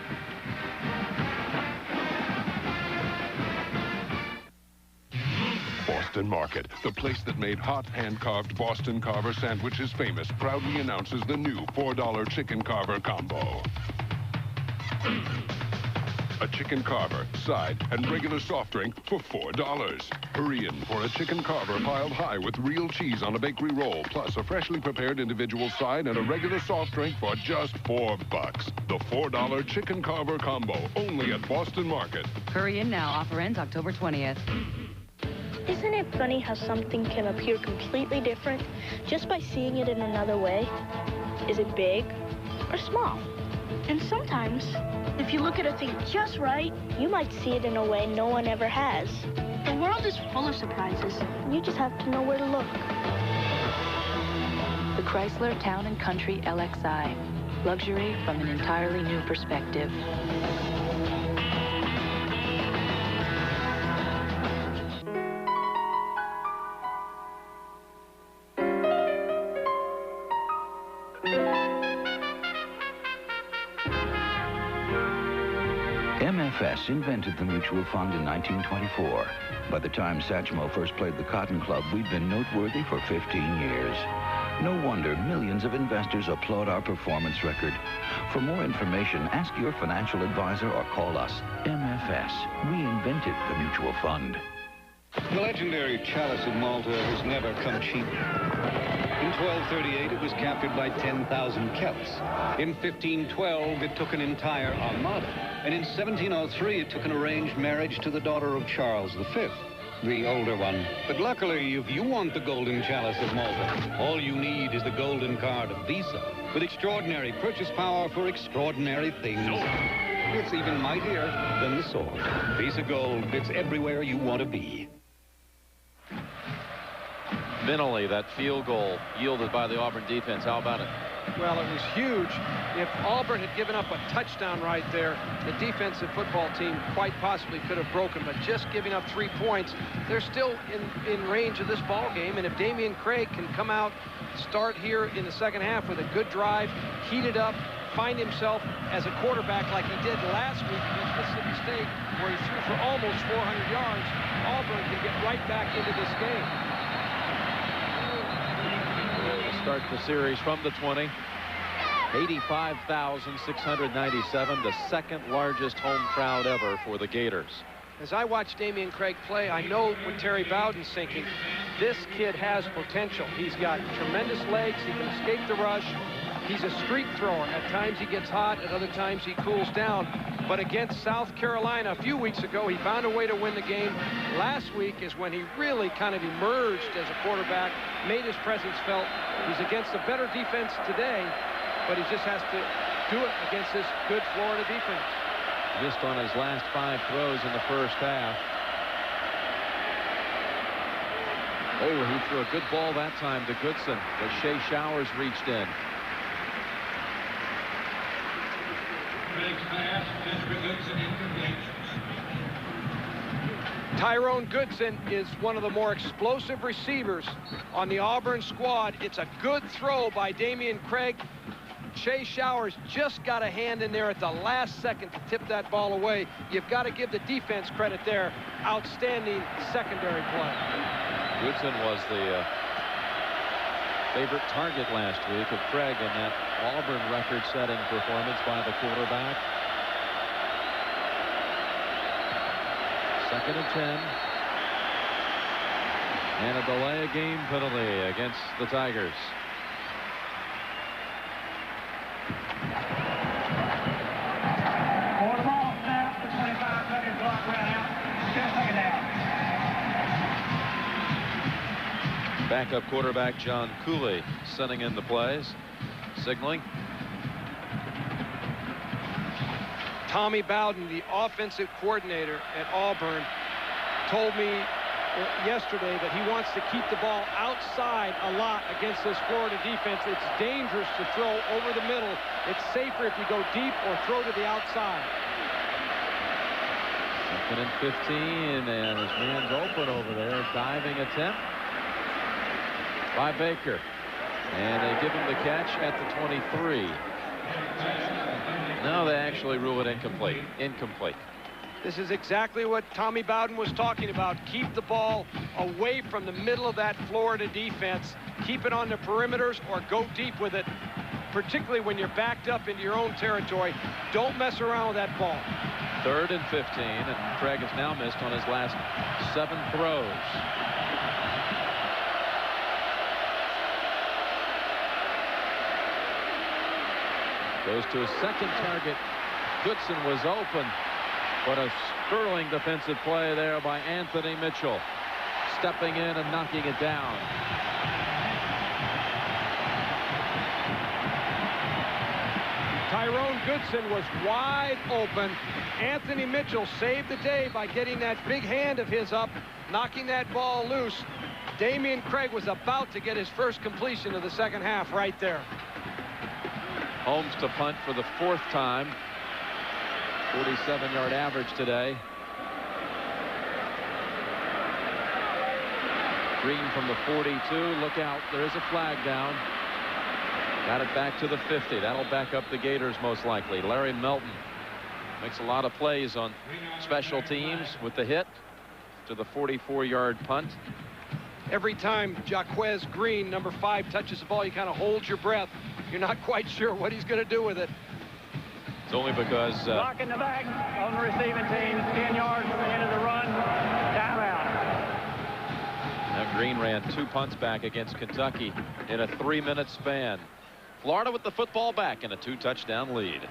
Boston Market, the place that made hot hand-carved Boston Carver sandwiches famous, proudly announces the new $4 chicken carver combo. A chicken carver, side, and regular soft drink for $4. Hurry in for a chicken carver piled high with real cheese on a bakery roll, plus a freshly prepared individual side and a regular soft drink for just $4. The $4 chicken carver combo, only at Boston Market. Hurry in now. Offer ends October 20th. Isn't it funny how something can appear completely different just by seeing it in another way? Is it big or small? And sometimes, if you look at a thing just right, you might see it in a way no one ever has. The world is full of surprises. You just have to know where to look. The Chrysler Town & Country LXI. Luxury from an entirely new perspective. MFS invented the mutual fund in 1924. By the time Satchmo first played the Cotton Club, we'd been noteworthy for 15 years. No wonder millions of investors applaud our performance record. For more information, ask your financial advisor or call us. MFS. We invented the mutual fund. The legendary chalice of Malta has never come cheap. In 1238, it was captured by 10,000 Celts. In 1512, it took an entire armada. And in 1703, it took an arranged marriage to the daughter of Charles V, the older one. But luckily, if you want the golden chalice of Malta, all you need is the golden card of Visa, with extraordinary purchase power for extraordinary things. It's even mightier than the sword. Visa Gold fits everywhere you want to be. Mentally, that field goal yielded by the Auburn defense. How about it? Well, it was huge. If Auburn had given up a touchdown right there, the defensive football team quite possibly could have broken. But just giving up 3 points, they're still in range of this ball game. And if Damian Craig can come out, start here in the second half with a good drive, heat it up, find himself as a quarterback like he did last week against Mississippi State, where he threw for almost 400 yards, Auburn can get right back into this game. Start the series from the 20. 85,697, the second largest home crowd ever for the Gators. As I watch Damian Craig play, I know when Terry Bowden's thinking, this kid has potential. He's got tremendous legs. He can escape the rush. He's a streak thrower. At times he gets hot, at other times he cools down. But against South Carolina a few weeks ago, he found a way to win the game. Last week is when he really kind of emerged as a quarterback, made his presence felt. He's against a better defense today, but he just has to do it against this good Florida defense. Missed on his last 5 throws in the first half. Oh, he threw a good ball that time to Goodson, but Shea Showers reached in. Tyrone Goodson is one of the more explosive receivers on the Auburn squad. It's a good throw by Damian Craig. Shea Showers just got a hand in there at the last second to tip that ball away. You've got to give the defense credit there. Outstanding secondary play. Goodson was the favorite target last week of Craig in that Auburn record-setting performance by the quarterback. 2nd and 10. And a delay of game penalty against the Tigers. Backup quarterback John Cooley sending in the plays, signaling. Tommy Bowden, the offensive coordinator at Auburn, told me yesterday that he wants to keep the ball outside a lot against this Florida defense. It's dangerous to throw over the middle. It's safer if you go deep or throw to the outside. 2nd and 15, and his man's open over there. Diving attempt by Baker, and they give him the catch at the 23. No, they actually rule it incomplete. This is exactly what Tommy Bowden was talking about. Keep the ball away from the middle of that Florida defense. Keep it on the perimeters or go deep with it, particularly when you're backed up into your own territory. Don't mess around with that ball. 3rd and 15, and Craig has now missed on his last 7 throws. Goes to his second target. Goodson was open, but a sterling defensive play there by Anthony Mitchell, stepping in and knocking it down. Tyrone Goodson was wide open. Anthony Mitchell saved the day by getting that big hand of his up, knocking that ball loose. Damian Craig was about to get his first completion of the second half right there. Holmes to punt for the 4th time. 47-yard average today. Green from the 42. Look out. There is a flag down. Got it back to the 50. That'll back up the Gators most likely. Larry Melton makes a lot of plays on special teams with the hit to the 44-yard punt. Every time Jaquez Green, number 5, touches the ball, you kind of hold your breath. You're not quite sure what he's going to do with it. It's only because block in the back on the receiving team, 10 yards from the end of the run. Timeout. Now Green ran 2 punts back against Kentucky in a 3-minute span. Florida with the football back in a 2-touchdown lead.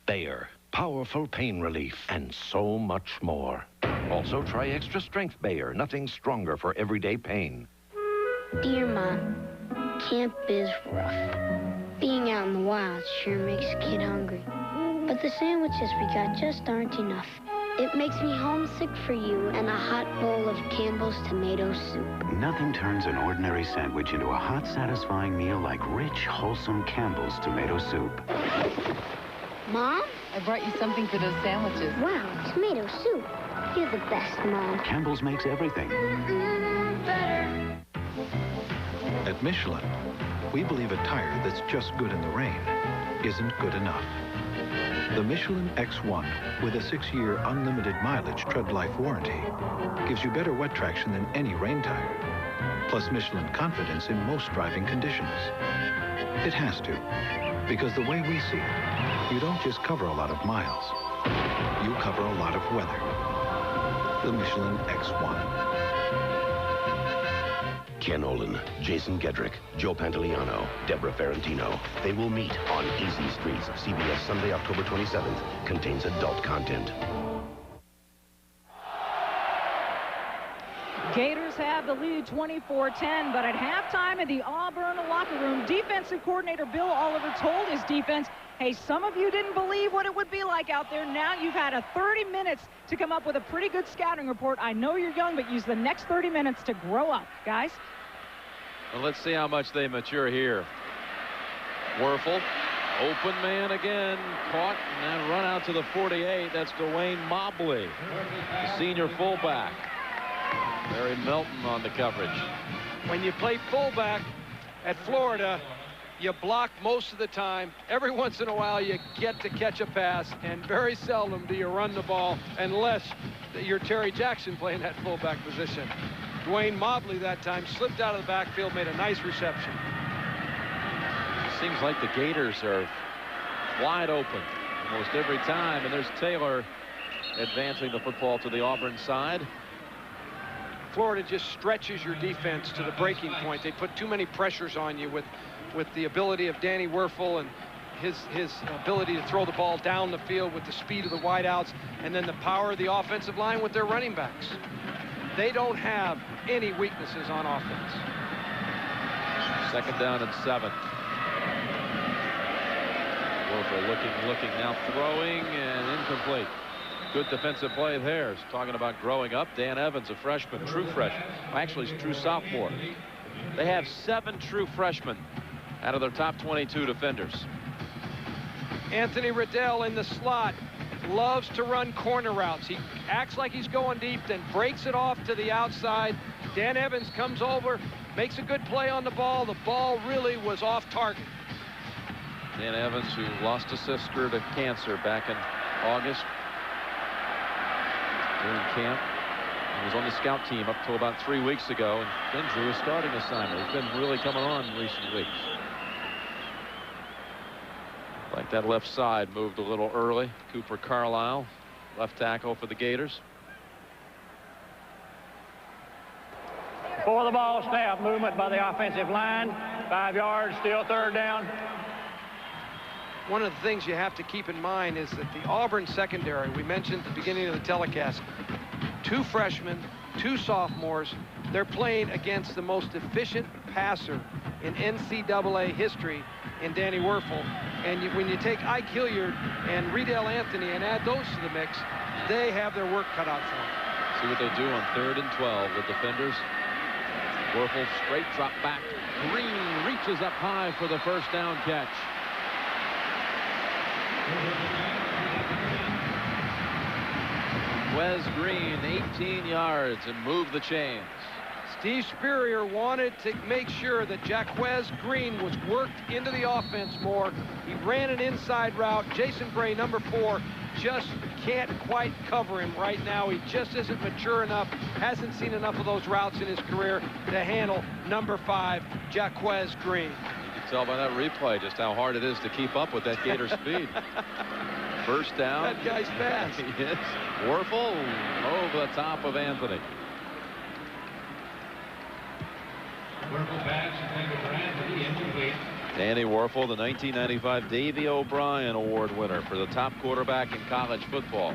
Bayer, powerful pain relief, and so much more. Also try extra strength Bayer, nothing stronger for everyday pain. Dear Mom, camp is rough. Being out in the wild sure makes a kid hungry. But the sandwiches we got just aren't enough. It makes me homesick for you and a hot bowl of Campbell's tomato soup. Nothing turns an ordinary sandwich into a hot, satisfying meal like rich, wholesome Campbell's tomato soup. Mom? I brought you something for those sandwiches. Wow, tomato soup. You're the best, Mom. Campbell's makes everything better. At Michelin, we believe a tire that's just good in the rain isn't good enough. The Michelin X1 with a 6-year unlimited mileage tread life warranty gives you better wet traction than any rain tire, plus Michelin confidence in most driving conditions. It has to, because the way we see it, you don't just cover a lot of miles, you cover a lot of weather. The Michelin X1. Ken Olin, Jason Gedrick, Joe Pantoliano, Deborah Ferrantino. They will meet on Easy Streets. CBS Sunday, October 27th. Contains adult content. Gators have the lead 24-10, but at halftime in the Auburn locker room, defensive coordinator Bill Oliver told his defense, hey, some of you didn't believe what it would be like out there. Now you've had a 30 minutes to come up with a pretty good scouting report. I know you're young, but use the next 30 minutes to grow up, guys. Well, let's see how much they mature here. Werfel, open man again, caught, and then run out to the 48. That's Dwayne Mobley, the senior fullback. Larry Melton on the coverage. When you play fullback at Florida, you block most of the time. Every once in a while you get to catch a pass, and very seldom do you run the ball unless you're Terry Jackson playing that fullback position. Dwayne Mobley that time slipped out of the backfield, made a nice reception. Seems like the Gators are wide open almost every time, and there's Taylor advancing the football to the Auburn side. Florida just stretches your defense to the breaking point. They put too many pressures on you with the ability of Danny Werfel and his ability to throw the ball down the field with the speed of the wideouts, and then the power of the offensive line with their running backs. They don't have any weaknesses on offense. 2nd down and 7. Werfel looking, now throwing, and incomplete. Good defensive play there. Talking about growing up, Dan Evans, a freshman, true freshman. Actually, he's a true sophomore. They have 7 true freshmen out of their top 22 defenders. Anthony Riddell in the slot loves to run corner routes. He acts like he's going deep, then breaks it off to the outside. Dan Evans comes over, makes a good play on the ball. The ball really was off target. Dan Evans, who lost a sister to cancer back in August during camp. He was on the scout team up till about 3 weeks ago, and then drew a starting assignment. He's been really coming on in recent weeks. Like that left side moved a little early. Cooper Carlisle, left tackle for the Gators. Before the ball snap, movement by the offensive line. 5 yards, still third down. One of the things you have to keep in mind is that the Auburn secondary, we mentioned at the beginning of the telecast, 2 freshmen, 2 sophomores. They're playing against the most efficient passer in NCAA history in Danny Werfel. And when you take Ike Hilliard and Riedel Anthony and add those to the mix, they have their work cut out for them. See what they do on 3rd and 12. The defenders. Werfel straight drop back. Green reaches up high for the first down catch. Wes Green, 18 yards, and moved the chains. Steve Spurrier wanted to make sure that Jaquez Green was worked into the offense more. He ran an inside route. Jason Bray, number 4, just can't quite cover him right now. He just isn't mature enough, hasn't seen enough of those routes in his career to handle number 5, Jaquez Green. You can tell by that replay just how hard it is to keep up with that Gator speed. First down. That guy's fast. He is. Werfel over the top of Anthony. Danny Werfel, the 1995 Davy O'Brien Award winner for the top quarterback in college football.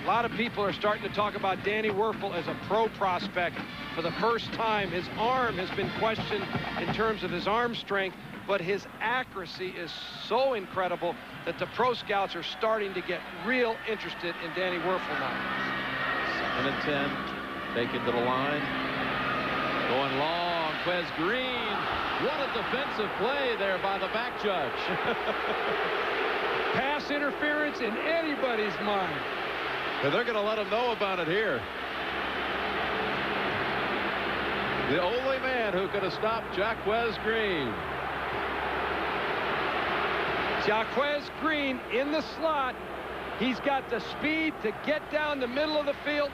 A lot of people are starting to talk about Danny Werfel as a pro prospect for the first time. His arm has been questioned in terms of his arm strength, but his accuracy is so incredible that the pro scouts are starting to get real interested in Danny Werfel now. 2nd and 10, taken to the line, going long. Wes Green, what a defensive play there by the back judge. Pass interference in anybody's mind. And they're going to let him know about it here. The only man who could have stopped Jaquez Green. Jaquez Green in the slot. He's got the speed to get down the middle of the field.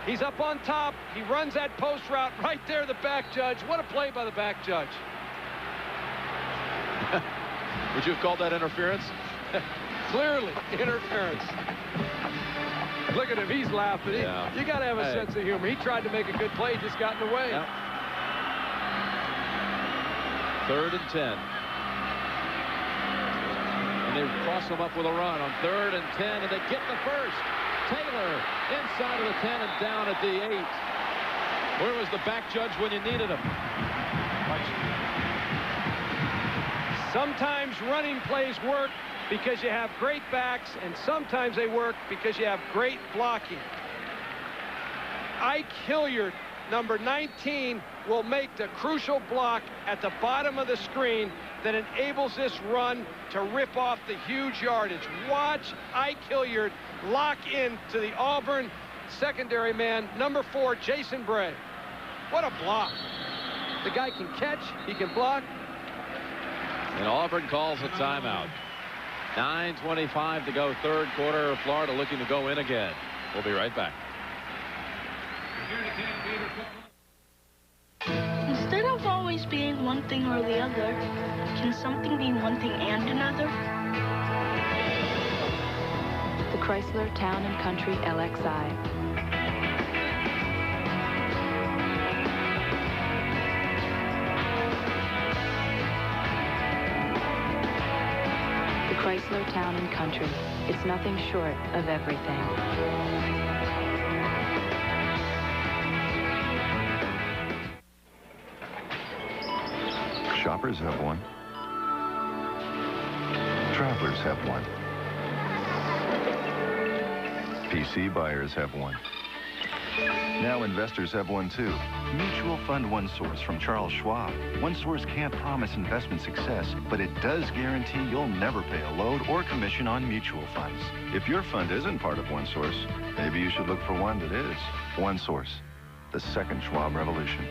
He's up on top. He runs that post route right there, the back judge. What a play by the back judge. Would you have called that interference? Clearly interference. Look at him. He's laughing. Yeah. You got to have a sense of humor. He tried to make a good play. He just got in the way. Yep. 3rd and 10. And they cross him up with a run on 3rd and 10, and they get the first. Taylor inside of the 10 and down at the 8. Where was the back judge when you needed him? Sometimes running plays work because you have great backs, and sometimes they work because you have great blocking. Ike Hilliard, number 19, will make the crucial block at the bottom of the screen that enables this run to rip off the huge yardage. Watch Ike Hilliard lock in to the Auburn secondary man, number 4, Jason Bray. What a block. The guy can catch, he can block. And Auburn calls a timeout. 9:25 to go, 3rd quarter. Florida looking to go in again. We'll be right back. Instead of always being one thing or the other, can something be one thing and another? The Chrysler Town and Country LXI. The Chrysler Town and Country. It's nothing short of everything. Shoppers have one. Travelers have one. PC buyers have one. Now investors have one too. Mutual Fund One Source from Charles Schwab. One Source can't promise investment success, but it does guarantee you'll never pay a load or commission on mutual funds. If your fund isn't part of One Source, maybe you should look for one that is. One Source, the second Schwab revolution.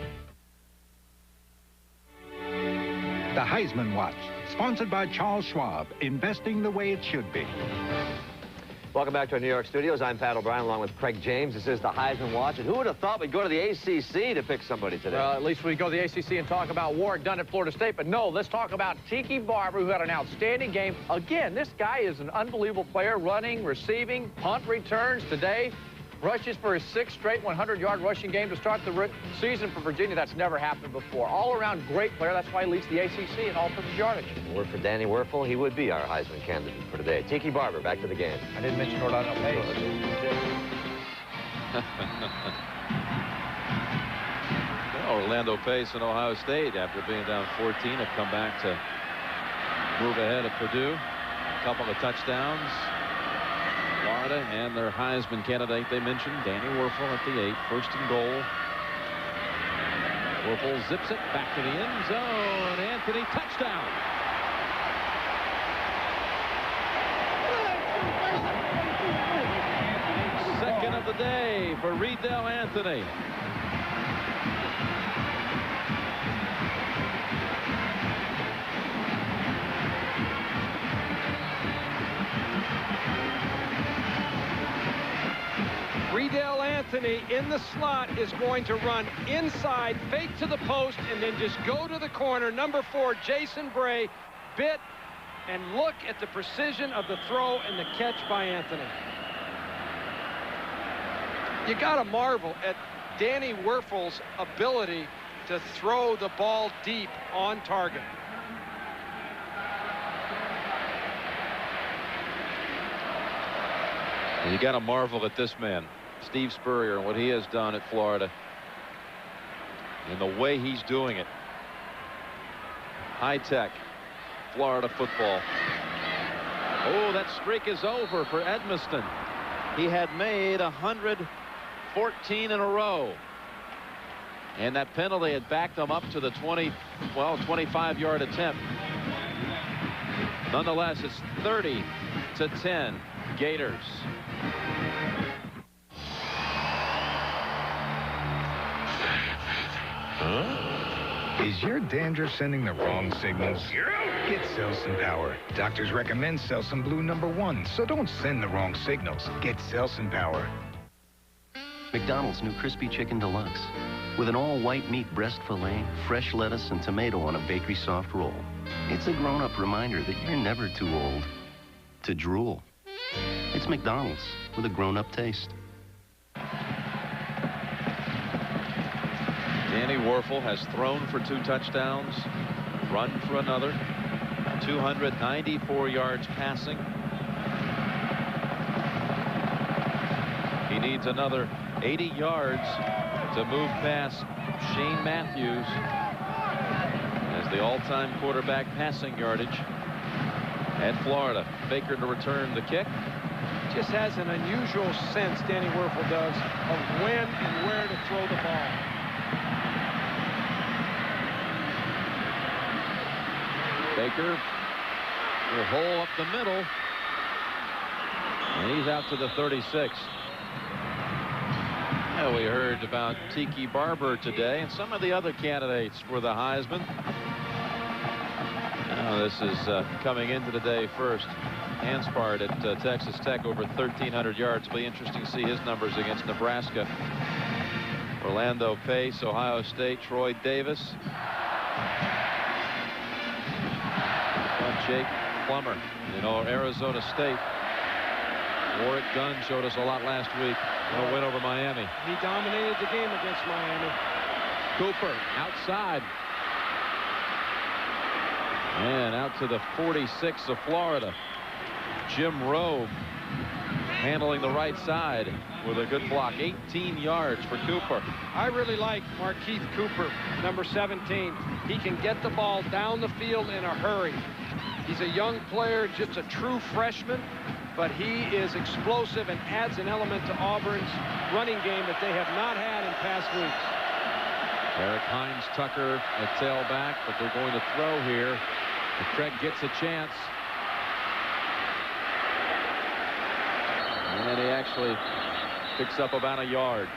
The Heisman Watch, sponsored by Charles Schwab, investing the way it should be. Welcome back to our New York studios. I'm Pat O'Brien along with Craig James. This is the Heisman Watch. And who would have thought we'd go to the ACC to pick somebody today? Well, at least we go to the ACC and talk about Ward Dunn at Florida State. But no, let's talk about Tiki Barber, who had an outstanding game. Again, this guy is an unbelievable player, running, receiving, punt returns today. Rushes for his 6th straight 100-yard rushing game to start the season for Virginia. That's never happened before. All-around great player. That's why he leads the ACC in all-purpose yardage. Word for Danny Werfel, he would be our Heisman candidate for today. Tiki Barber, back to the game. I didn't mention Orlando Pace. Orlando Pace and Ohio State, after being down 14, have come back to move ahead of Purdue. A couple of touchdowns. Florida and their Heisman candidate they mentioned, Danny Werfel at the 8, 1st and goal. Werfel zips it back to the end zone. Anthony, touchdown. Second of the day for Riedel Anthony. Riedel Anthony in the slot is going to run inside, fake to the post, and then just go to the corner. Number 4, Jason Bray, bit, and look at the precision of the throw and the catch by Anthony. You got to marvel at Danny Werfel's ability to throw the ball deep on target. You got to marvel at this man, Steve Spurrier, and what he has done at Florida and the way he's doing it. High-tech Florida football. Oh, that streak is over for Edmiston. He had made 114 in a row, and that penalty had backed him up to the 25-yard attempt. Nonetheless, it's 30-10 Gators. Is your dandruff sending the wrong signals? Get Selsun Power. Doctors recommend Selsun Blue #1, so don't send the wrong signals. Get Selsun Power. McDonald's new Crispy Chicken Deluxe. With an all-white meat breast filet, fresh lettuce, and tomato on a bakery soft roll. It's a grown-up reminder that you're never too old to drool. It's McDonald's with a grown-up taste. Danny Werfel has thrown for 2 touchdowns, run for another, 294 yards passing. He needs another 80 yards to move past Shane Matthews as the all-time quarterback passing yardage at Florida. Baker to return the kick. Just has an unusual sense, Danny Werfel does, of when and where to throw the ball. Baker will hole up the middle, and he's out to the 36. Well, we heard about Tiki Barber today and some of the other candidates for the Heisman. Now this is coming into the day first. Hanspard at Texas Tech, over 1,300 yards. It'll be interesting to see his numbers against Nebraska. Orlando Pace, Ohio State, Troy Davis. Jake Plummer, Arizona State. Warwick Dunn showed us a lot last week. A win over Miami. He dominated the game against Miami. Cooper outside. And out to the 46 of Florida. Jim Rowe handling the right side with a good block. 18 yards for Cooper. I really like Markeith Cooper, number 17. He can get the ball down the field in a hurry. He's a young player, just a true freshman, but he is explosive and adds an element to Auburn's running game that they have not had in past weeks. Eric Hines Tucker at tailback, but they're going to throw here. If Craig gets a chance. And he actually picks up about a yard.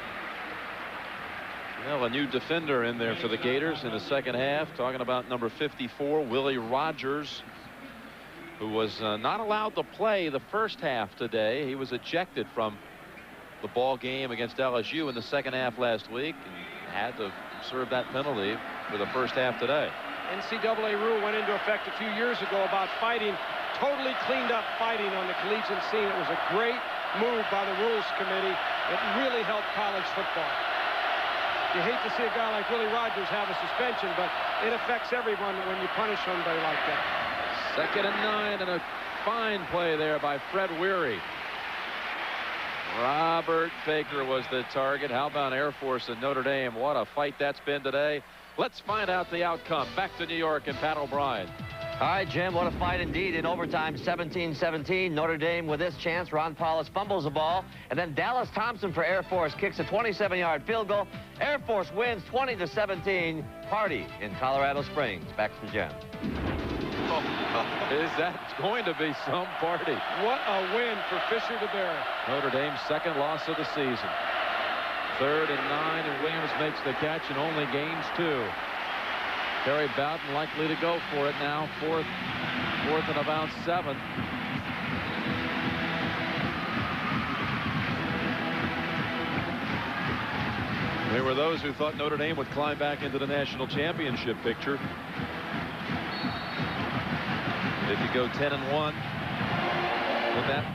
Well, a new defender in there for the Gators in the second half. Talking about number 54, Willie Rogers, who was not allowed to play the first half today. He was ejected from the ball game against LSU in the second half last week and had to serve that penalty for the first half today. NCAA rule went into effect a few years ago about fighting, totally cleaned up fighting on the collegiate scene. It was a great move by the Rules Committee. It really helped college football. You hate to see a guy like Willie Rogers have a suspension, but it affects everyone when you punish somebody like that. 2nd and 9, and a fine play there by Fred Weary. Robert Baker was the target. How about Air Force and Notre Dame? What a fight that's been today. Let's find out the outcome. Back to New York and Pat O'Brien. All right, Jim, what a fight indeed. In overtime, 17-17. Notre Dame with this chance. Ron Paulus fumbles the ball. And then Dallas Thompson for Air Force kicks a 27-yard field goal. Air Force wins 20-17. Party in Colorado Springs. Back to Jim. Is that going to be some party? What a win for Fisher DeBerry. Notre Dame's second loss of the season. 3rd and 9, and Williams makes the catch and only gains 2. Terry Bowden likely to go for it now. Fourth and about 7. There were those who thought Notre Dame would climb back into the national championship picture. If you go 10 and 1, would that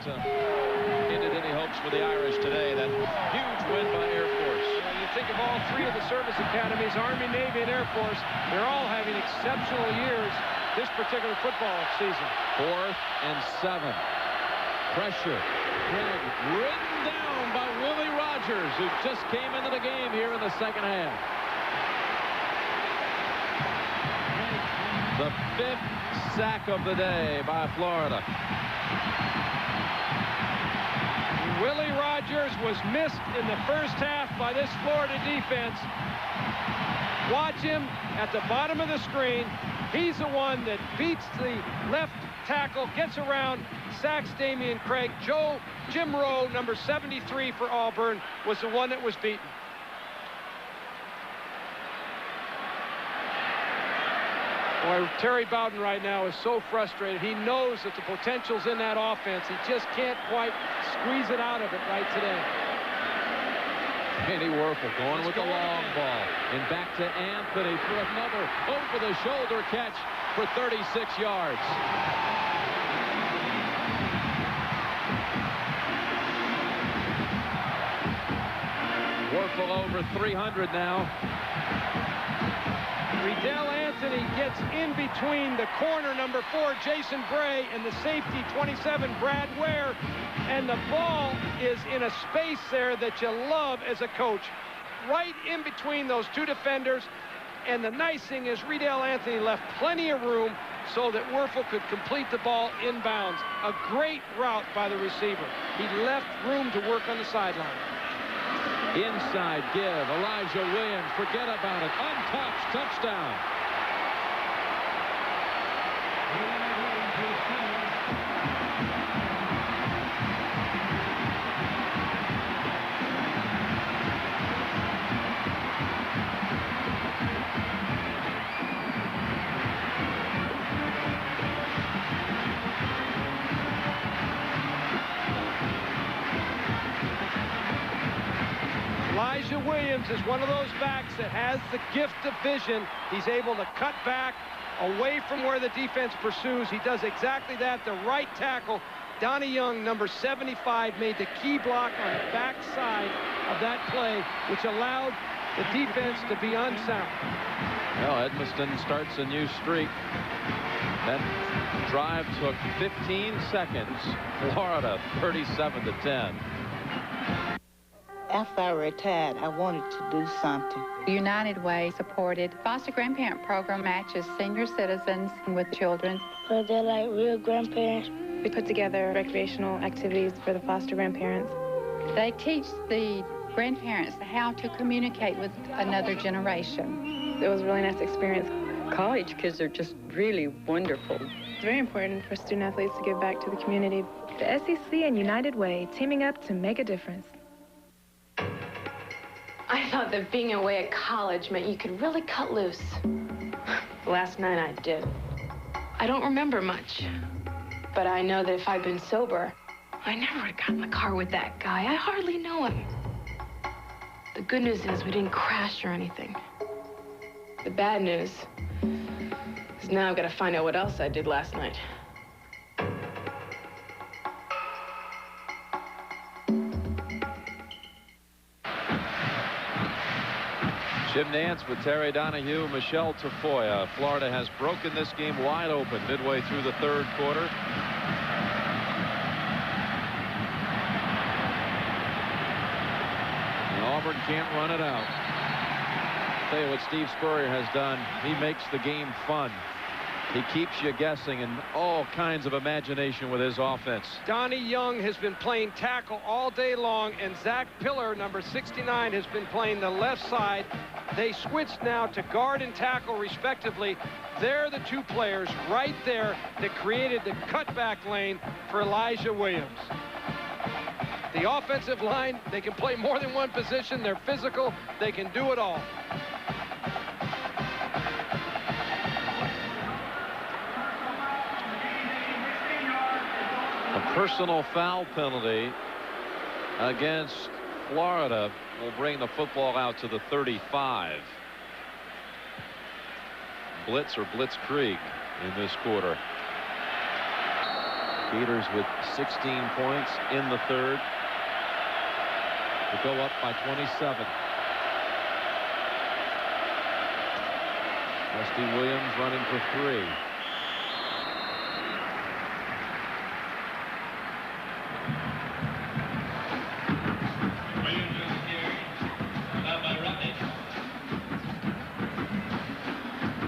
ended any hopes for the Irish today? That huge win by Air Force. You think of all 3 of the service academies, Army, Navy, and Air Force, they're all having exceptional years this particular football season. 4th and 7. Pressure. Craig ridden down by Willie Rogers, who just came into the game here in the second half. The 5th sack of the day by Florida. Willie Rogers was missed in the first half by this Florida defense. Watch him at the bottom of the screen. He's the one that beats the left tackle, gets around, sacks Damian Craig. Jim Rowe, number 73 for Auburn, was the one that was beaten. Boy, Terry Bowden right now is so frustrated. He knows that the potential's in that offense. He just can't quite squeeze it out of it right today. Danny Werfel going with the long ball. And back to Anthony for another over-the-shoulder catch for 36 yards. Werfel over 300 now. Riddell Anthony gets in between the corner, number 4, Jason Bray, and the safety, 27, Brad Ware. And the ball is in a space there that you love as a coach. Right in between those 2 defenders. And the nice thing is Riddell Anthony left plenty of room so that Werfel could complete the ball inbounds. A great route by the receiver. He left room to work on the sideline. Inside give. Elijah Williams. Forget about it. Untouched. Touchdown. Elijah Williams is one of those backs that has the gift of vision. He's able to cut back away from where the defense pursues. He does exactly that. The right tackle, Donnie Young, number 75, made the key block on the backside of that play, which allowed the defense to be unsound. Well, Edmiston starts a new streak. That drive took 15 seconds. Florida 37-10. After I retired, I wanted to do something. United Way supported foster grandparent program matches senior citizens with children. But they're like real grandparents. We put together recreational activities for the foster grandparents. They teach the grandparents how to communicate with another generation. It was a really nice experience. College kids are just really wonderful. It's very important for student athletes to give back to the community. The SEC and United Way teaming up to make a difference. I thought that being away at college meant you could really cut loose. Last night I did. I don't remember much, but I know that if I'd been sober, I never would have gotten in the car with that guy. I hardly know him. The good news is we didn't crash or anything. The bad news is now I've got to find out what else I did last night. Jim Nance with Terry Donahue, Michelle Tafoya. Florida has broken this game wide open midway through the third quarter. And Auburn can't run it out. I'll tell you what Steve Spurrier has done. He makes the game fun. He keeps you guessing and all kinds of imagination with his offense. Donnie Young has been playing tackle all day long, and Zach Pillar, number 69, has been playing the left side. They switched now to guard and tackle, respectively. They're the two players right there that created the cutback lane for Elijah Williams. The offensive line, they can play more than one position. They're physical. They can do it all. A personal foul penalty against Florida will bring the football out to the 35. Blitz or blitzkrieg in this quarter. Gators with 16 points in the third to go up by 27. Rusty Williams running for 3.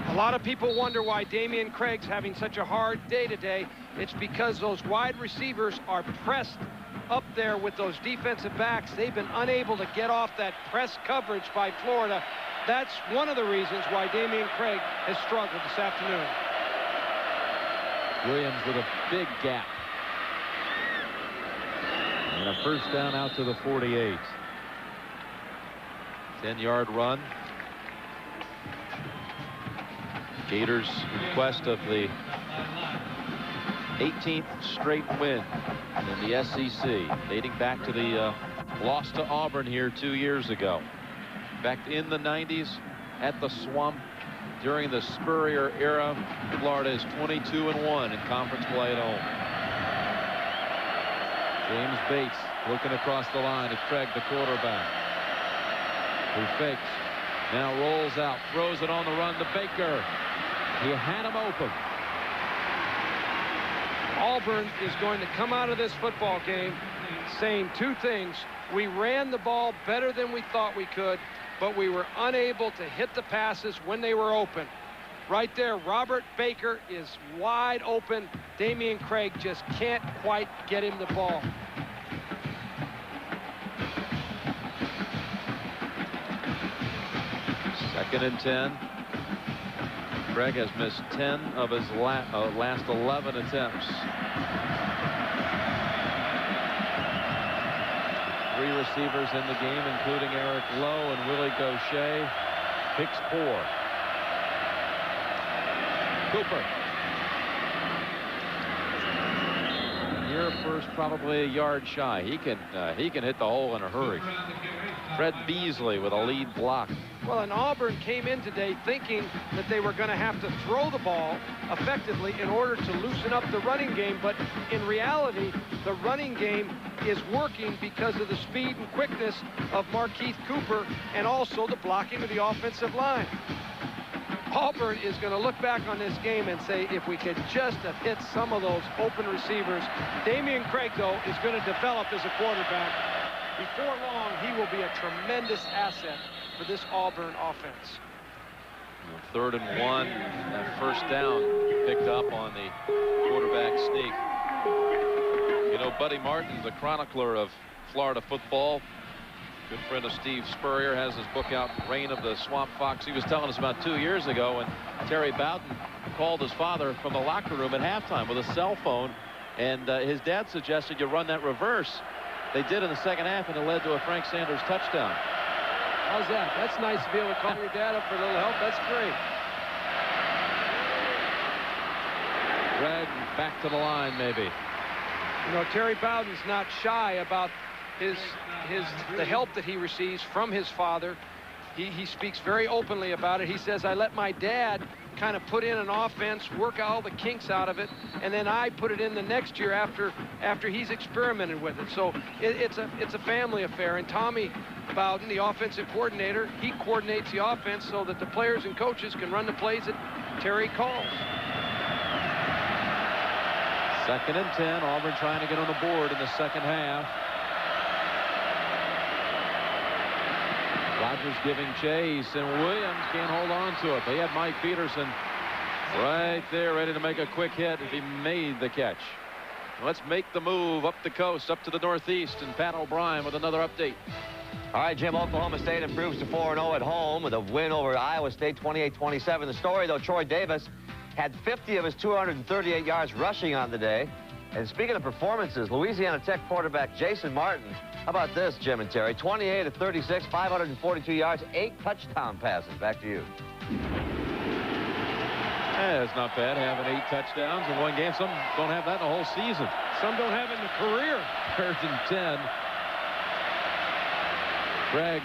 A lot of people wonder why Damian Craig's having such a hard day today. It's because those wide receivers are pressed up there with those defensive backs. They've been unable to get off that press coverage by Florida. That's one of the reasons why Damian Craig has struggled this afternoon. Williams with a big gap. And a first down out to the 48. 10-yard run. Gators in quest of the 18th straight win in the SEC, dating back to the loss to Auburn here 2 years ago. Back in the 90s at the Swamp during the Spurrier era, Florida is 22-1 in conference play at home. James Bates looking across the line at Craig, the quarterback, who fakes, now rolls out, throws it on the run to Baker. He had him open. Auburn is going to come out of this football game saying two things. We ran the ball better than we thought we could, but we were unable to hit the passes when they were open. Right there, Robert Baker is wide open. Damian Craig just can't quite get him the ball. Second and 10. Craig has missed 10 of his last 11 attempts. 3 receivers in the game, including Eric Lowe and Willie Gaucher. Hicks 4. Cooper. Here first, probably a yard shy. He can hit the hole in a hurry. Fred Beasley with a lead block. Well, and Auburn came in today thinking that they were going to have to throw the ball effectively in order to loosen up the running game. But in reality, the running game is working because of the speed and quickness of Markeith Cooper and also the blocking of the offensive line. Auburn is going to look back on this game and say, if we could just have hit some of those open receivers. Damian Craig, though, is going to develop as a quarterback. Before long, he will be a tremendous asset for this Auburn offense. 3rd and 1. That first down picked up on the quarterback sneak. You know, Buddy Martin, the chronicler of Florida football, good friend of Steve Spurrier, has his book out, Reign of the Swamp Fox. He was telling us about 2 years ago when Terry Bowden called his father from the locker room at halftime with a cell phone, and his dad suggested you run that reverse. They did in the second half, and it led to a Frank Sanders touchdown. How's that? That's nice to be able to call your dad up for a little help. That's great. Greg back to the line, maybe. You know, Terry Bowden's not shy about the help that he receives from his father. He speaks very openly about it. He says, I let my dad kind of put in an offense, work all the kinks out of it, and then I put it in the next year after he's experimented with it. So it's a family affair. And Tommy Bowden, the offensive coordinator, he coordinates the offense so that the players and coaches can run the plays that Terry calls. 2nd and 10. Auburn trying to get on the board in the second half. Rogers giving chase, and Williams can't hold on to it. They had Mike Peterson right there ready to make a quick hit if he made the catch. Let's make the move up the coast, up to the northeast, and Pat O'Brien with another update. All right, Jim, Oklahoma State improves to 4-0 at home with a win over Iowa State 28-27. The story, though, Troy Davis had 50 of his 238 yards rushing on the day. And speaking of performances, Louisiana Tech quarterback Jason Martin, how about this, Jim and Terry? 28 of 36, 542 yards, 8 touchdown passes. Back to you. Yeah, it's not bad having 8 touchdowns in one game. Some don't have that in the whole season. Some don't have it in a career. 3rd and 10. Greg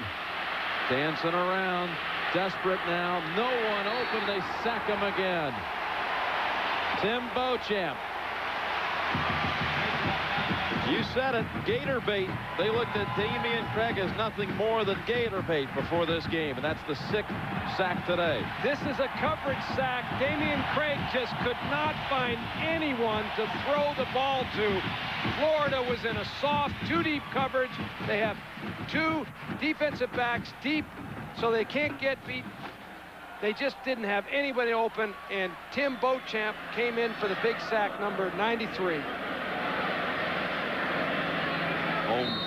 dancing around, desperate now. No one open. They sack him again. Tim Beauchamp. You said it, Gator bait. They looked at Damian Craig as nothing more than Gator bait before this game, and that's the 6th sack today. This is a coverage sack. Damian Craig just could not find anyone to throw the ball to. Florida was in a soft, 2-deep coverage. They have 2 defensive backs deep, so they can't get beat. They just didn't have anybody open, and Tim Beauchamp came in for the big sack, number 93. Holmes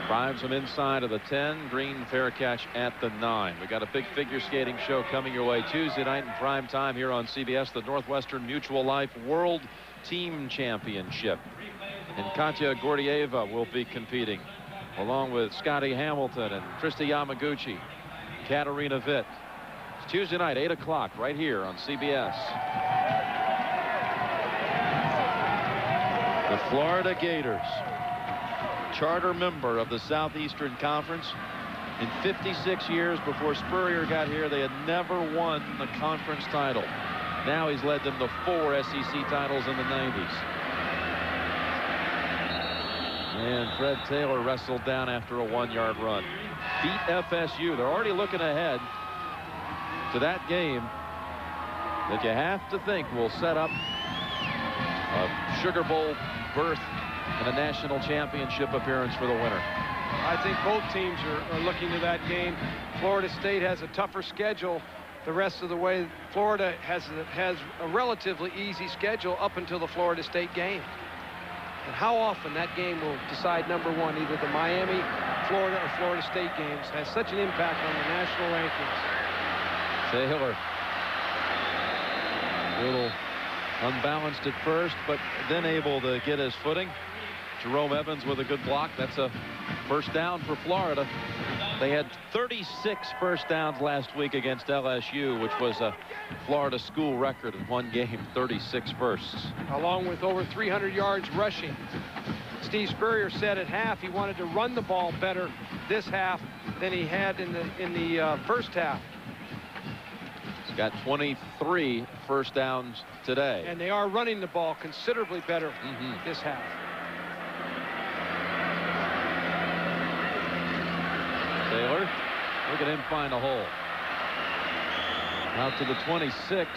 drives him inside of the 10. Green fair catch at the 9. We got a big figure skating show coming your way Tuesday night in prime time here on CBS. The Northwestern Mutual Life World Team Championship. And Katya Gordieva will be competing along with Scotty Hamilton and Trista Yamaguchi, Katarina Witt. It's Tuesday night, 8 o'clock, right here on CBS. The Florida Gators, charter member of the Southeastern Conference. In 56 years before Spurrier got here, they had never won the conference title. Now he's led them to 4 SEC titles in the 90s. And Fred Taylor wrestled down after a 1-yard run. Beat FSU. They're already looking ahead to that game that you have to think will set up a Sugar Bowl berth and a national championship appearance for the winner. I think both teams are looking to that game. Florida State has a tougher schedule the rest of the way. Florida has a relatively easy schedule up until the Florida State game. And how often that game will decide number 1, either the Miami, Florida, or Florida State games, has such an impact on the national rankings. Taylor, a little unbalanced at first, but then able to get his footing. Jerome Evans with a good block. That's a first down for Florida. They had 36 first downs last week against LSU, which was a Florida school record in one game, 36 firsts. Along with over 300 yards rushing. Steve Spurrier said at half he wanted to run the ball better this half than he had in the first half. He's got 23 first downs today. And they are running the ball considerably better this half. Taylor, look at him find a hole. Out to the 26.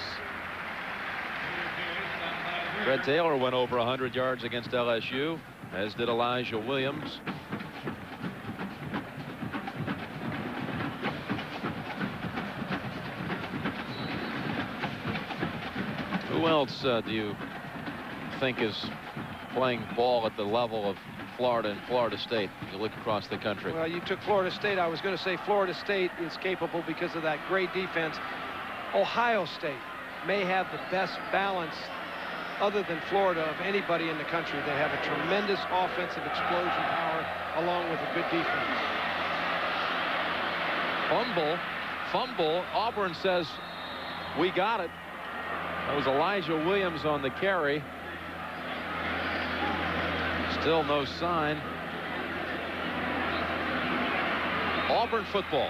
Fred Taylor went over 100 yards against LSU, as did Elijah Williams. Who else do you think is playing ball at the level of Florida and Florida State? You look across the country. Well, you took Florida State. I was going to say Florida State is capable because of that great defense. Ohio State may have the best balance other than Florida of anybody in the country. They have a tremendous offensive explosion power along with a good defense. Fumble. Auburn says, we got it. That was Elijah Williams on the carry. Still no sign. Auburn football.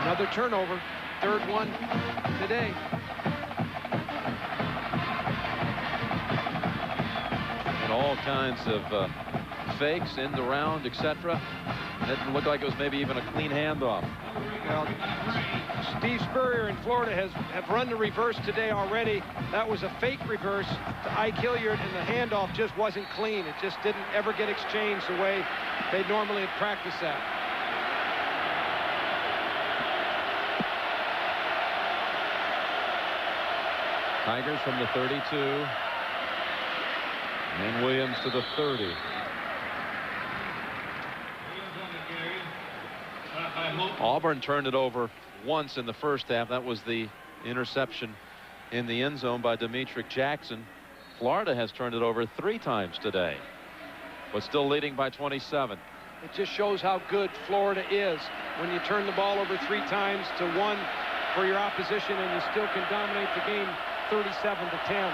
Another turnover. Third one today. And all kinds of fakes in the round, etc. It didn't look like it was maybe even a clean handoff. Well, Steve Spurrier in Florida have run the reverse today already. That was a fake reverse to Ike Hilliard, and the handoff just wasn't clean. It just didn't ever get exchanged the way they normally practice that. Tigers from the 32. And Williams to the 30. Auburn turned it over once in the first half. That was the interception in the end zone by Demetric Jackson. Florida has turned it over 3 times today, but still leading by 27. It just shows how good Florida is when you turn the ball over 3 times to 1 for your opposition, and you still can dominate the game 37-10.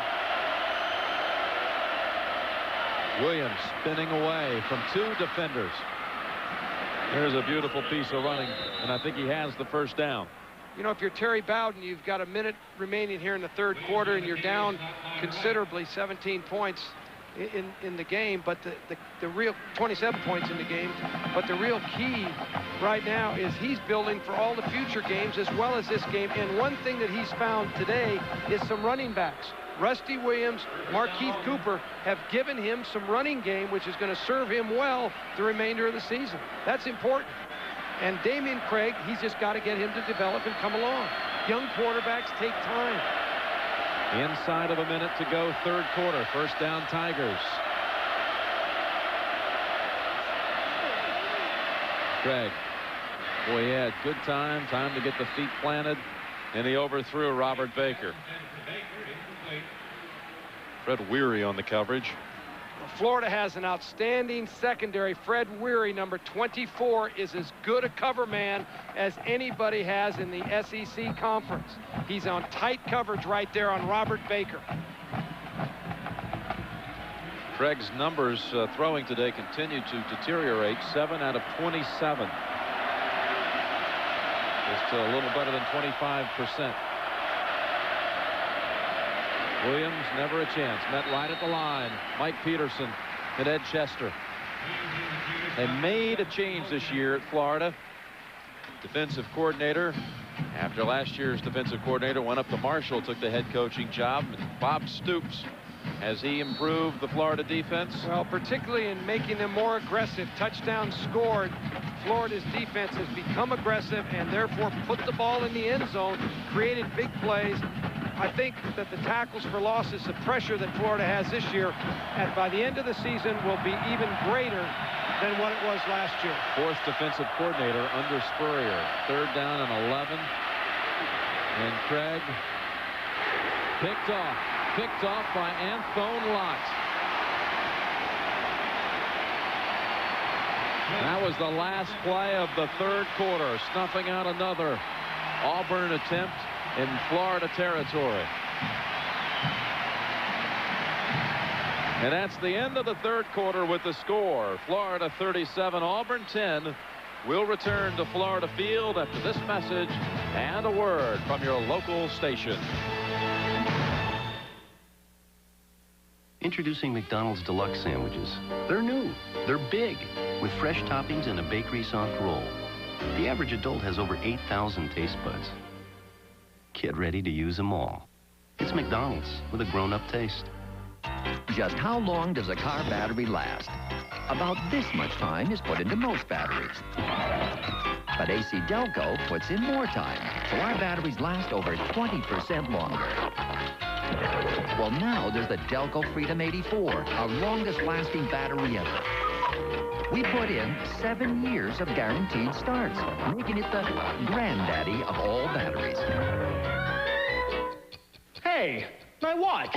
Williams spinning away from 2 defenders. There's a beautiful piece of running, and I think he has the first down. You know, if you're Terry Bowden, you've got a minute remaining here in the third quarter, and you're down considerably, 17 points in the game, but the real 27 points in the game. But the real key right now is he's building for all the future games as well as this game. And one thing that he's found today is some running backs. Rusty Williams, Markeith Cooper have given him some running game, which is going to serve him well the remainder of the season. That's important. And Damian Craig, he's just got to get him to develop and come along. Young quarterbacks take time. Inside of a minute to go, third quarter. First down, Tigers. Craig. Boy, he had good time to get the feet planted, and he overthrew Robert Baker. Fred Weary on the coverage. Florida has an outstanding secondary. Fred Weary, number 24, is as good a cover man as anybody has in the SEC conference. He's on tight coverage right there on Robert Baker. Craig's numbers throwing today continue to deteriorate. 7 out of 27. Just a little better than 25%. Williams, never a chance. Met right at the line. Mike Peterson and Ed Chester. They made a change this year at Florida. Defensive coordinator, after last year's defensive coordinator went up to Marshall, took the head coaching job. And Bob Stoops, has he improved the Florida defense? Well, particularly in making them more aggressive. Touchdowns scored. Florida's defense has become aggressive and therefore put the ball in the end zone, created big plays. I think that the tackles for losses, the pressure that Florida has this year, and by the end of the season will be even greater than what it was last year. 4th defensive coordinator under Spurrier. Third down and 11. And Craig picked off by Anthone Lott. That was the last play of the third quarter, snuffing out another Auburn attempt in Florida territory. And that's the end of the third quarter with the score. Florida 37, Auburn 10. We'll return to Florida Field after this message and a word from your local station. Introducing McDonald's Deluxe Sandwiches. They're new, they're big, with fresh toppings and a bakery soft roll. The average adult has over 8,000 taste buds. Get ready to use them all. It's McDonald's with a grown-up taste. Just how long does a car battery last? About this much time is put into most batteries. But AC Delco puts in more time, so our batteries last over 20% longer. Well, now there's the Delco Freedom 84, our longest-lasting battery ever. We put in 7 years of guaranteed starts, making it the granddaddy of all batteries. Hey, my watch.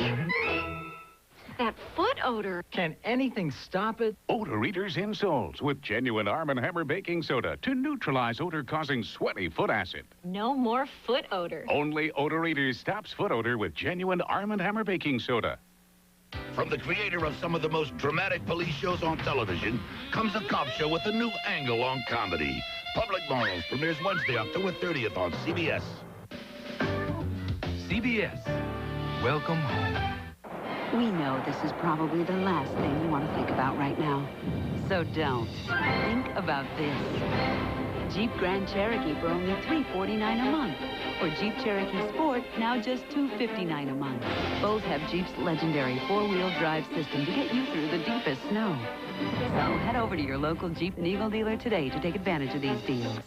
That foot odor. Can anything stop it? Odor Eaters insoles with genuine Arm & Hammer baking soda to neutralize odor-causing sweaty foot acid. No more foot odor. Only Odor Eaters stops foot odor with genuine Arm & Hammer baking soda. From the creator of some of the most dramatic police shows on television comes a cop show with a new angle on comedy. Public Morals premieres Wednesday, October 30th on CBS. CBS. Welcome home. We know this is probably the last thing you want to think about right now. So don't. Think about this. Jeep Grand Cherokee for only $349 a month. Or Jeep Cherokee Sport, now just $259 a month. Both have Jeep's legendary four-wheel drive system to get you through the deepest snow. So head over to your local Jeep and Eagle dealer today to take advantage of these deals.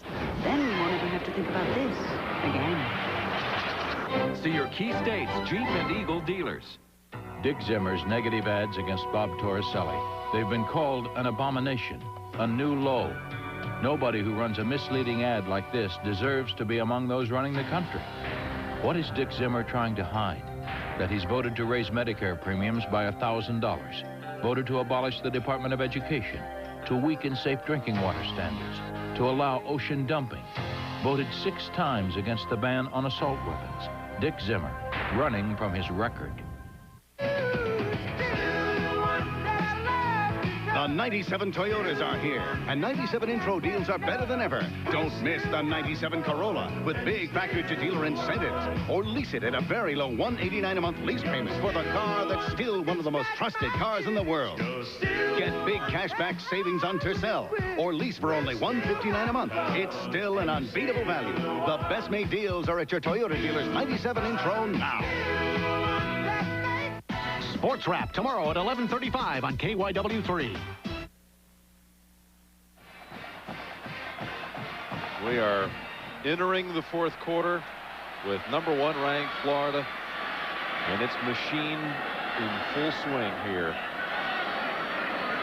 Then we won't ever have to think about this again. See your key states Jeep and Eagle dealers. Dick Zimmer's negative ads against Bob Torricelli. They've been called an abomination, a new low. Nobody who runs a misleading ad like this deserves to be among those running the country. What is Dick Zimmer trying to hide? That he's voted to raise Medicare premiums by $1,000, voted to abolish the Department of Education, to weaken safe drinking water standards, to allow ocean dumping, voted 6 times against the ban on assault weapons. Dick Zimmer, running from his record. The 97 Toyotas are here, and 97 intro deals are better than ever. Don't miss the 97 Corolla with big factory-to-dealer incentives, or lease it at a very low $189 a month lease payment for the car that's still one of the most trusted cars in the world. Get big cashback savings on Tercel, or lease for only $159 a month. It's still an unbeatable value. The best-made deals are at your Toyota dealer's 97 intro now. Sports Wrap tomorrow at 11:35 on KYW3. We are entering the fourth quarter with #1 ranked Florida and its machine in full swing here.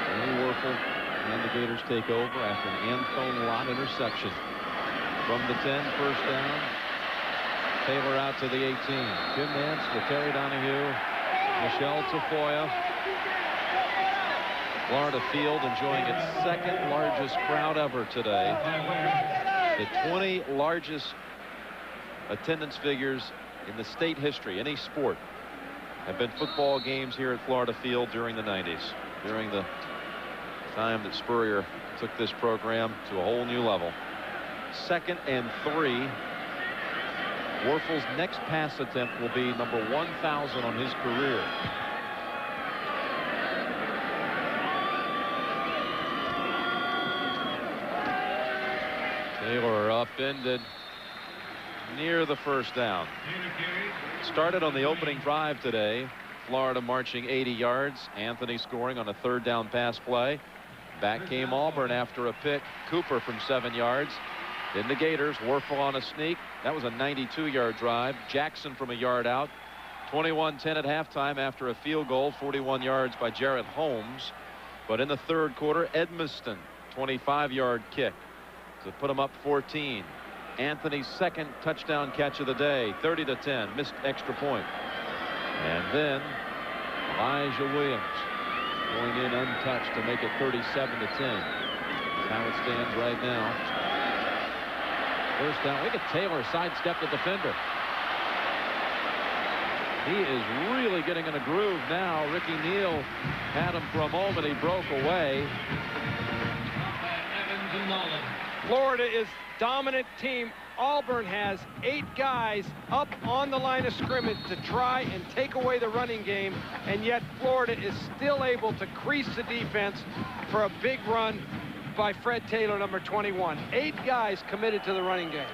Danny Werfel and the Gators take over after an Anthony Lott interception. From the 10, first down. Taylor out to the 18. Jim Nance to Terry Donahue. Michelle Tafoya. Florida Field enjoying its second largest crowd ever today. The 20 largest attendance figures in the state history, any sport, have been football games here at Florida Field during the 90s, during the time that Spurrier took this program to a whole new level. 2nd and 3. Werfel's next pass attempt will be number 1,000 on his career. Taylor upended near the first down. Started on the opening drive today. Florida marching 80 yards. Anthony scoring on a 3rd down pass play. Back came Auburn after a pick. Cooper from 7 yards. Then the Gators, Werfel on a sneak. That was a 92-yard drive. Jackson from a yard out. 21-10 at halftime after a field goal, 41 yards by Jarrett Holmes. But in the 3rd quarter, Edmiston, 25-yard kick to put him up 14. Anthony's 2nd touchdown catch of the day, 30-10, missed extra point. And then Elijah Williams going in untouched to make it 37-10. That's how it stands right now. First down. Look at Taylor sidestep the defender. He is really getting in a groove now. Ricky Neal had him for a moment. He broke away. Florida is dominant team. Auburn has 8 guys up on the line of scrimmage to try and take away the running game, and yet Florida is still able to crease the defense for a big run by Fred Taylor, number 21. 8 guys committed to the running game.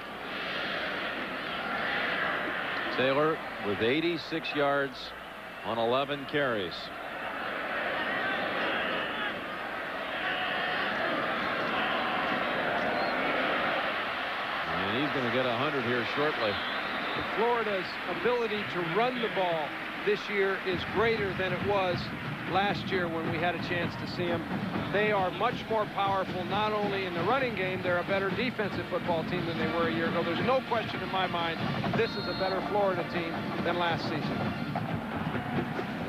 Taylor with 86 yards on 11 carries. And he's going to get 100 here shortly. Florida's ability to run the ball this year is greater than it was last year when we had a chance to see them. They are much more powerful, not only in the running game, they're a better defensive football team than they were a year ago. There's no question in my mind this is a better Florida team than last season.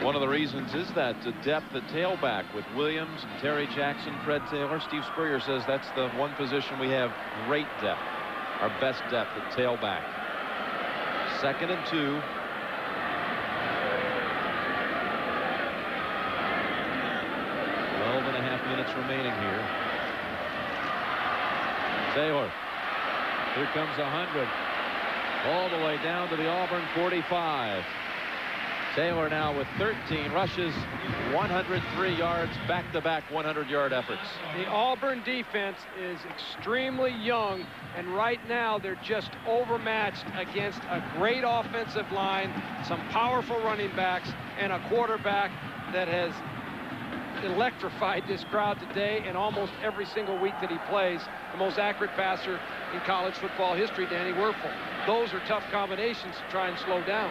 One of the reasons is that the depth at tailback with Williams and Terry Jackson, Fred Taylor. Steve Spurrier says that's the one position we have great depth, our best depth at tailback. 2nd and 2. Minutes remaining here. Taylor. Here comes 100. All the way down to the Auburn 45. Taylor now with 13 rushes, 103 yards, back-to-back 100-yard efforts. The Auburn defense is extremely young, and right now they're just overmatched against a great offensive line, some powerful running backs, and a quarterback that has electrified this crowd today and almost every single week that he plays. The most accurate passer in college football history, Danny Werfel. Those are tough combinations to try and slow down.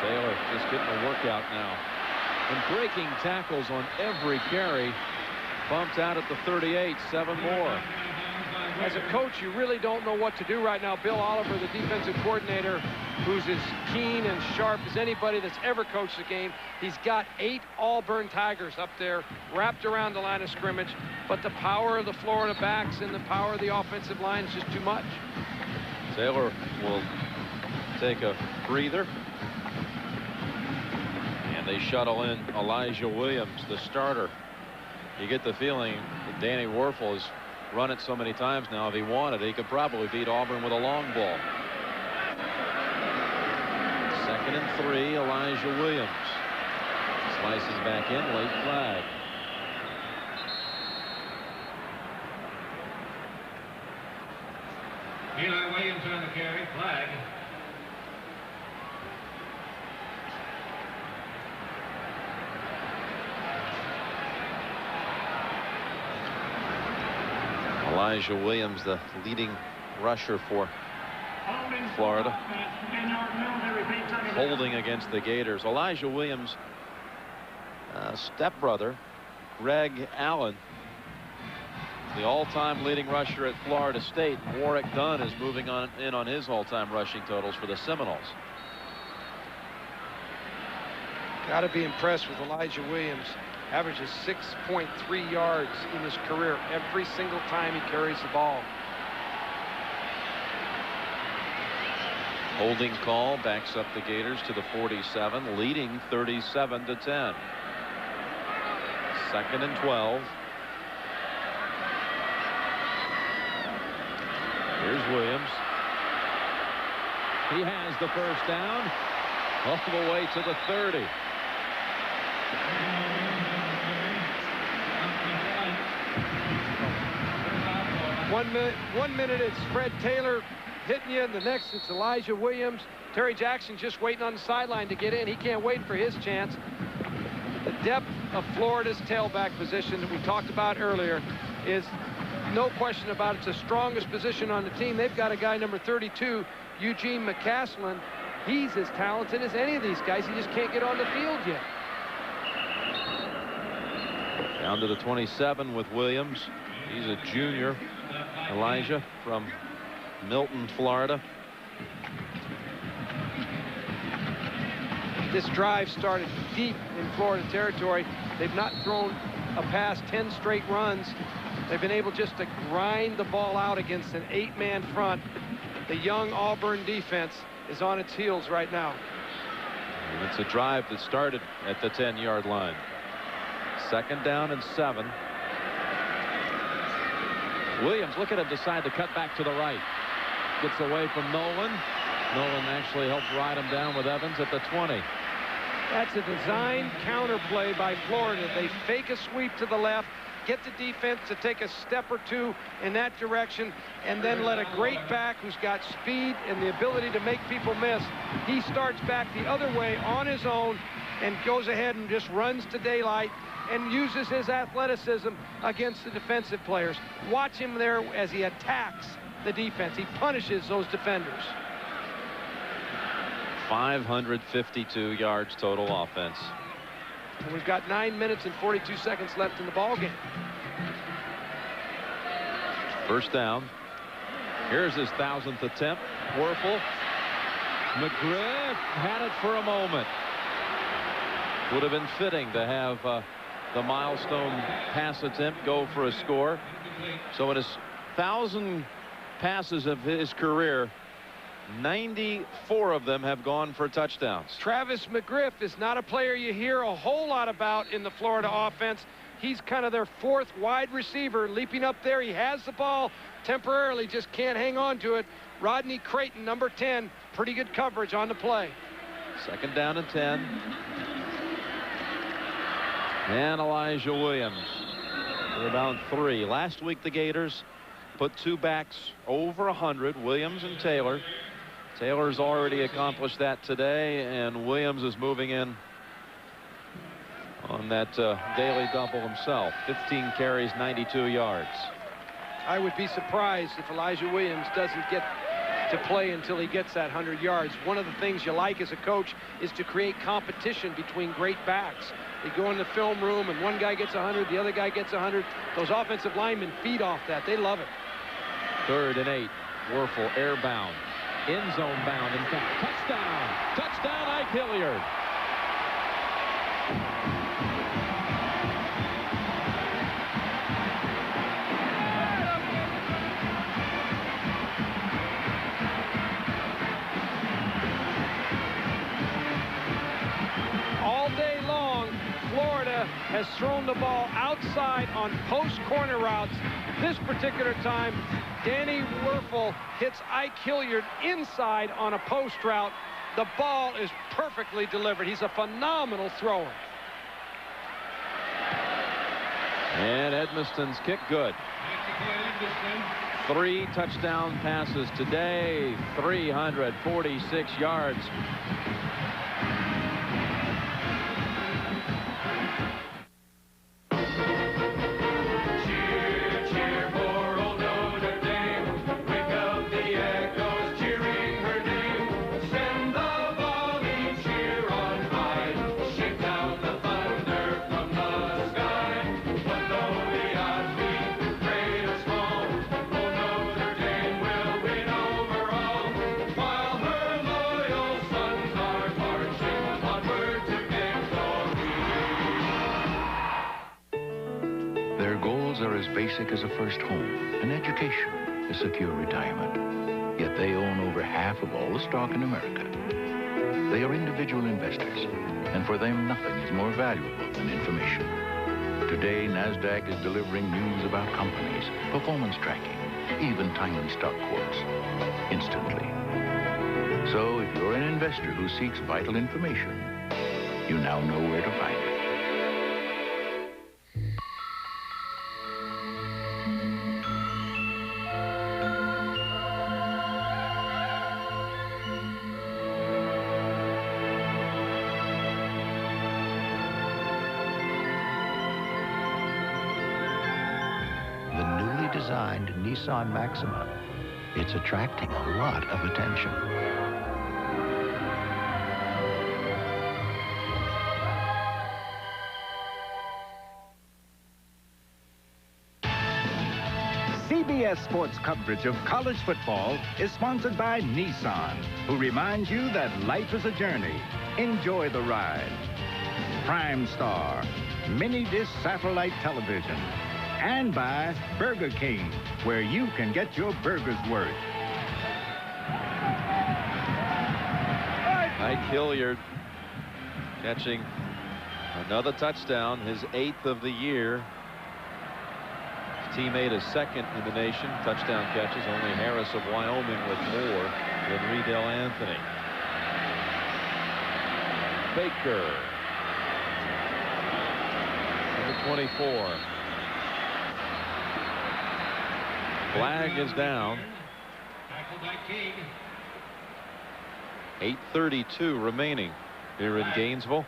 Taylor just getting a workout now and breaking tackles on every carry. Bumped out at the 38, 7 more. As a coach, you really don't know what to do right now. Bill Oliver, the defensive coordinator, who's as keen and sharp as anybody that's ever coached the game. He's got 8 Auburn Tigers up there wrapped around the line of scrimmage, but the power of the Florida backs and the power of the offensive line is just too much. Taylor will take a breather. And they shuttle in Elijah Williams, the starter. You get the feeling that Danny Werfel has run it so many times now. If he wanted, he could probably beat Auburn with a long ball. 2nd and 3, Elijah Williams. Slices back in, late flag. Eli Williams on the carry, flag. Elijah Williams, the leading rusher for Florida, holding against the Gators. Elijah Williams' stepbrother, Greg Allen, the all-time leading rusher at Florida State. Warwick Dunn is moving on in on his all-time rushing totals for the Seminoles. Got to be impressed with Elijah Williams. Averages 6.3 yards in his career every single time he carries the ball. Holding call backs up the Gators to the 47, leading 37-10. 2nd and 12. Here's Williams. He has the first down all the way to the 30. One minute it's Fred Taylor hitting you, and the next it's Elijah Williams. Terry Jackson just waiting on the sideline to get in. He can't wait for his chance. The depth of Florida's tailback position that we talked about earlier is no question about it. It's the strongest position on the team. They've got a guy number 32, Eugene McCaslin. He's as talented as any of these guys. He just can't get on the field yet. Down to the 27 with Williams. He's a junior. Elijah from Milton, Florida. This drive started deep in Florida territory. They've not thrown a pass 10 straight runs. They've been able just to grind the ball out against an 8-man front. The young Auburn defense is on its heels right now. And it's a drive that started at the 10-yard line. 2nd down and 7. Williams, look at him decide to cut back to the right. Gets away from Nolan. Nolan actually helps ride him down with Evans at the 20. That's a design counter play by Florida. They fake a sweep to the left, get the defense to take a step or two in that direction, and then let a great back who's got speed and the ability to make people miss. He starts back the other way on his own and goes ahead and just runs to daylight and uses his athleticism against the defensive players. Watch him there as he attacks the defense. He punishes those defenders. 552 yards total offense. And we've got 9 minutes and 42 seconds left in the ball game. First down. Here's his 1000th attempt. Werfel McGriff had it for a moment. Would have been fitting to have the milestone pass attempt go for a score. So in his 1,000 passes of his career, 94 of them have gone for touchdowns. Travis McGriff is not a player you hear a whole lot about in the Florida offense. He's kind of their fourth wide receiver, leaping up there. He has the ball temporarily, just can't hang on to it. Rodney Creighton, number 10, pretty good coverage on the play. 2nd down and 10. And Elijah Williams for about 3. Last week the Gators put 2 backs over 100, Williams and Taylor. Taylor's already accomplished that today, and Williams is moving in on that daily double himself. 15 carries, 92 yards. I would be surprised if Elijah Williams doesn't get to play until he gets that 100 yards. One of the things you like as a coach is to create competition between great backs. They go in the film room and one guy gets 100, the other guy gets 100. Those offensive linemen feed off that. They love it. 3rd and 8. Werfel airbound. End zone bound. In fact, touchdown. Touchdown, Ike Hilliard. All day long, Florida has thrown the ball outside on post corner routes. This particular time, Danny Werfel hits Ike Hilliard inside on a post route. The ball is perfectly delivered. He's a phenomenal thrower. And Edmiston's kick good. 3 touchdown passes today, 346 yards. As basic as a first home, an education, a secure retirement. Yet they own over half of all the stock in America. They are individual investors, and for them, nothing is more valuable than information. Today, NASDAQ is delivering news about companies, performance tracking, even timely stock quotes, instantly. So if you're an investor who seeks vital information, you now know where to find it. Designed Nissan Maxima. It's attracting a lot of attention. CBS Sports coverage of college football is sponsored by Nissan, who reminds you that life is a journey. Enjoy the ride. Prime Star, mini dish satellite television. And by Burger King, where you can get your burger's worth. Ike Hilliard catching another touchdown, his 8th of the year. His teammate is 2nd in the nation. Touchdown catches, only Harris of Wyoming with more than Riedel Anthony. Baker, number 24. Flag is down. 8:32 remaining here in Gainesville.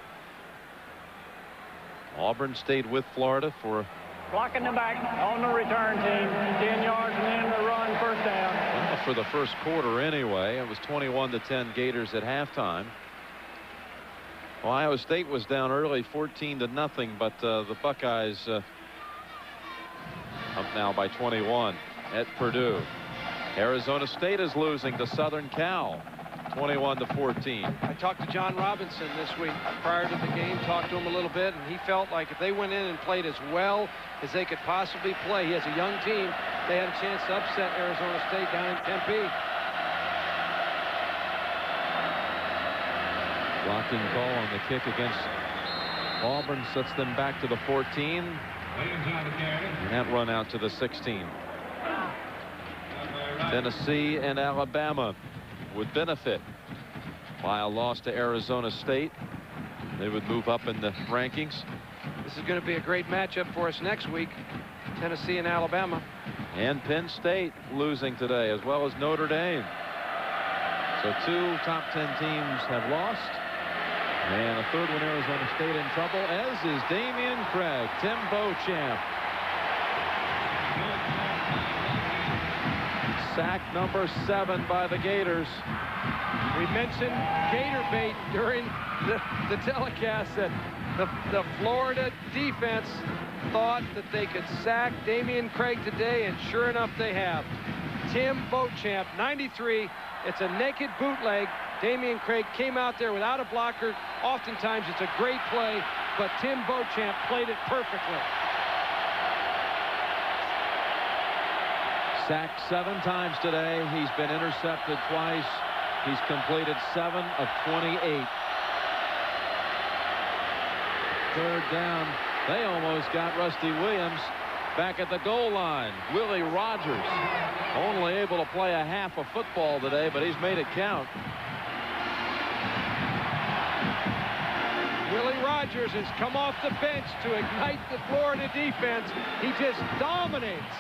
Auburn stayed with Florida for blocking the back on the return team. 10 yards and then the run, first down. Well, for the first quarter anyway. It was 21-10 Gators at halftime. Ohio State was down early 14-0, but the Buckeyes up now by 21 at Purdue. Arizona State is losing to Southern Cal 21-14. I talked to John Robinson this week prior to the game, talked to him a little bit, and he felt like if they went in and played as well as they could possibly play, he has a young team, they had a chance to upset Arizona State down in Tempe. Blocking call on the kick against Auburn sets them back to the 14. And that run out to the 16. Tennessee and Alabama would benefit by a loss to Arizona State. They would move up in the rankings. This is going to be a great matchup for us next week. Tennessee and Alabama. And Penn State losing today, as well as Notre Dame. So 2 top 10 teams have lost. And a third one, Arizona State, in trouble, as is Damian Craig. Tim Beauchamp. Sack number 7 by the Gators. We mentioned Gator bait during the telecast, that the Florida defense thought that they could sack Damian Craig today, and sure enough they have. Tim Beauchamp, 93. It's a naked bootleg. Damian Craig came out there without a blocker. Oftentimes it's a great play, but Tim Beauchamp played it perfectly. Sacked 7 times today. He's been intercepted twice. He's completed 7 of 28. Third down. They almost got Rusty Williams back at the goal line. Willie Rogers only able to play a half of football today, but he's made it count. Willie Rogers has come off the bench to ignite the Florida defense. He just dominates.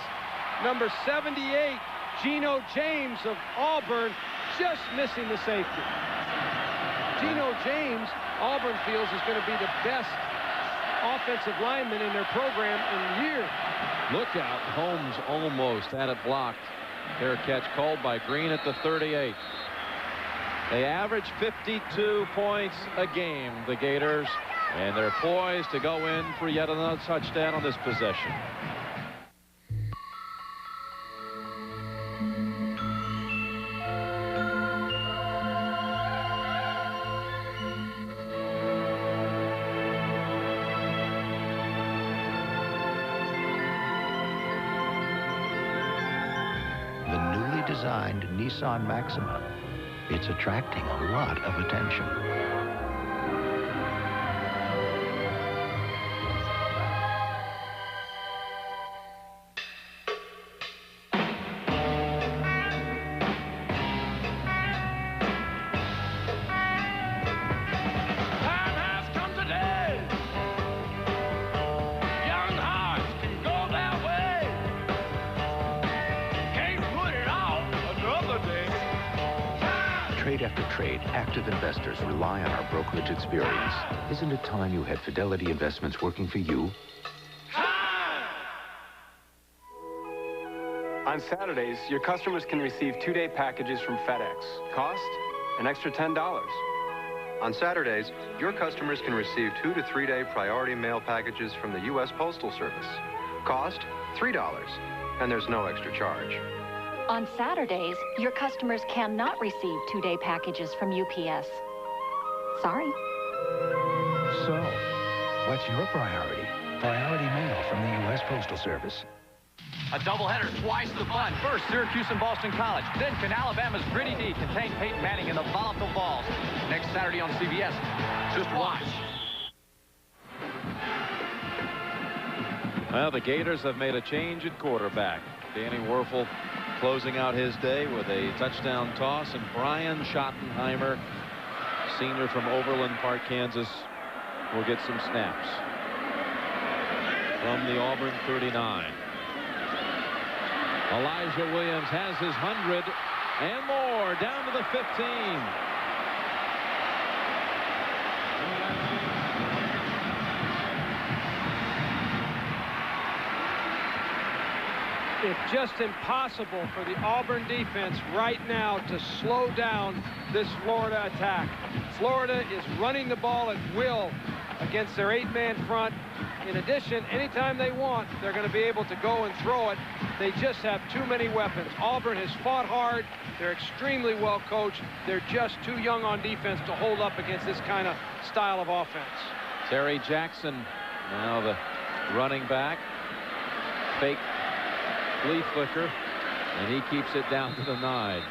Number 78, Geno James of Auburn, just missing the safety. Geno James, Auburn feels, is going to be the best offensive lineman in their program in years. Look out. Holmes almost had it blocked. Fair catch called by Green at the 38. They average 52 points a game, the Gators, and they're poised to go in for yet another touchdown on this possession. Designed Nissan Maxima. It's attracting a lot of attention. Trade after trade, active investors rely on our brokerage experience. Isn't it time you had Fidelity Investments working for you? On Saturdays, your customers can receive 2-day packages from FedEx. Cost? An extra $10. On Saturdays, your customers can receive 2 to 3-day priority mail packages from the U.S. Postal Service. Cost? $3. And there's no extra charge. On Saturdays, your customers cannot receive 2-day packages from UPS. Sorry. So, what's your priority? Priority mail from the U.S. Postal Service. A doubleheader, twice the fun. First, Syracuse and Boston College. Then, can Alabama's Gritty D contain Peyton Manning and the Volatile Balls? Next Saturday on CBS. Just watch. Well, the Gators have made a change at quarterback. Danny Werfel closing out his day with a touchdown toss, and Brian Schottenheimer, senior from Overland Park, Kansas, will get some snaps from the Auburn 39. Elijah Williams has his 100 and more down to the 15. It's just impossible for the Auburn defense right now to slow down this Florida attack. Florida is running the ball at will against their 8-man front. In addition, anytime they want, they're going to be able to go and throw it. They just have too many weapons. Auburn has fought hard. They're extremely well coached. They're just too young on defense to hold up against this kind of style of offense. Terry Jackson, now the running back. Fake flea flicker, and he keeps it down to the 9.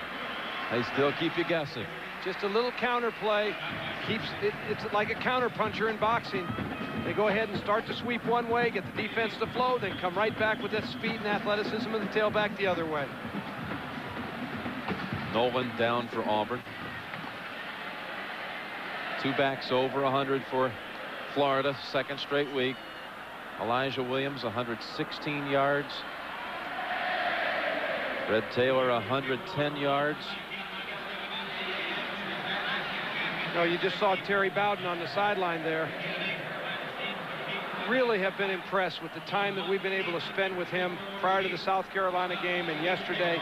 They still keep you guessing. Just a little counter play. It's like a counter puncher in boxing. They go ahead and start to sweep one way, get the defense to flow, then come right back with that speed and athleticism of the tailback the other way. Nolan down for Auburn. 2 backs over 100 for Florida, second straight week. Elijah Williams, 116 yards. Fred Taylor, 110 yards. No, you just saw Terry Bowden on the sideline there. Really have been impressed with the time that we've been able to spend with him prior to the South Carolina game and yesterday.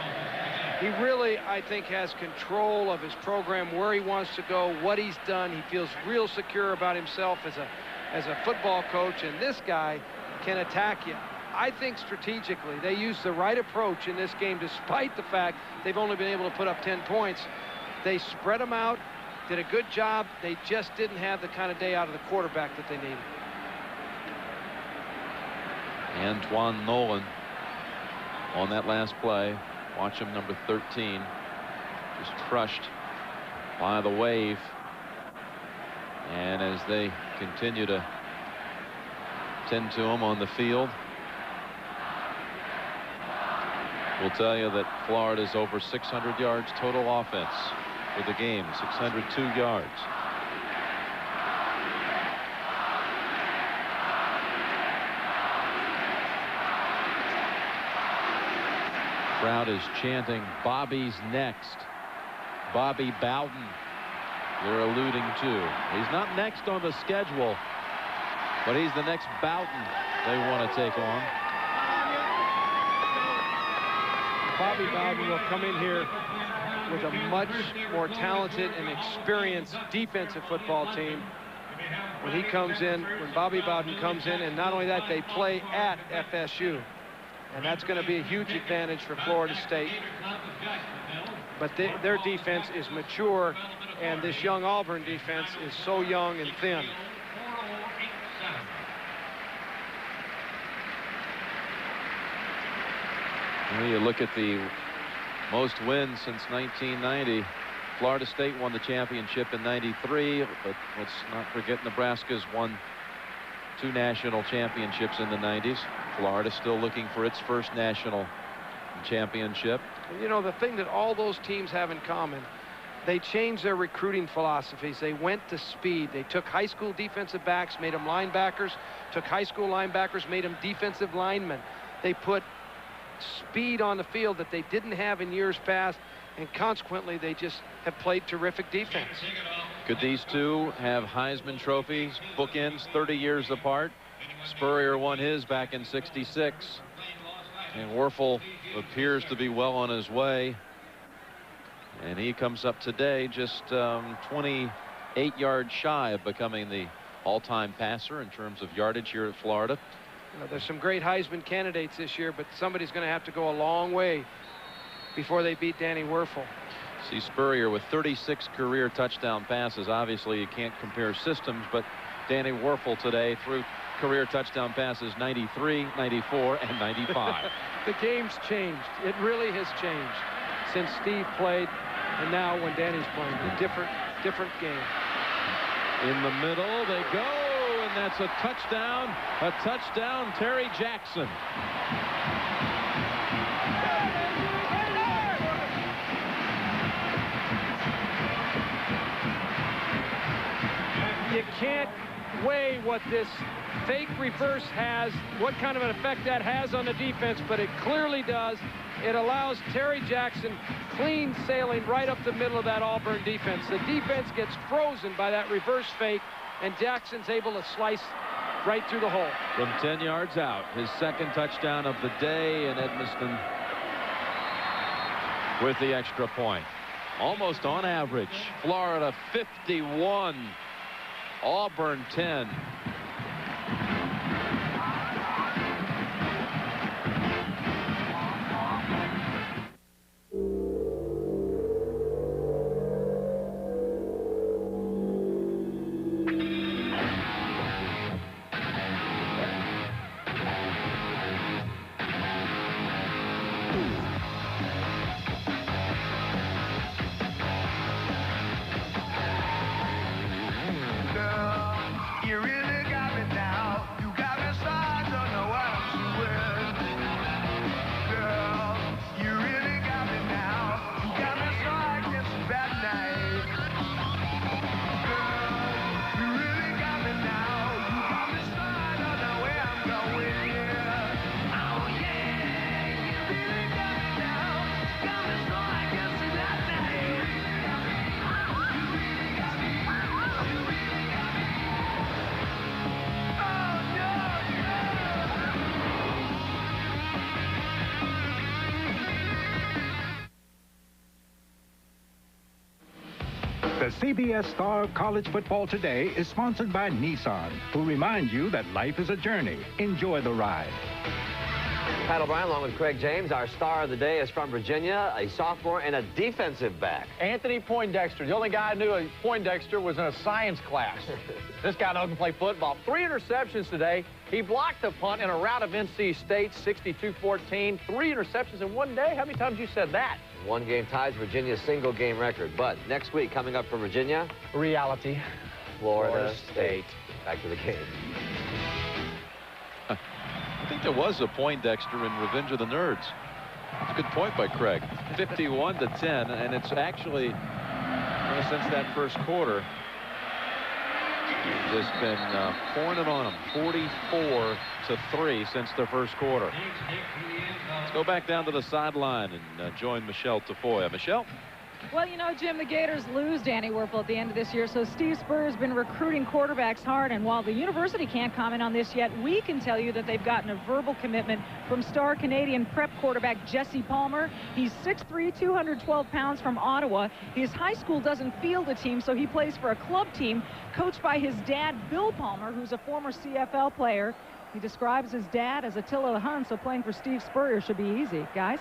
He really, I think, has control of his program, where he wants to go, what he's done. He feels real secure about himself as a football coach, and this guy can attack you. I think strategically they used the right approach in this game, despite the fact they've only been able to put up 10 points. They spread them out, did a good job. They just didn't have the kind of day out of the quarterback that they needed. Antoine Nolan on that last play. Watch him, number 13, just crushed by the wave. And as they continue to tend to him on the field, we'll tell you that Florida's over 600 yards total offense for the game, 602 yards. Crowd is chanting, Bobby's next. Bobby Bowden, they're alluding to. He's not next on the schedule, but he's the next Bowden they want to take on. Bobby Bowden will come in here with a much more talented and experienced defensive football team. When he comes in, when Bobby Bowden comes in, and not only that, they play at FSU. And that's going to be a huge advantage for Florida State. But their defense is mature, and this young Auburn defense is so young and thin. Well, you look at the most wins since 1990. Florida State won the championship in '93, but let's not forget Nebraska's won 2 national championships in the '90s. Florida still looking for its first national championship. You know, the thing that all those teams have in common, they changed their recruiting philosophies. They went to speed. They took high school defensive backs, made them linebackers, took high school linebackers, made them defensive linemen. They put speed on the field that they didn't have in years past, and consequently they just have played terrific defense. Could these two have Heisman trophies, bookends 30 years apart? Spurrier won his back in '66, and Werfel appears to be well on his way, and he comes up today just 28 yards shy of becoming the all-time passer in terms of yardage here at Florida. You know, there's some great Heisman candidates this year, but somebody's going to have to go a long way before they beat Danny Werfel. See Spurrier with 36 career touchdown passes. Obviously you can't compare systems, but Danny Werfel today threw career touchdown passes 93, 94, and 95. The game's changed. It really has changed since Steve played, and now when Danny's playing. A different game. In the middle they go, and that's a touchdown. A touchdown, Terry Jackson. You can't weigh what this fake reverse has, what kind of an effect that has on the defense, but it clearly does. It allows Terry Jackson clean sailing right up the middle of that Auburn defense. The defense gets frozen by that reverse fake, and Jackson's able to slice right through the hole. From 10 yards out, his second touchdown of the day, and Edmiston with the extra point. Almost on average. Florida 51, Auburn 10. The CBS Star of College Football Today is sponsored by Nissan, who remind you that life is a journey. Enjoy the ride. Pat O'Brien along with Craig James. Our star of the day is from Virginia, a sophomore and a defensive back. Anthony Poindexter. The only guy I knew of Poindexter was in a science class. This guy doesn't play football. 3 interceptions today. He blocked a punt in a rout of NC State, 62-14. 3 interceptions in one day. How many times you said that? One game ties Virginia's single-game record. But next week, coming up for Virginia... Reality. Florida State. Back to the game. I think there was a Poindexter in Revenge of the Nerds. That's a good point by Craig. 51-10, and it's actually, since that first quarter, just been pouring it on them. 44-3 since the first quarter. Let's go back down to the sideline and join Michelle Tafoya. Michelle? Well, you know, Jim, the Gators lose Danny Werfel at the end of this year, so Steve Spurrier has been recruiting quarterbacks hard, and while the university can't comment on this yet, we can tell you that they've gotten a verbal commitment from star Canadian prep quarterback Jesse Palmer. He's 6'3", 212 pounds from Ottawa. His high school doesn't field a team, so he plays for a club team coached by his dad, Bill Palmer, who's a former CFL player. He describes his dad as Attila the Hun, so playing for Steve Spurrier should be easy. Guys?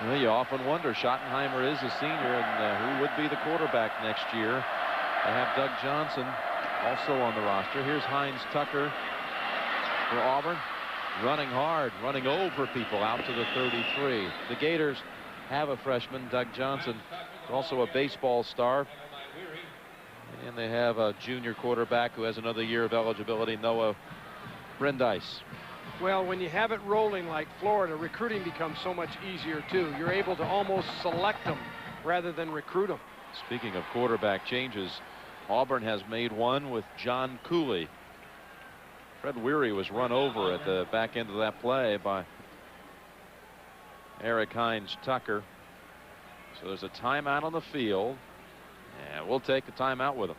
Well, you often wonder, Schottenheimer is a senior, and who would be the quarterback next year? I have Doug Johnson also on the roster. Here's Heinz Tucker for Auburn, running hard, running over people out to the 33. The Gators have a freshman, Doug Johnson, also a baseball star. And they have a junior quarterback who has another year of eligibility, Noah Brandeis. Well, when you have it rolling like Florida, recruiting becomes so much easier, too. You're able to almost select them rather than recruit them. Speaking of quarterback changes, Auburn has made one with John Cooley. Fred Weary was run over at the back end of that play by Eric Heinz Tucker. So there's a timeout on the field, and we'll take the timeout with him.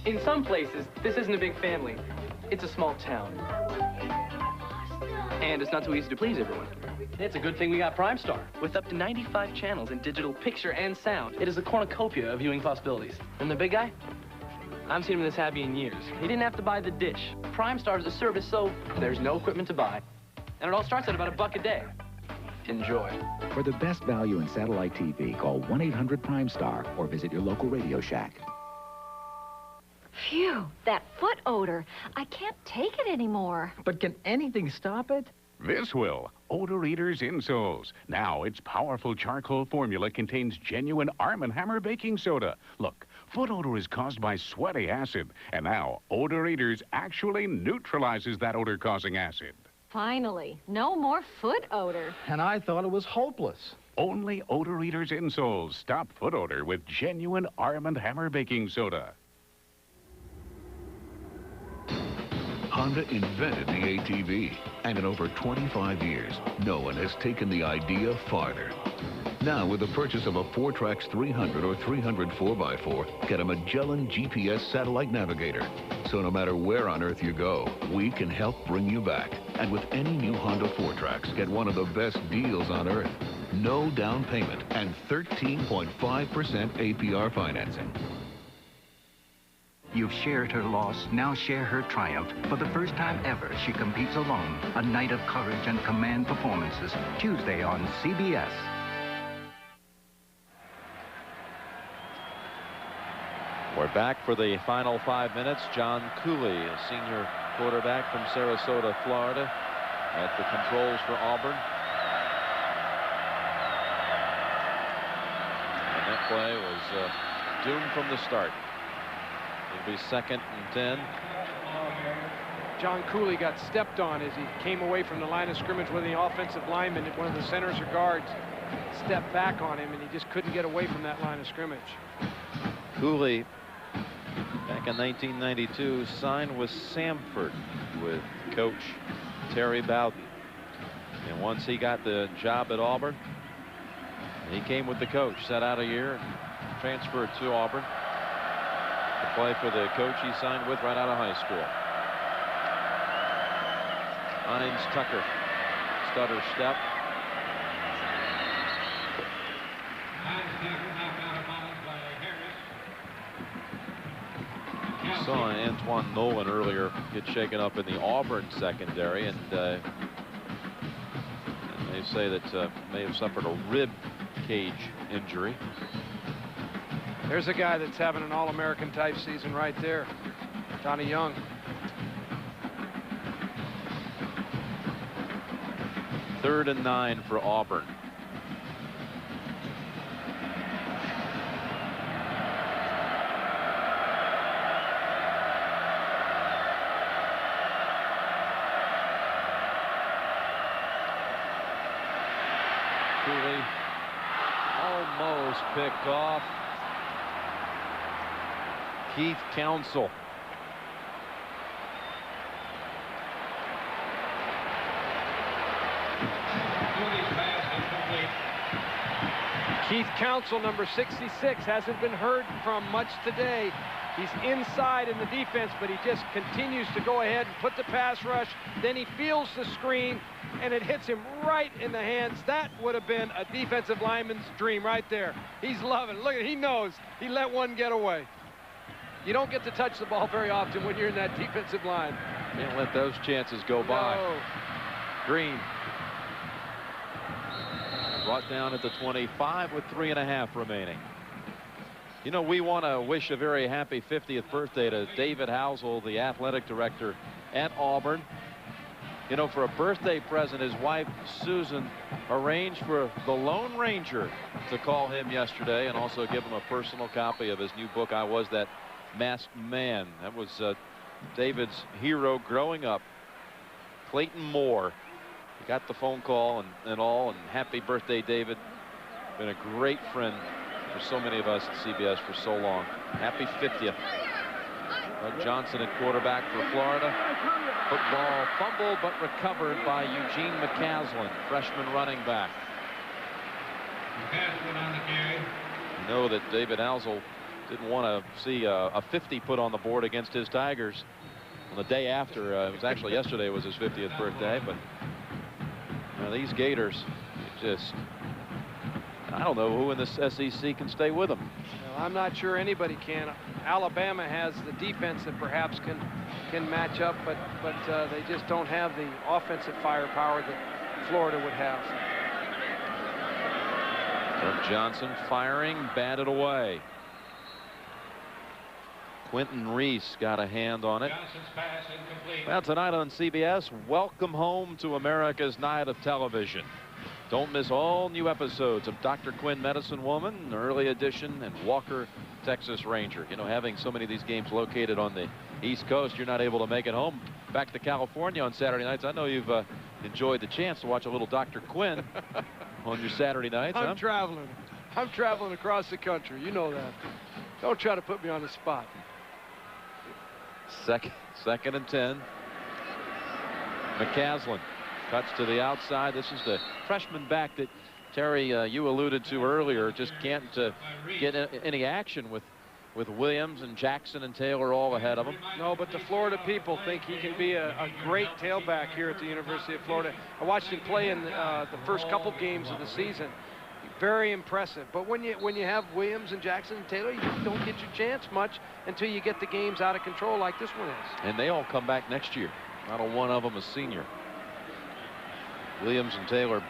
In some places, this isn't a big family. It's a small town. And it's not too easy to please everyone. It's a good thing we got Prime Star. With up to 95 channels in digital picture and sound, it is a cornucopia of viewing possibilities. And the big guy? I haven't seen him this happy in years. He didn't have to buy the dish. Prime Star is a service, so there's no equipment to buy. And it all starts at about $1 a day. Enjoy. For the best value in satellite TV, call 1-800-PRIME-STAR or visit your local Radio Shack. Phew, that foot odor. I can't take it anymore. But can anything stop it? This will. Odor Eaters Insoles. Now, its powerful charcoal formula contains genuine Arm & Hammer baking soda. Look, foot odor is caused by sweaty acid, and now Odor Eaters actually neutralizes that odor-causing acid. Finally, no more foot odor. And I thought it was hopeless. Only Odor Eaters Insoles stop foot odor with genuine Arm & Hammer baking soda. Honda invented the ATV, and in over 25 years, no one has taken the idea farther. Now, with the purchase of a 4Trax 300 or 300 4x4, get a Magellan GPS satellite navigator. So no matter where on Earth you go, we can help bring you back. And with any new Honda 4Trax, get one of the best deals on Earth. no down payment, and 13.5% APR financing. You've shared her loss, now share her triumph. For the first time ever, she competes alone. A night of courage and command performances. Tuesday on CBS. We're back for the final 5 minutes. John Cooley, a senior quarterback from Sarasota, Florida, at the controls for Auburn. And that play was doomed from the start. It'll be 2nd and 10. John Cooley got stepped on as he came away from the line of scrimmage with the offensive lineman. One of the centers or guards stepped back on him, and he just couldn't get away from that line of scrimmage. Cooley, back in 1992, signed with Samford with coach Terry Bowden. And once he got the job at Auburn, he came with the coach, sat out a year, and transferred to Auburn to play for the coach he signed with right out of high school. Hines Tucker, stutter step. We saw Antoine Nolan earlier get shaken up in the Auburn secondary, and they say that may have suffered a rib cage injury. There's a guy that's having an All-American type season right there, Johnny Young. Third and 9 for Auburn. Cooley almost picked off. Keith Council. Keith Council, number 66, hasn't been heard from much today. He's inside in the defense, but he just continues to go ahead and put the pass rush. Then he feels the screen, and it hits him right in the hands. That would have been a defensive lineman's dream right there. He's loving it. Look at it. He knows he let one get away. You don't get to touch the ball very often when you're in that defensive line. Can't let those chances go by. Green brought down at the 25 with 3.5 remaining. You know, we want to wish a very happy 50th birthday to David Housel, the athletic director at Auburn. You know, for a birthday present, his wife Susan arranged for the Lone Ranger to call him yesterday and also give him a personal copy of his new book, I Was That Masked Man. That was David's hero growing up, Clayton Moore. He got the phone call and all, and happy birthday, David. Been a great friend for so many of us at CBS for so long. Happy 50th. Doug Johnson at quarterback for Florida. Football fumbled but recovered by Eugene McCaslin, freshman running back. You know that David Housel didn't want to see a 50 put on the board against his Tigers on the day after. It was actually yesterday was his 50th birthday, but these Gators, I don't know who in the SEC can stay with them. Well, I'm not sure anybody can. Alabama has the defense that perhaps can match up, but they just don't have the offensive firepower that Florida would have. Doug Johnson firing, batted away. Quentin Reese got a hand on it. Well, tonight on CBS, welcome home to America's Night of Television. Don't miss all new episodes of Dr. Quinn, Medicine Woman, Early Edition, and Walker, Texas Ranger. You know, having so many of these games located on the East Coast, you're not able to make it home back to California on Saturday nights. I know you've enjoyed the chance to watch a little Dr. Quinn on your Saturday nights. I'm traveling. I'm traveling across the country. You know that. Don't try to put me on the spot. Second and 10. McCaslin cuts to the outside. This is the freshman back that Terry, you alluded to earlier, just can't get any action with with Williams and Jackson and Taylor all ahead of him. No, but the Florida people think he can be a great tailback here at the University of Florida. I watched him play in the first couple games of the season. Very impressive. But when you have Williams and Jackson and Taylor, you don't get your chance much until you get the games out of control like this one is. And they all come back next year. Not a one of them a senior. Williams and Taylor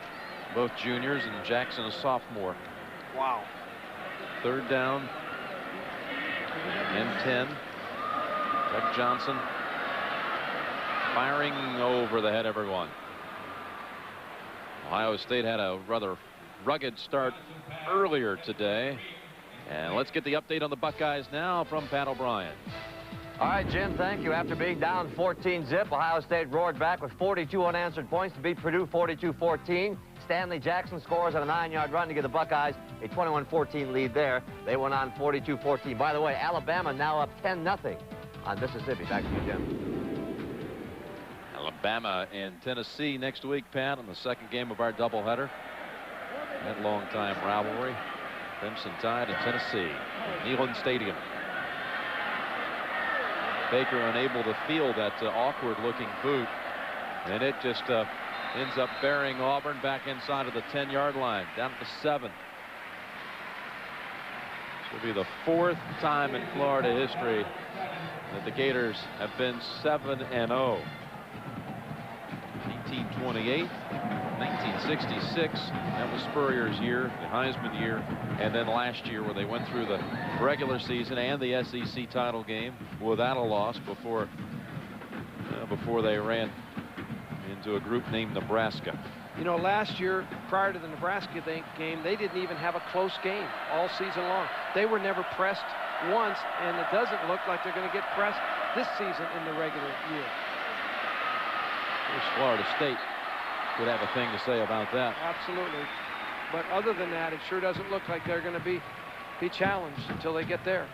both juniors, and Jackson a sophomore. Wow. Third down and 10. Doug Johnson firing over the head, everyone. Ohio State had a rather rugged start earlier today. And let's get the update on the Buckeyes now from Pat O'Brien. All right, Jim, thank you. After being down 14-zip, Ohio State roared back with 42 unanswered points to beat Purdue 42-14. Stanley Jackson scores on a 9-yard run to give the Buckeyes a 21-14 lead there. They went on 42-14. By the way, Alabama now up 10-0 on Mississippi. Back to you, Jim. Alabama and Tennessee next week, Pat, on the second game of our doubleheader. That long-time rivalry. Crimson Tide and Tennessee at Neyland Stadium. Baker unable to field that awkward-looking boot, and it just ends up burying Auburn back inside of the 10-yard line, down to 7. This will be the 4th time in Florida history that the Gators have been 7-0. 1928, 1966, that was Spurrier's year, the Heisman year, and then last year where they went through the regular season and the SEC title game without a loss before they ran into a group named Nebraska. You know, last year, prior to the Nebraska game, they didn't even have a close game all season long. They were never pressed once, and it doesn't look like they're going to get pressed this season in the regular year. Florida State would have a thing to say about that. Absolutely. But other than that, it sure doesn't look like they're going to be challenged until they get there.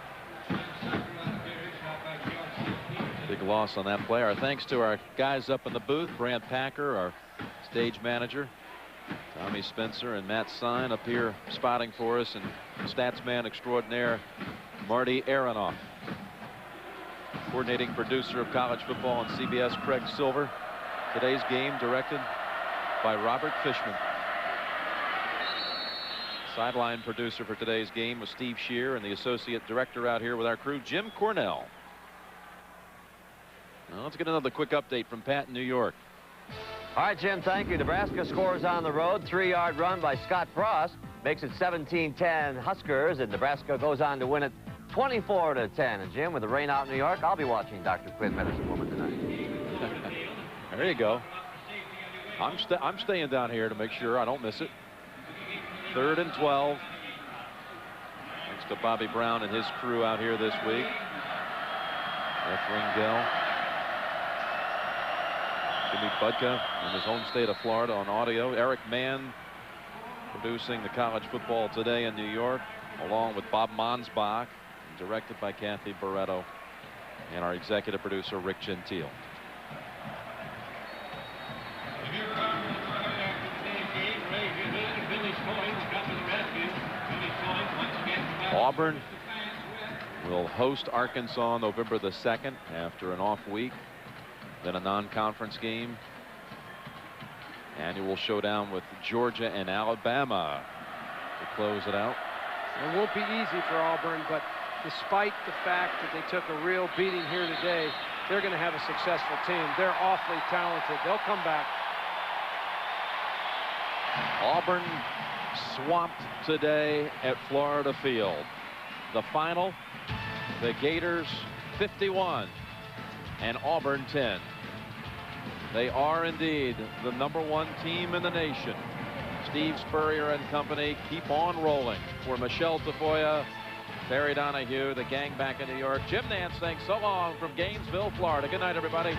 Big loss on that play. Our thanks to our guys up in the booth, Brant Packer, our stage manager, Tommy Spencer, and Matt Sine up here spotting for us, and stats man extraordinaire Marty Aronoff. Coordinating producer of college football on CBS, Craig Silver. Today's game directed by Robert Fishman. Sideline producer for today's game was Steve Shear, and the associate director out here with our crew, Jim Cornell. Now let's get another quick update from Pat in New York. All right, Jim, thank you. Nebraska scores on the road. 3-yard run by Scott Frost makes it 17-10 Huskers, and Nebraska goes on to win it 24-10. And Jim, with the rain out in New York, I'll be watching Dr. Quinn, Medicine Woman, tonight. There you go. I'm staying down here to make sure I don't miss it. 3rd and 12. Thanks to Bobby Brown and his crew out here this week. Jeff Ringel, Jimmy Budka in his home state of Florida on audio. Eric Mann producing the College Football Today in New York, along with Bob Monsbach, directed by Kathy Barretto, and our executive producer Rick Gentile. Auburn will host Arkansas November the 2nd after an off week, then a non-conference game. Annual showdown with Georgia and Alabama to close it out. It won't be easy for Auburn, but despite the fact that they took a real beating here today, they're going to have a successful team. They're awfully talented. They'll come back. Auburn swamped today at Florida Field. The final, the Gators 51 and Auburn 10. They are indeed the #1 team in the nation. Steve Spurrier and company keep on rolling. For Michelle Tafoya, Terry Donahue, the gang back in New York, Jim Nance, thanks so long from Gainesville, Florida. Good night, everybody.